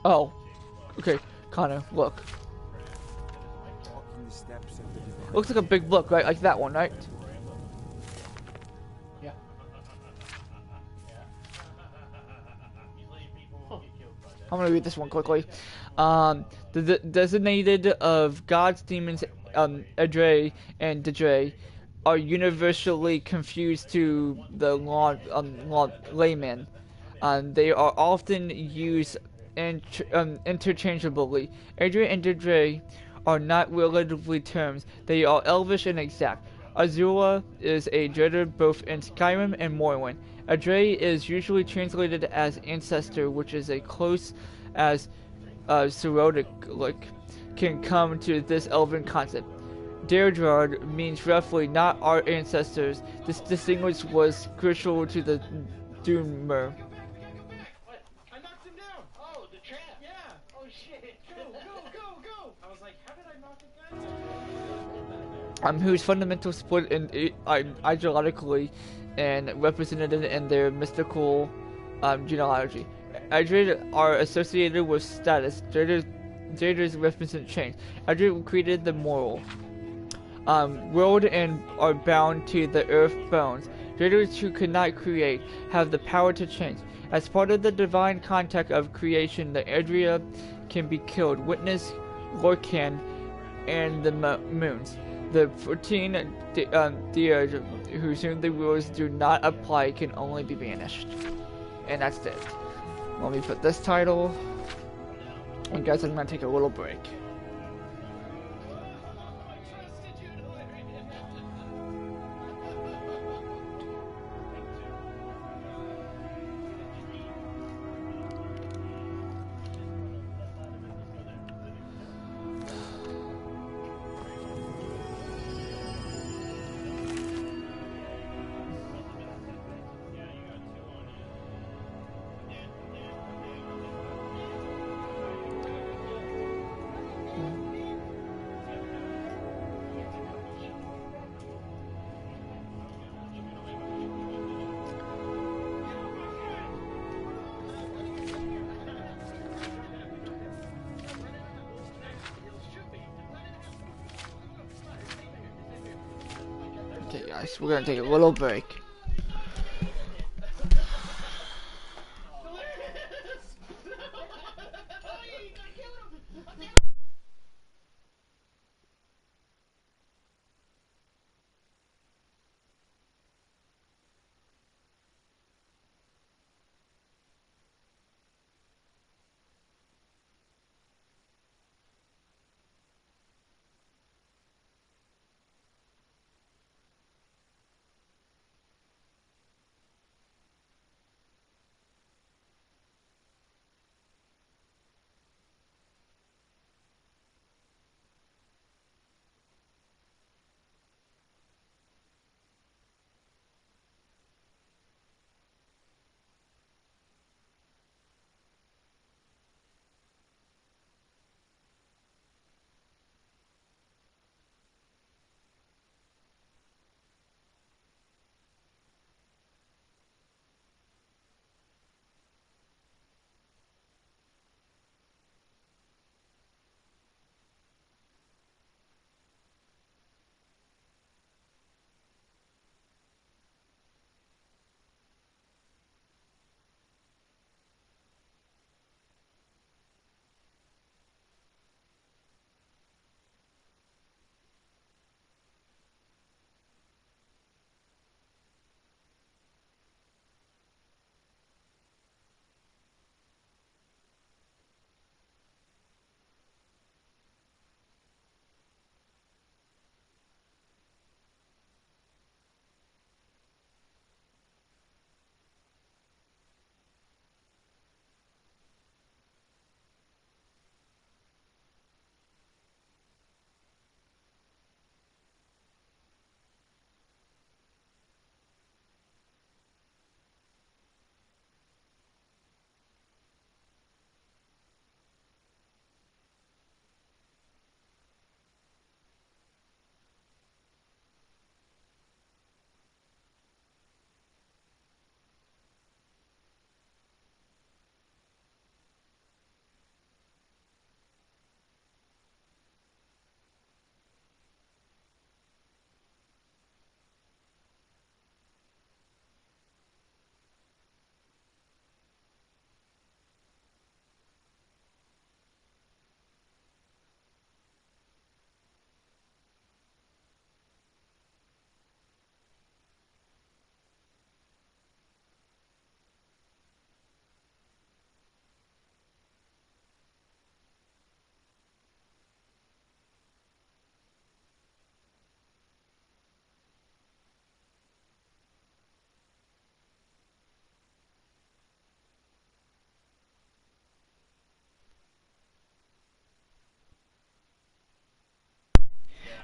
Oh, okay, Connor, look. Looks like a big book, right? Like that one, right? Yeah. I'm gonna read this one quickly. The designated of gods, demons, Edre and Dedre are universally confused to the layman. They are often used interchangeably. Edre and Dedre are not relatively terms. They are elvish and exact. Azula is a dreader both in Skyrim and Morrowind. Edre is usually translated as ancestor, which is as close as Sorodic can come to this elven concept. Deirdre means roughly not our ancestors. This distinguish was crucial to the Doomer. What? I knocked him down! Oh, the trap! Yeah! Oh shit! Go! I was like, how did I knock it down? Whose fundamental split in ideologically and represented in their mystical genealogy. Adrid are associated with status. Deirdres represent change. Adrid created the moral world and are bound to the earth bones. Deirdres who could not create have the power to change. As part of the divine contact of creation, the Adria can be killed. Witness Lorcan and the moons. The 14 Deirdre who assume the rules do not apply can only be banished. And that's it. Let me put this title. And guys, I'm gonna take a little break. Okay guys, we're gonna take a little break.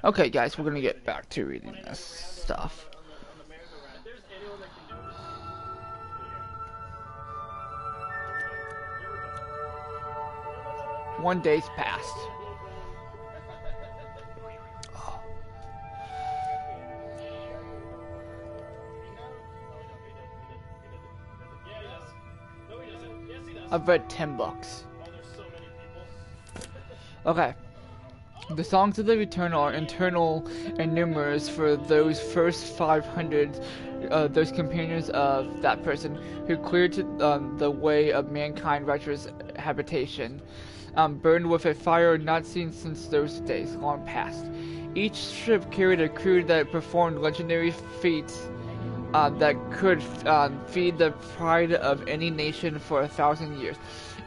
Okay, guys, we're gonna get back to reading this stuff. One day's passed. I've read 10 books. Okay. The songs of the Return are eternal and numerous for those first 500, those companions of that person who cleared the way of mankind righteous habitation, burned with a fire not seen since those days long past. Each ship carried a crew that performed legendary feats that could feed the pride of any nation for 1,000 years.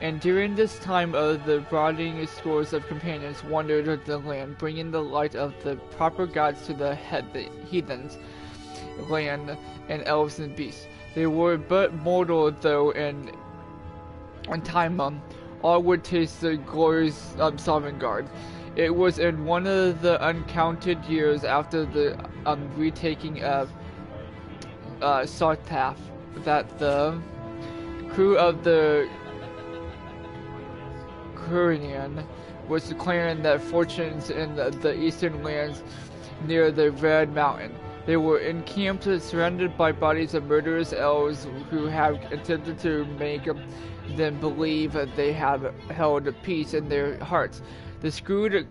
And during this time of the broadening, scores of companions wandered the land, bringing the light of the proper gods to the heathens, land, and elves and beasts. They were but mortal, though, and in time all would taste the glories of Sovereign Guard. It was in one of the uncounted years after the retaking of Sartath that the crew of the Kurnian was declaring their fortunes in the eastern lands near the Red Mountain. They were encamped, surrounded by bodies of murderous elves who had attempted to make them believe that they had held peace in their hearts. The screwed,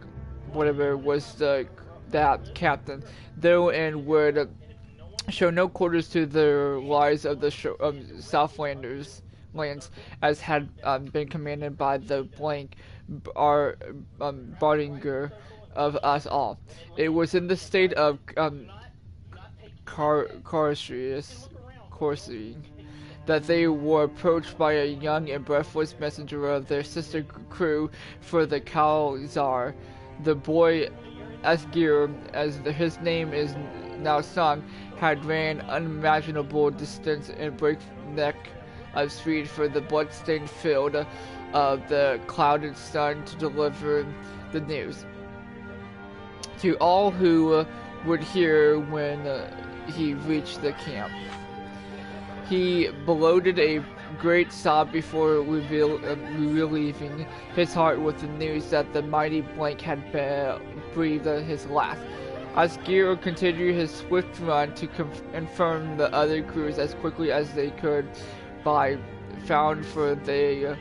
whatever, was that captain, though, and would show no quarters to the lies of the Southlanders lands, as had been commanded by the blank Bardinger of us all. It was in the state of Corsium that they were approached by a young and breathless messenger of their sister crew for the Khazar. The boy Asgir, as his name is now sung, had ran unimaginable distance in breakneck of speed for the blood-stained field of the clouded sun to deliver the news to all who would hear when he reached the camp. He bloated a great sob before relieving his heart with the news that the mighty blank had breathed his last. Asgir continued his swift run to confirm the other crews as quickly as they could by found, for they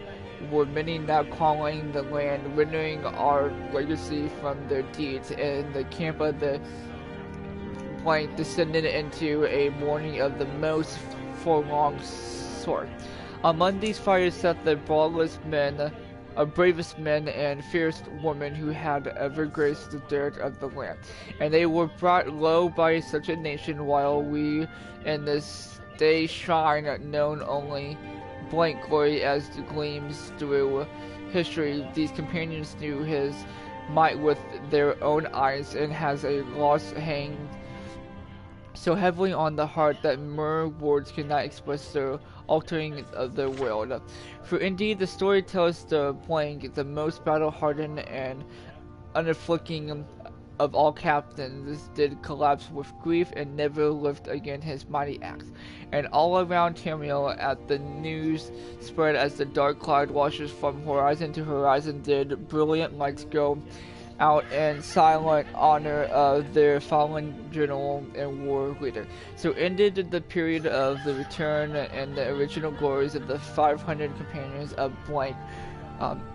were many now calling the land, rendering our legacy from their deeds, and the camp of the blank descended into a mourning of the most forlorn sort. Among these fires sat the bravest men and fiercest women who had ever graced the dirt of the land, and they were brought low by such a nation, while we in this day shine, known only blank glory as gleams through history. These companions knew his might with their own eyes, and has a loss hanged so heavily on the heart that mere words cannot express the altering of the world. For indeed the story tells the blank, the most battle-hardened and unafflicting of all captains, did collapse with grief and never lift again his mighty axe. And all around Tamriel, at the news spread as the dark cloud washes from horizon to horizon, did brilliant lights go out in silent honor of their fallen general and war leader. So ended the period of the return and the original glories of the 500 companions of blank Harberiner,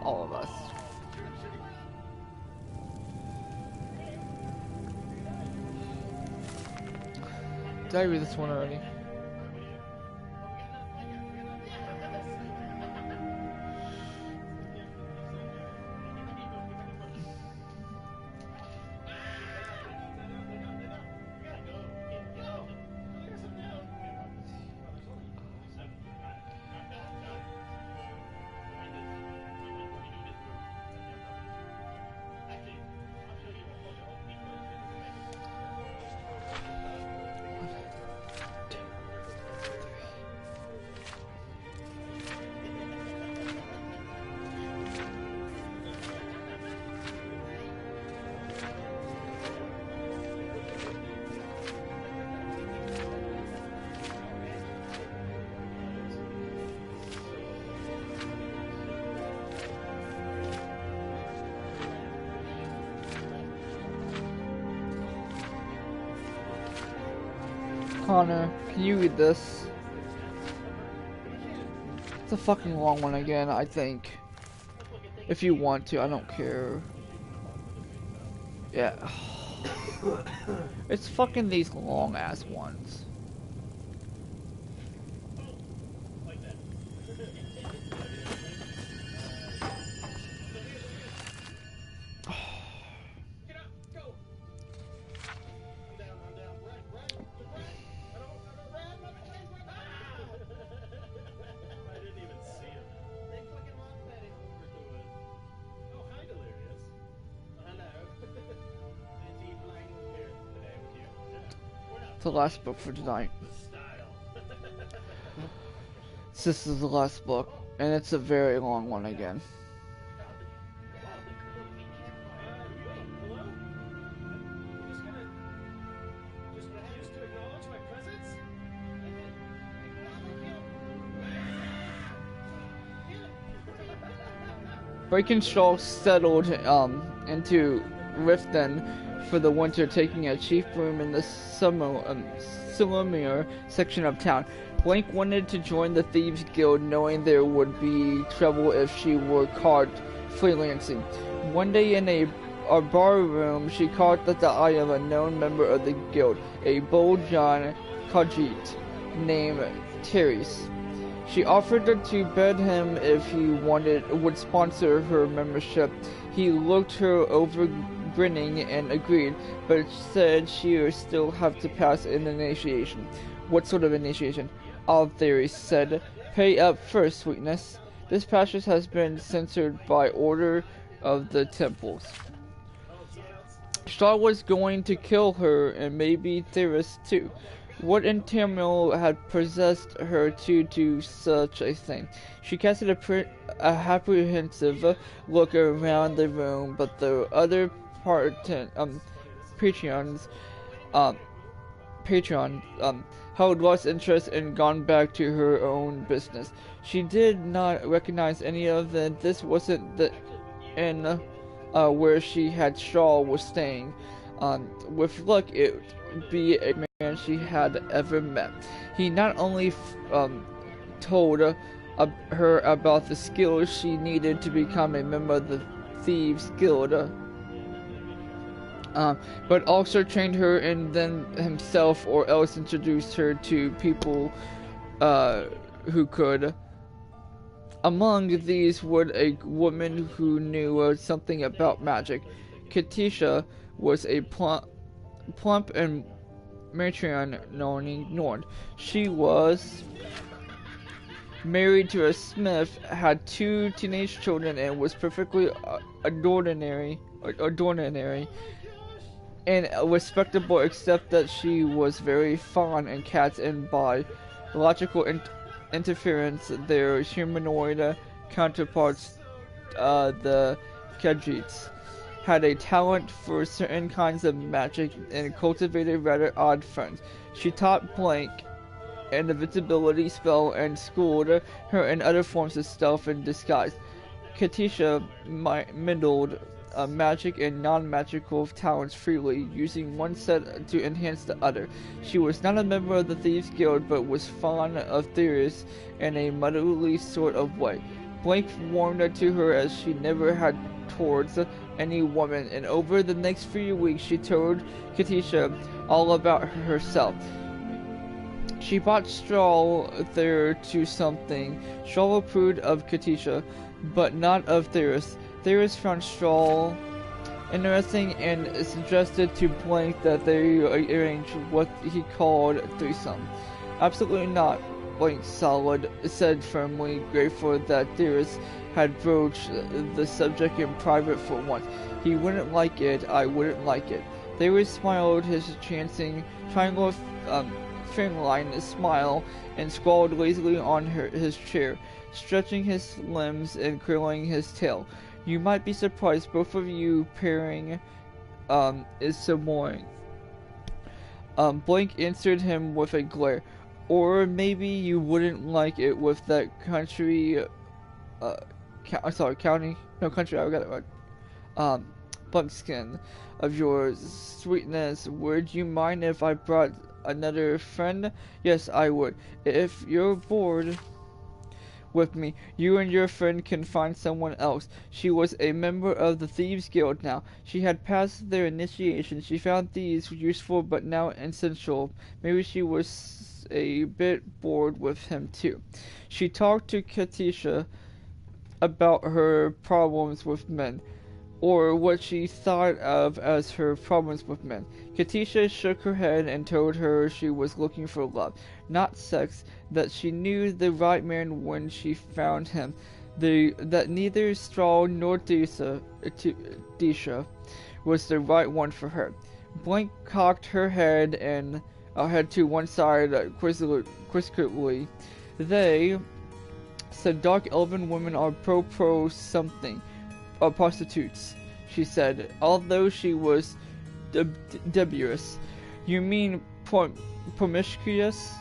all of us. Did I read this one already? Connor, can you read this? It's a fucking long one again, I think. If you want to, I don't care. Yeah. It's fucking these long ass ones. The last book for tonight. This is the last book, and it's a very long one again. Breakenstraw settled into Riften for the winter, taking a chief room in the Silumir section of town. Blank wanted to join the Thieves Guild, knowing there would be trouble if she were caught freelancing. One day in a bar room, she caught the eye of a known member of the guild, a bold John Khajiit named Therese. She offered to bet him if he would sponsor her membership. He looked her over, grinning, and agreed, but said she would still have to pass an initiation. What sort of initiation? Therese said. Pay up first, sweetness. This passage has been censored by order of the temples. Straw was going to kill her, and maybe Therese too. What in turmoil had possessed her to do such a thing? She casted a apprehensive look around the room, but the other patrons had lost interest and gone back to her own business. She did not recognize any of them. This wasn't the inn where she had Straw was staying. With luck, it would be a man she had ever met. He not only told her about the skills she needed to become a member of the Thieves Guild, but also trained her in them himself, or else introduced her to people who could. Among these was a woman who knew something about magic. Katisha was a plump and matron Nord. She was married to a smith, had 2 teenage children, and was perfectly ordinary and respectable, except that she was very fond of cats, and by logical interference, their humanoid counterparts, the Khajiits, had a talent for certain kinds of magic and cultivated rather odd friends. She taught Blank an invisibility spell and schooled her in other forms of stealth and disguise. Katisha mingled magic and non-magical talents freely, using one set to enhance the other. She was not a member of the Thieves Guild, but was fond of Therese in a motherly sort of way. Blank warmed to her as she never had towards any woman, and over the next few weeks she told Katisha all about herself. She brought Straw there to something. Straw approved of Katisha, but not of Therese. Therese found Straw interesting and suggested to Blank that they arrange what he called threesome. Absolutely not, Blank said firmly, grateful that Therese had broached the subject in private for once. He wouldn't like it, I wouldn't like it. Therese smiled his chancing triangle line smile and sprawled lazily on his chair, stretching his limbs and curling his tail. You might be surprised, both of you pairing is so boring. Blank answered him with a glare. Or maybe you wouldn't like it with that country, country, I got it right. Buckskin of yours, sweetness. Would you mind if I brought another friend? Yes, I would. If you're bored with me, you and your friend can find someone else. She was a member of the Thieves Guild now. She had passed their initiation. She found thieves useful but now essential. Maybe she was a bit bored with him too. She talked to Katisha about her problems with men, or what she thought of as her problems with men. Katisha shook her head and told her she was looking for love, not sex, that she knew the right man when she found him, that neither Straw nor Disha was the right one for her. Blank cocked her head and head to one side quizzically. They said dark elven women are pro something. Prostitutes, she said, although she was dubious. You mean promiscuous?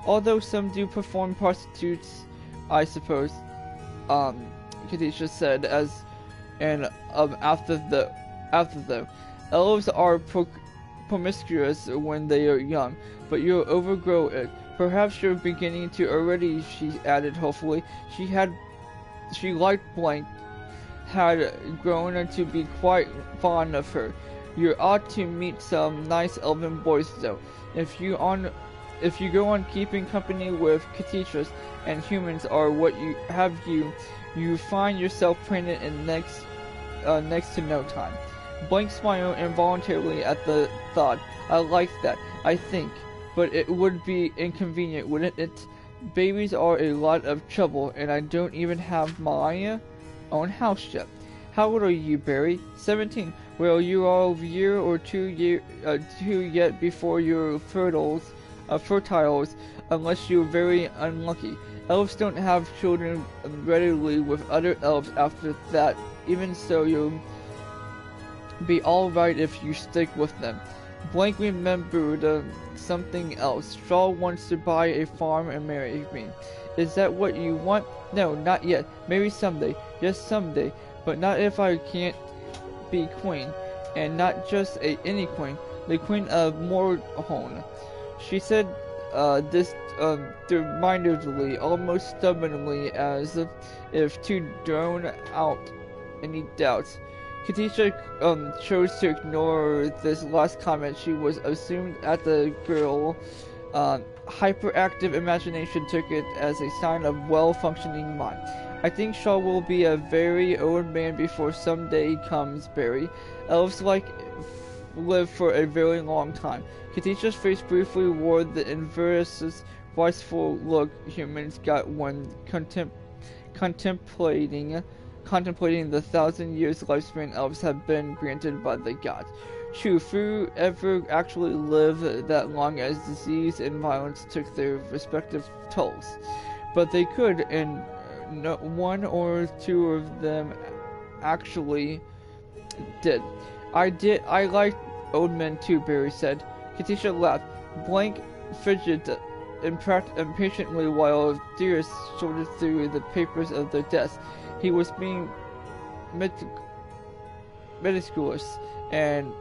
Although some do perform prostitutes, I suppose. Katisha said, after though, elves are promiscuous when they are young, but you'll overgrow it. Perhaps you're beginning to already, she added hopefully. She liked Blank, had grown to be quite fond of her. You ought to meet some nice elven boys though. If you go on keeping company with Katishas and humans are what you find yourself pregnant in next to no time. Blank smiled involuntarily at the thought. I like that, I think, but it would be inconvenient, wouldn't it? Babies are a lot of trouble, and I don't even have my own house yet. How old are you, Barry? 17. Well, you are a year or two yet before you're fertiles, unless you're very unlucky. Elves don't have children readily with other elves after that. Even so, you'll be alright if you stick with them. Blank remembered something else. Straw wants to buy a farm and marry me. Is that what you want? No, not yet. Maybe someday. Yes, someday. But not if I can't be queen. And not just any queen. The queen of Mordhorn. She said this determinedly, almost stubbornly, as if to drown out any doubts. Katisha chose to ignore this last comment. She was assumed at the girl. Hyperactive imagination took it as a sign of well-functioning mind. I think Shaw will be a very old man before some day comes, Barry. Elves live for a very long time. Katisha's face briefly wore the inverse, wistful look humans got when contemplating the 1,000 years lifespan elves have been granted by the gods. True, few ever actually live that long as disease and violence took their respective tolls. But they could, and one or two of them actually did. I liked old men too, Barry said. Katisha laughed. Blank fidgeted impatiently while Dearest sorted through the papers of their desk. He was being meticulous and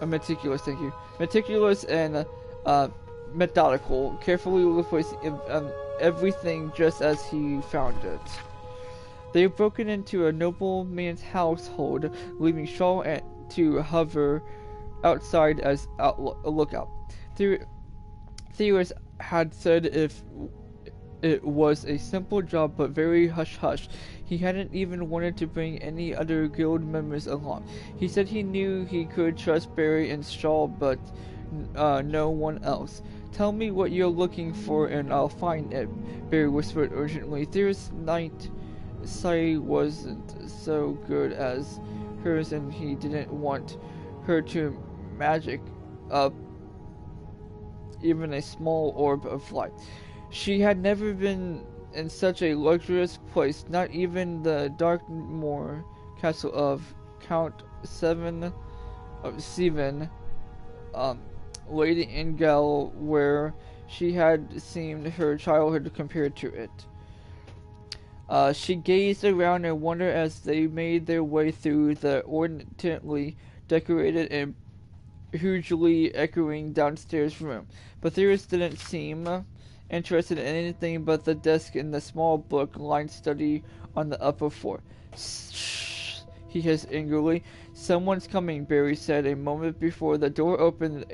meticulous, thank you. Meticulous and methodical, carefully replacing everything just as he found it. They had broken into a nobleman's household, leaving Shaw to hover outside as a lookout. Theorist had said if it was a simple job but very hush-hush. He hadn't even wanted to bring any other guild members along. He said he knew he could trust Barry and Shaw, but no one else. Tell me what you're looking for and I'll find it, Barry whispered urgently. Theorist's night sight wasn't so good as hers, and he didn't want her to magic up even a small orb of light. She had never been in such a luxurious place, not even the Darkmoor castle of Count Seven, Lady Ingel, where she had seemed her childhood compared to it. She gazed around in wonder as they made their way through the ornately decorated and hugely echoing downstairs room. But Theris didn't seem interested in anything but the desk and the small book-lined study on the upper floor. Shh, he hissed angrily. Someone's coming, Barry said a moment before the door opened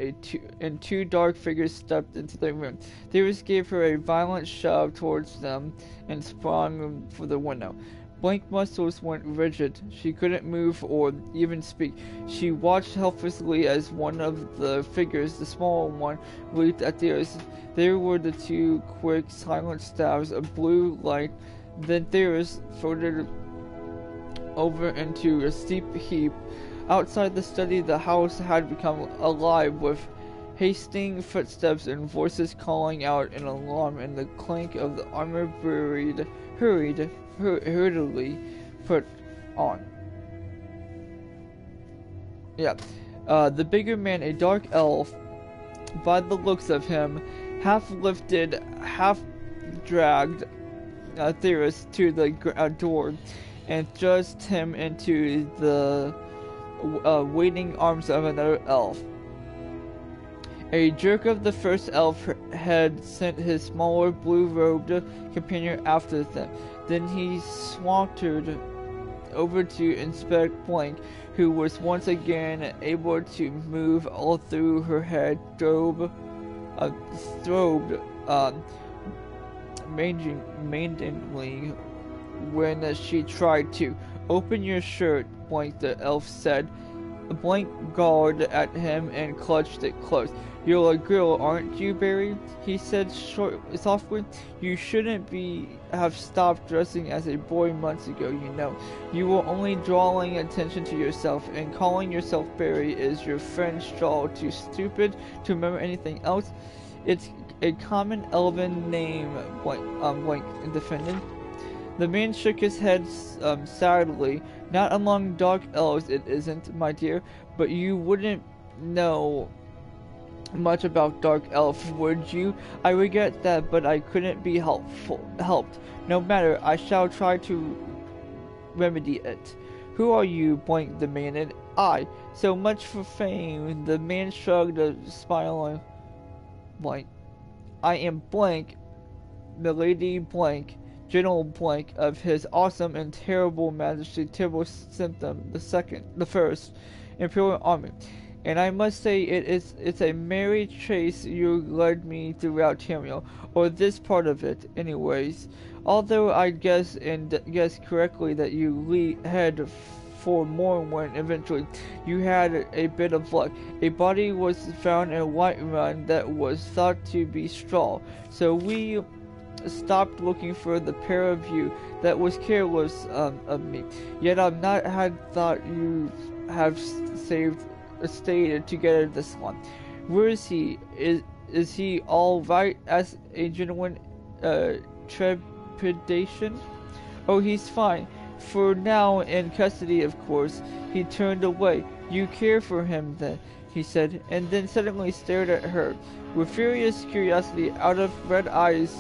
and two dark figures stepped into the room. Theris gave her a violent shove towards them and sprang for the window. Blank muscles went rigid. She couldn't move or even speak. She watched helplessly as one of the figures, the smaller one, leaped at Theris. There were the two quick, silent stabs of blue light. Then Theris floated over into a steep heap. Outside the study, the house had become alive with hasting footsteps and voices calling out in alarm, and the clank of the armor hurriedly put on. The bigger man, a dark elf, by the looks of him, half lifted, half dragged Theris to the door and thrust him into the waiting arms of another elf. A jerk of the first elf head sent his smaller blue-robed companion after them. Then he sauntered over to inspect Blank, who was once again able to move all through her head, throbed maidenly when she tried to. Open your shirt, Blank, the elf said. Blank glared at him and clutched it close. You're a girl, aren't you, Barry? He said softly. You shouldn't have stopped dressing as a boy months ago, you know. You were only drawing attention to yourself, and calling yourself Barry is your friend Straw too stupid to remember anything else? It's a common elven name, Blank defended. The man shook his head sadly. Not among dark elves it isn't, my dear, but you wouldn't know much about dark elf, would you? I regret that, but I couldn't be helped. No matter, I shall try to remedy it. Who are you? Blank demanded. I. So much for fame. The man shrugged a smiling. Blank. I am Blank, Milady Blank, General Blank of His Awesome and Terrible Majesty Terrible Symptom the First Imperial Army. And I must say it's a merry chase you led me throughout Tamriel, or this part of it, anyways. Although I guess correctly that you head for Morrowind eventually, you had a bit of luck. A body was found in Whiterun that was thought to be Straw, so we stopped looking for the pair of you. That was careless of me. Yet I've not had thought you have stayed together this long. Where is he? Is he all right? Asked a genuine trepidation. Oh, he's fine. For now, in custody, of course. He turned away. You care for him, then? He said, and then suddenly stared at her with furious curiosity out of red eyes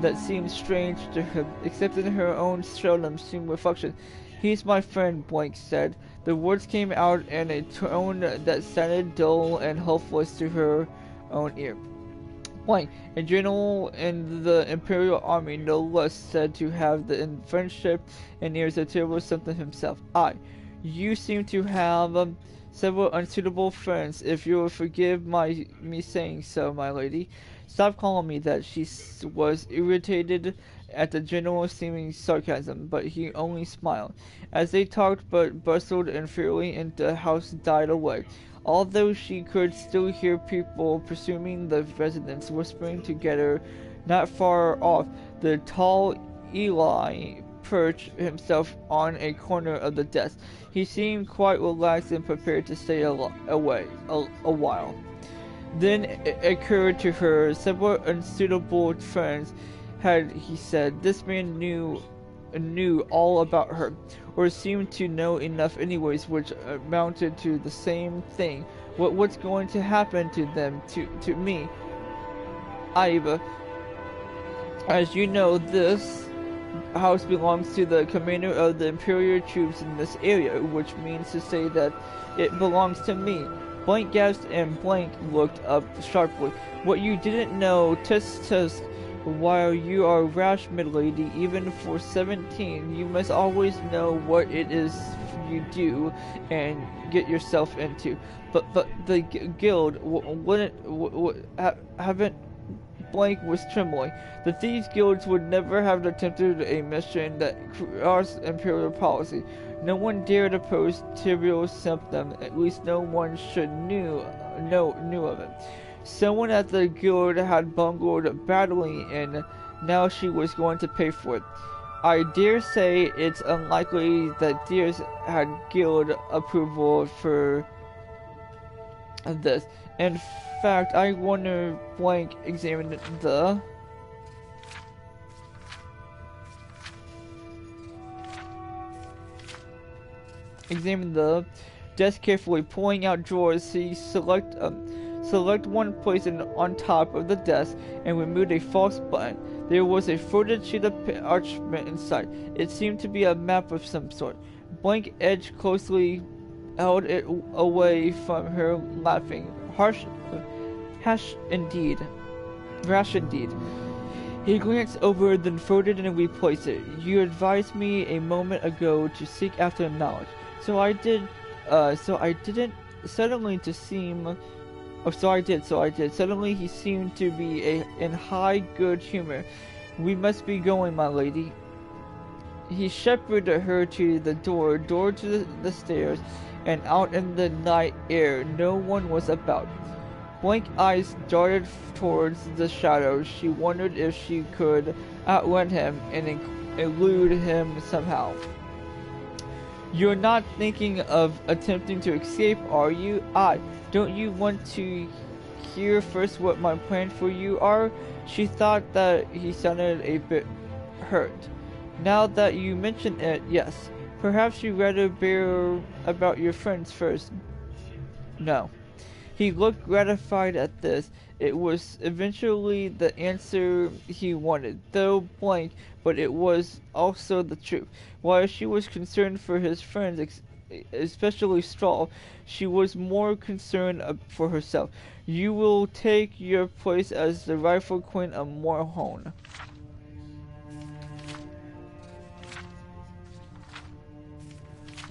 that seemed strange to him, except in her own seldom seen reflection. He's my friend, Blank said. The words came out in a tone that sounded dull and hopeless to her own ear. Blank, a general in the Imperial Army, no less, said to have the friendship and ears of Terrible Symptom himself. You seem to have several unsuitable friends, if you will forgive me saying so, my lady. Stop calling me that. She was irritated at the general's seeming sarcasm, but he only smiled. As they talked but bustled and fury and the house died away, although she could still hear people presuming the residents whispering together not far off. The tall Eli perched himself on a corner of the desk. He seemed quite relaxed and prepared to stay away a while. Then it occurred to her several unsuitable friends had, he said. This man knew all about her, or seemed to know enough anyways, which amounted to the same thing. What's going to happen to them, to me? Iva, as you know, this house belongs to the commander of the Imperial troops in this area, which means to say that it belongs to me. Blank gasped and Blank looked up sharply. What you didn't know, tisk, while you are rash, milady, even for 17, you must always know what it is you do and get yourself into. But the guild haven't. Blank was trembling. The Thieves Guilds would never have attempted a mission that crossed Imperial policy. No one dared oppose Tyrell's symptom, at least no one should knew of it. Someone at the guild had bungled badly and now she was going to pay for it. I dare say it's unlikely that Deers had guild approval for this. In fact, I wonder Blank examined the desk carefully, pulling out drawers. He select one placed on top of the desk and removed a false button. There was a folded sheet of parchment inside. It seemed to be a map of some sort. Blank edged closely, held it away from her, laughing. Rash indeed. He glanced over, then folded and replaced it. You advised me a moment ago to seek after knowledge. So I did. Suddenly he seemed to be in high good humor. We must be going, my lady. He shepherded her to the door to the stairs, and out in the night air. No one was about. Blank eyes darted towards the shadows. She wondered if she could outrun him and elude him somehow. You're not thinking of attempting to escape, are you? Don't you want to hear first what my plans for you are? She thought that he sounded a bit hurt. Now that you mention it, yes. Perhaps you'd rather hear about your friends first. No. He looked gratified at this. It was eventually the answer he wanted, though blank, but it was also the truth. While she was concerned for his friends, especially Straw, she was more concerned for herself. You will take your place as the rightful queen of Morhone.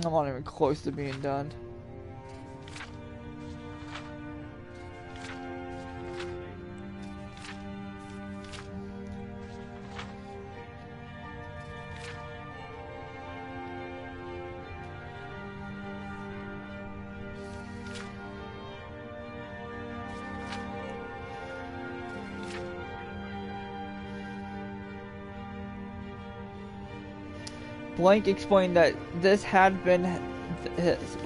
I'm not even close to being done. Blank explained that this had been his.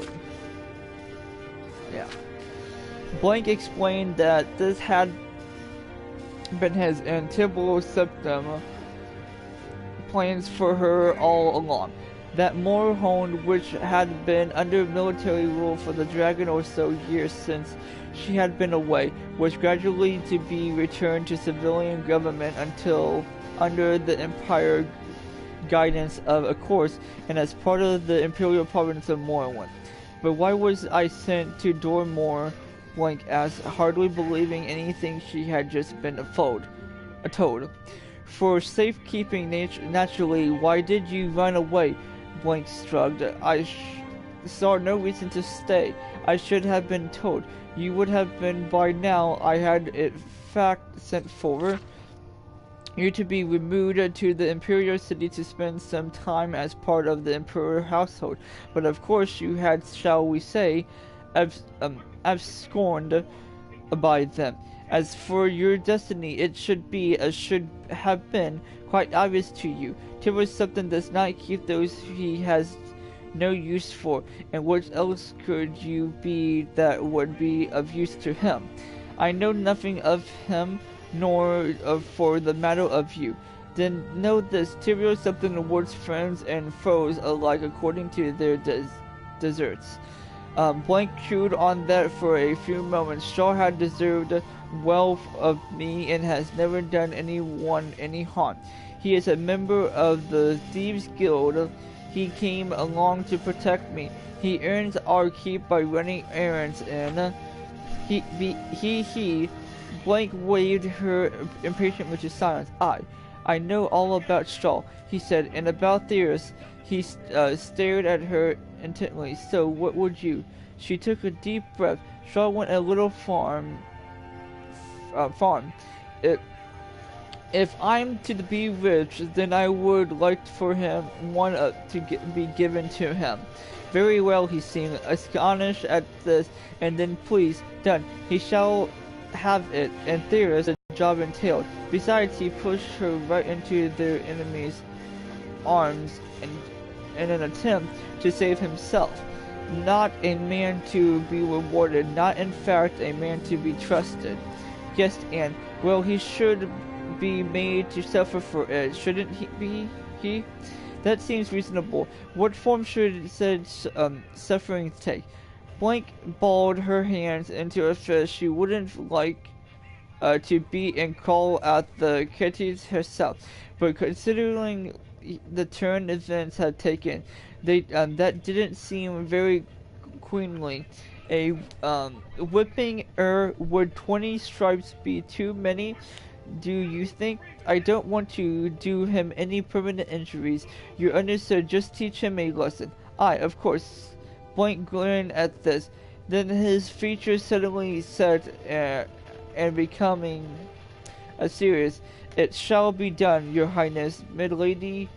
Blank explained that this had been his and Tibble Septum plans for her all along. That Morhone, which had been under military rule for the dragon or so years since she had been away, was gradually to be returned to civilian government until under the Empire guidance of course, and as part of the imperial province of Morrowind. But why was I sent to Dormore? Blank asked, hardly believing anything she had just been told. For safekeeping, naturally. Why did you run away? Blank shrugged. I saw no reason to stay. I should have been told. You would have been by now. I had in fact sent for you to be removed to the Imperial City to spend some time as part of the Emperor household. But of course you had, shall we say, absconded by them. As for your destiny, it should have been quite obvious to you. Tibble Septon does not keep those he has no use for, and what else could you be that would be of use to him? I know nothing of him, nor for the matter of you. Then know this, Tyrael Septon awards friends and foes alike according to their deserts. Blank chewed on that for a few moments. Shaw had deserved well of me and has never done anyone any harm. He is a member of the Thieves Guild. He came along to protect me. He earns our keep by running errands and he Blank waved her impatiently to silence. I know all about Strahl, he said, and about Theris. He stared at her intently. So what would you? She took a deep breath. Strahl went a little farm. If I'm to be rich, then I would like for him one to be given to him. Very well, he seemed astonished at this, and then please, done. He shall have it, and Theris the job entailed. Besides, he pushed her right into their enemy's arms in an attempt to save himself. Not a man to be rewarded, not in fact a man to be trusted. Yes, and, well, he should be made to suffer for it, shouldn't he? That seems reasonable. What form should said suffering take? Blank balled her hands into a fist. She wouldn't like to beat and call out the Kitties herself, but considering the turn events had taken, that didn't seem very queenly. A whipping would 20 stripes be too many? Do you think? I don't want to do him any permanent injuries. You understood, just teach him a lesson. Of course. Blank grinned at this. Then his features suddenly set and becoming serious. It shall be done, your highness, my lady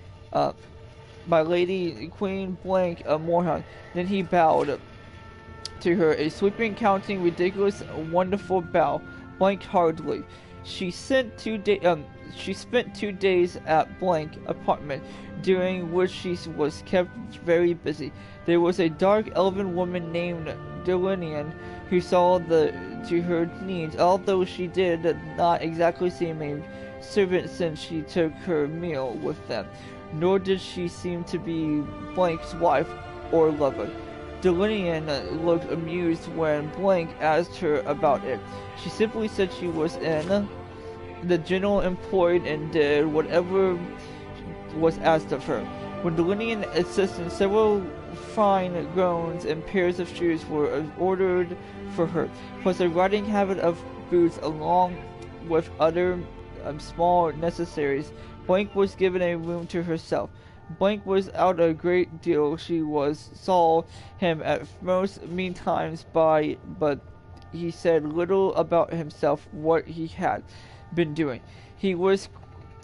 Queen Blank of Moorhound. Then he bowed to her, a sweeping, counting, ridiculous, wonderful bow. Blank hardly. She spent 2 days at Blank apartment, during which she was kept very busy. There was a dark elven woman named Delinian who saw to her needs, although she did not exactly seem a servant since she took her meal with them, nor did she seem to be Blank's wife or lover. Delinian looked amused when Blank asked her about it. She simply said she was in the general employed and did whatever was asked of her. When Delinian insisted, several fine gowns and pairs of shoes were ordered for her, plus a riding habit of boots along with other small necessaries. Blank was given a room to herself. Blank was out a great deal. She saw him at most meantime but he said little about himself, what he had been doing. He was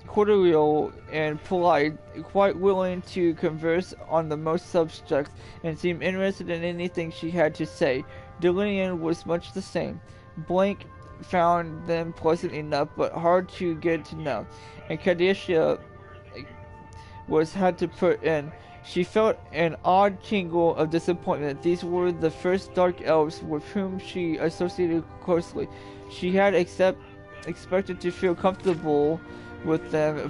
cordial and polite, quite willing to converse on the most subjects, and seemed interested in anything she had to say. Delinian was much the same. Blank found them pleasant enough, but hard to get to know, and Kadisha had to put in. She felt an odd tingle of disappointment. These were the first dark elves with whom she associated closely. She had expected to feel comfortable with them,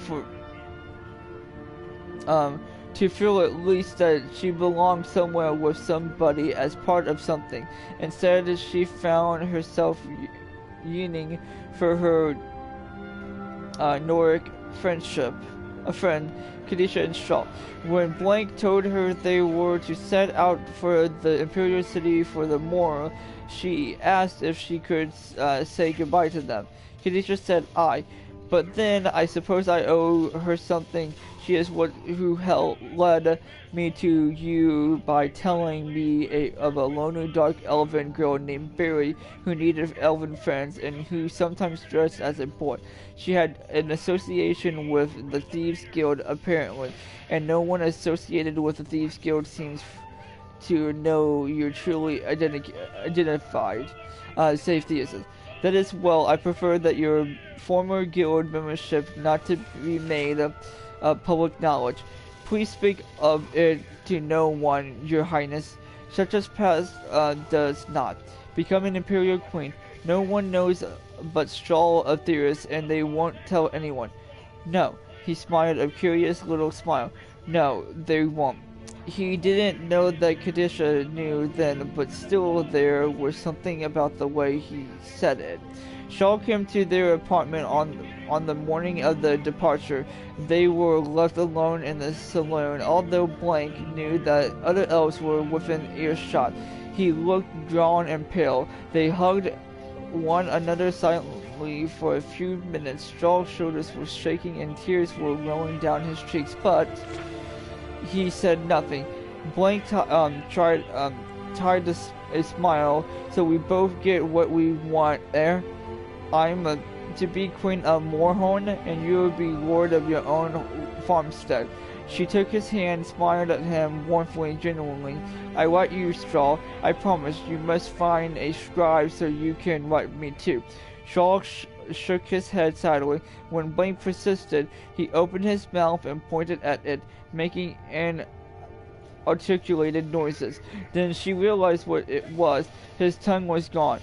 to feel at least that she belonged somewhere with somebody as part of something. Instead, she found herself yearning for her Noric friend, Kadisha and Strahl. When Blank told her they were to set out for the Imperial City for the morrow, she asked if she could say goodbye to them. Kadisha said aye, but then I suppose I owe her something. She is who led me to you by telling me of a lonely dark elven girl named Barry who needed elven friends and who sometimes dressed as a boy. She had an association with the Thieves Guild apparently, and no one associated with the Thieves Guild seems to know you're truly identified. Save Theus. That is, well, I prefer that your former guild membership not to be made public knowledge. Please speak of it to no one, your highness. Such as past does not become an imperial queen. No one knows but Strahl of Theris, and they won't tell anyone. No, he smiled a curious little smile. No, they won't. He didn't know that Kadisha knew then, but still there was something about the way he said it. Shaw came to their apartment on the morning of the departure. They were left alone in the saloon, although Blank knew that other elves were within earshot. He looked drawn and pale. They hugged one another silently for a few minutes. Shaw's shoulders were shaking and tears were rolling down his cheeks, but he said nothing. Blank tried to a smile. So we both get what we want, eh? I'm to be Queen of Morhorn, and you will be Lord of your own farmstead. She took his hand, smiled at him warmly, genuinely. I write you, Straw. I promise. You must find a scribe so you can write me too. Straw shook his head sadly. When Blank persisted, he opened his mouth and pointed at it, making an articulated noises. Then she realized what it was. His tongue was gone,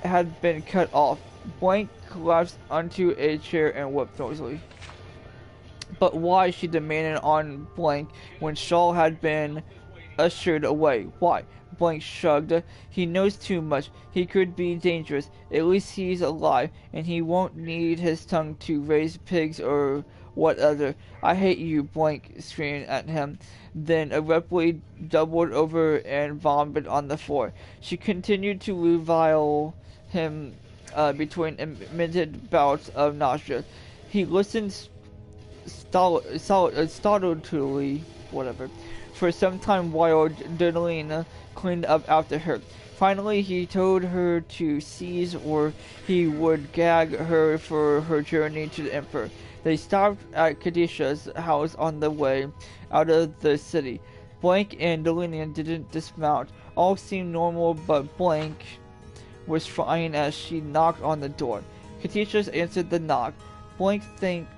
had been cut off. Blank collapsed onto a chair and wept noisily. But why, she demanded on Blank, when Shaw had been ushered away? Why? Blank shrugged. He knows too much. He could be dangerous. At least he's alive, and he won't need his tongue to raise pigs or what other. I hate you, Blank screamed at him, then abruptly doubled over and vomited on the floor. She continued to revile him between intermittent bouts of nausea. He listened stolidly, whatever, for some time while Donalina cleaned up after her. Finally, he told her to cease or he would gag her for her journey to the Emperor. They stopped at Kadisha's house on the way out of the city. Blank and Donalina didn't dismount. All seemed normal, but Blank was frying as she knocked on the door. Katisha answered the knock. Blank thanked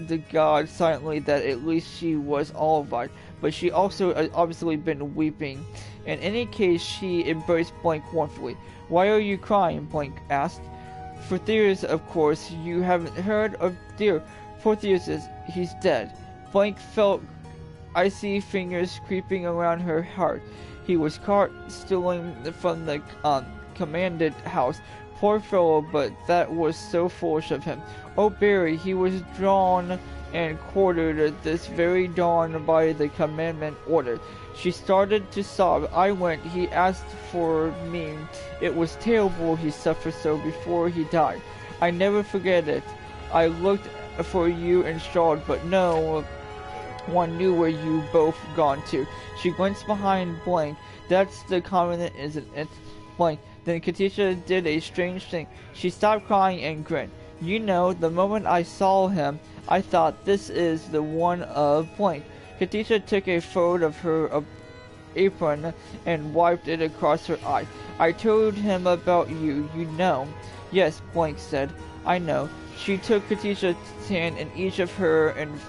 the god silently that at least she was all right, but she also obviously been weeping. In any case, she embraced Blank warmly. Why are you crying? Blank asked. For Theus, of course. You haven't heard of dear. Poor Theus, he's dead. Blank felt icy fingers creeping around her heart. He was caught stealing from the commanded house. Poor fellow, but that was so foolish of him. Oh, Barry, he was drawn and quartered this very dawn by the commandment order. She started to sob. I went. He asked for me. It was terrible he suffered so before he died. I never forget it. I looked for you and Charlotte, but no one knew where you both gone to. She glanced behind Blank. That's the commandant, isn't it? Blank. Then Katisha did a strange thing. She stopped crying and grinned. You know, the moment I saw him, I thought this is the one of Blank. Katisha took a fold of her apron and wiped it across her eye. I told him about you, you know. Yes, Blank said. I know. She took Katisha's hand in each of her and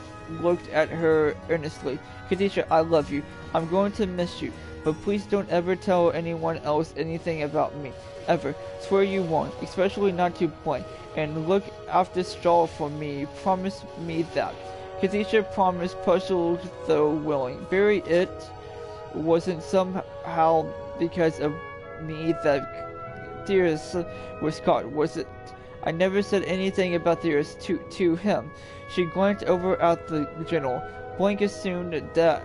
looked at her earnestly. Katisha, I love you. I'm going to miss you. But please don't ever tell anyone else anything about me. Ever. Swear you won't. Especially not to Blank. And look after Straw for me. Promise me that. Katisha promised, puzzled though willing. Barry, it wasn't somehow because of me that Theus was caught, was it? I never said anything about Theus to him. She glanced over at the general. Blank assumed that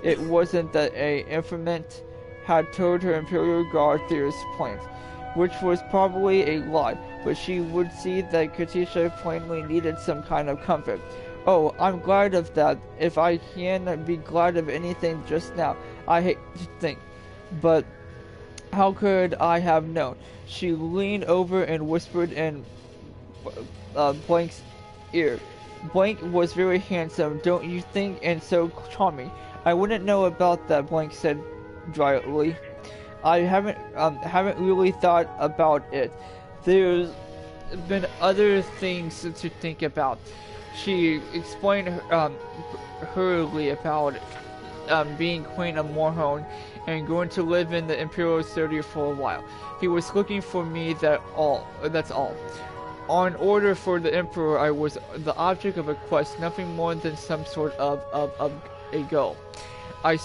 it wasn't that a informant had told her Imperial Guard Theus' plans, which was probably a lie, but she would see that Katisha plainly needed some kind of comfort. Oh, I'm glad of that. If I can be glad of anything just now, I hate to think. But how could I have known? She leaned over and whispered in Blank's ear. Blank was very handsome, don't you think, and so charming. I wouldn't know about that, Blank said dryly. I haven't really thought about it. There's been other things to think about. She explained hurriedly about being Queen of Morhorn and going to live in the Imperial city for a while. He was looking for me, that's all. On order for the Emperor, I was the object of a quest, nothing more than some sort of a goal. I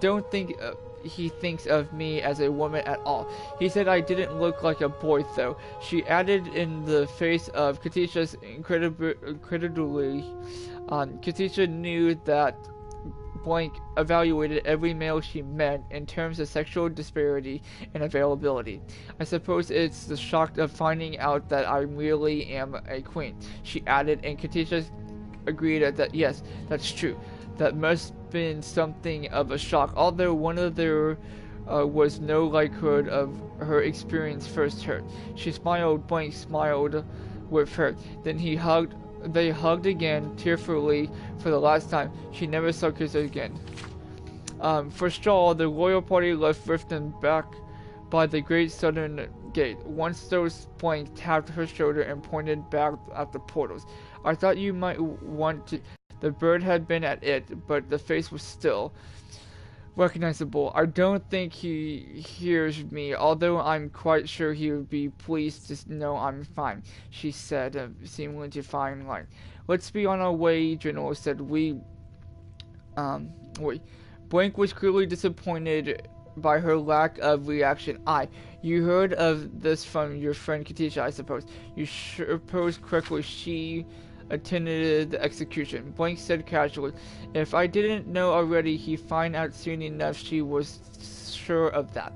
don't think he thinks of me as a woman at all. He said I didn't look like a boy though. She added in the face of Katisha's incredibly. Katisha knew that Blank evaluated every male she met in terms of sexual disparity and availability. I suppose it's the shock of finding out that I really am a queen, she added, and Katisha agreed that yes, that's true. That must have been something of a shock, although one of there was no likelihood of her experience first heard. She smiled, Blank smiled with her. Then they hugged again, tearfully for the last time. She never saw kiss again. For Straw, the royal party left Riften back by the great southern gate. Once those Blank tapped her shoulder and pointed back at the portals. I thought you might want to. The bird had been at it, but the face was still recognizable. I don't think he hears me, although I'm quite sure he would be pleased to know I'm fine, she said, seemingly to find line. Let's be on our way, General said. Wait. Blank was clearly disappointed by her lack of reaction. You heard of this from your friend Katisha, I suppose. You suppose correctly she attended the execution. Blank said casually. If I didn't know already, he'd find out soon enough. She was sure of that.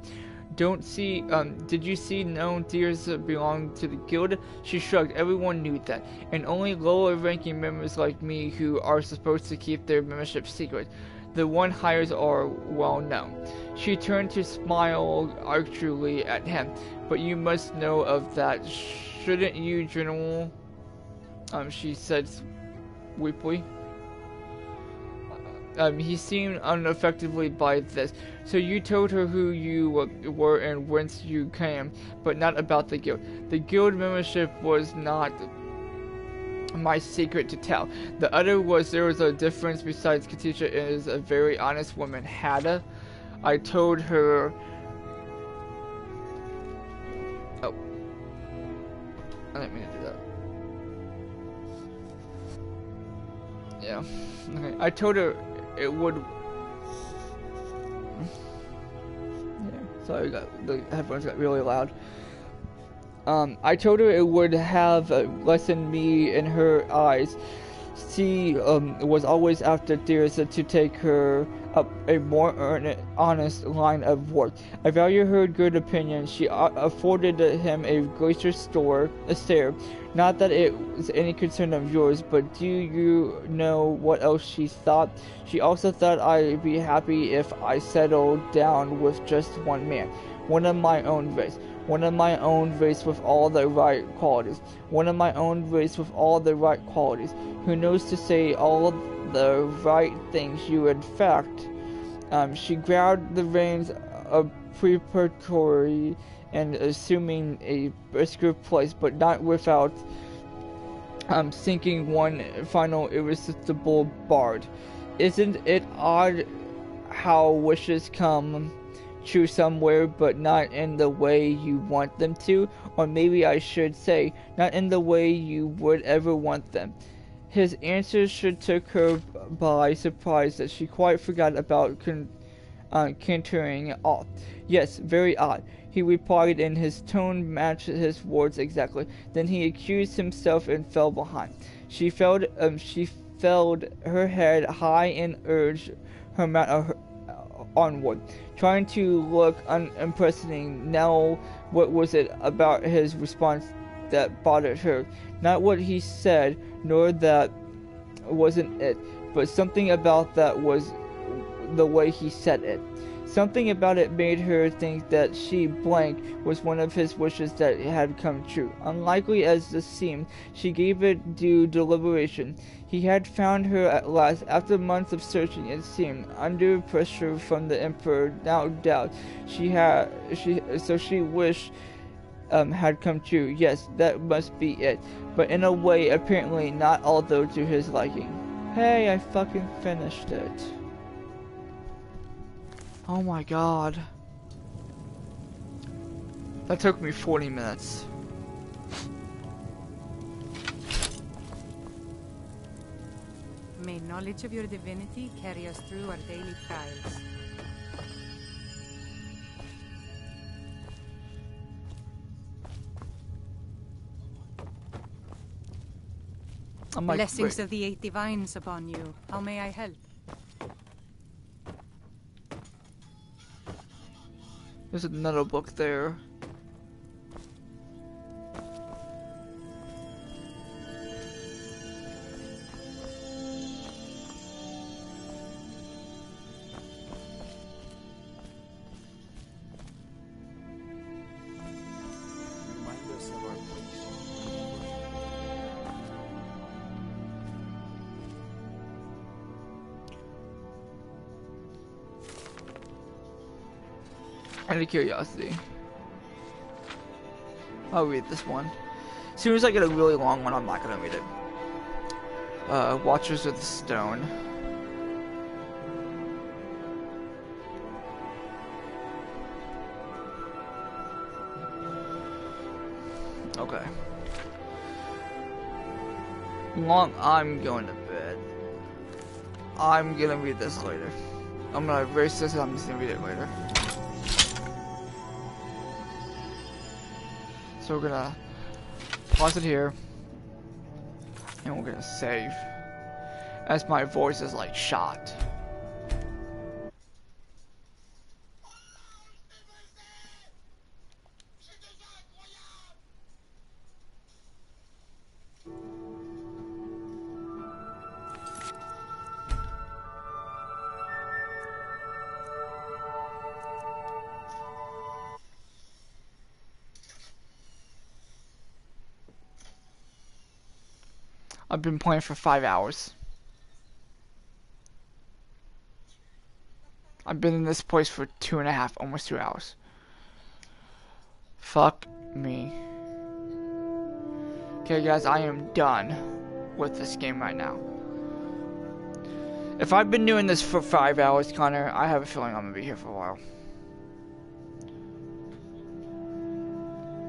Did you see no deers belong to the guild? She shrugged. Everyone knew that. And only lower ranking members like me who are supposed to keep their membership secret. The one hires are well known. She turned to smile archly at him. But you must know of that. Shouldn't you, General? She said weakly. He seemed unaffectedly by this. So you told her who you were and whence you came, but not about the guild. The guild membership was not my secret to tell. The other was there was a difference besides Katisha is a very honest woman. Hada, I told her. Oh. I didn't mean to do that. Yeah. Okay. I told her it would. Yeah. Sorry, the headphones got really loud. I told her it would have lessened me in her eyes. She was always after Theresa to take her up a more honest line of work. I value her good opinion. She afforded him a gracious stare. Not that it was any concern of yours, but do you know what else she thought? She also thought I'd be happy if I settled down with just one man. One of my own race. One of my own race with all the right qualities. One of my own race with all the right qualities. Who knows to say all the right things you in fact. She grabbed the reins of preparatory and assuming a brisker place, but not without sinking one final irresistible bard. Isn't it odd how wishes come true somewhere, but not in the way you want them to? Or maybe I should say, not in the way you would ever want them. His answer took her by surprise that she quite forgot about cantering off. Yes, very odd, he replied, and his tone matched his words exactly. Then he accused himself and fell behind. She felt her head high and urged her mount onward, trying to look unimpressing. Now, what was it about his response that bothered her? Not what he said, nor that wasn't it, but something about that was the way he said it. Something about it made her think that she, Blank, was one of his wishes that had come true. Unlikely as this seemed, she gave it due deliberation. He had found her at last, after months of searching, it seemed, under pressure from the Emperor, no doubt. She wished had come true. Yes, that must be it. But in a way, apparently not although to his liking. Hey, I fucking finished it. Oh my god. That took me 40 minutes. May knowledge of your divinity carry us through our daily trials. I'm like, Blessings wait. of the 8 divines upon you. How may I help? There's another book there. Remind us of our place. Out of curiosity, I'll read this one. As soon as I get a really long one, I'm not gonna read it. Watchers of the Stone. Okay. I'm going to bed. I'm gonna read this later. I'm gonna erase this and I'm just gonna read it later. So we're gonna pause it here, and we're gonna save, as my voice is like shot. I've been playing for 5 hours. I've been in this place for 2.5, almost 2 hours. Fuck me. Okay guys, I am done with this game right now. If I've been doing this for 5 hours, Connor, I have a feeling I'm gonna be here for a while.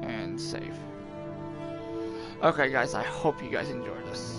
And save. Okay guys, I hope you guys enjoyed this.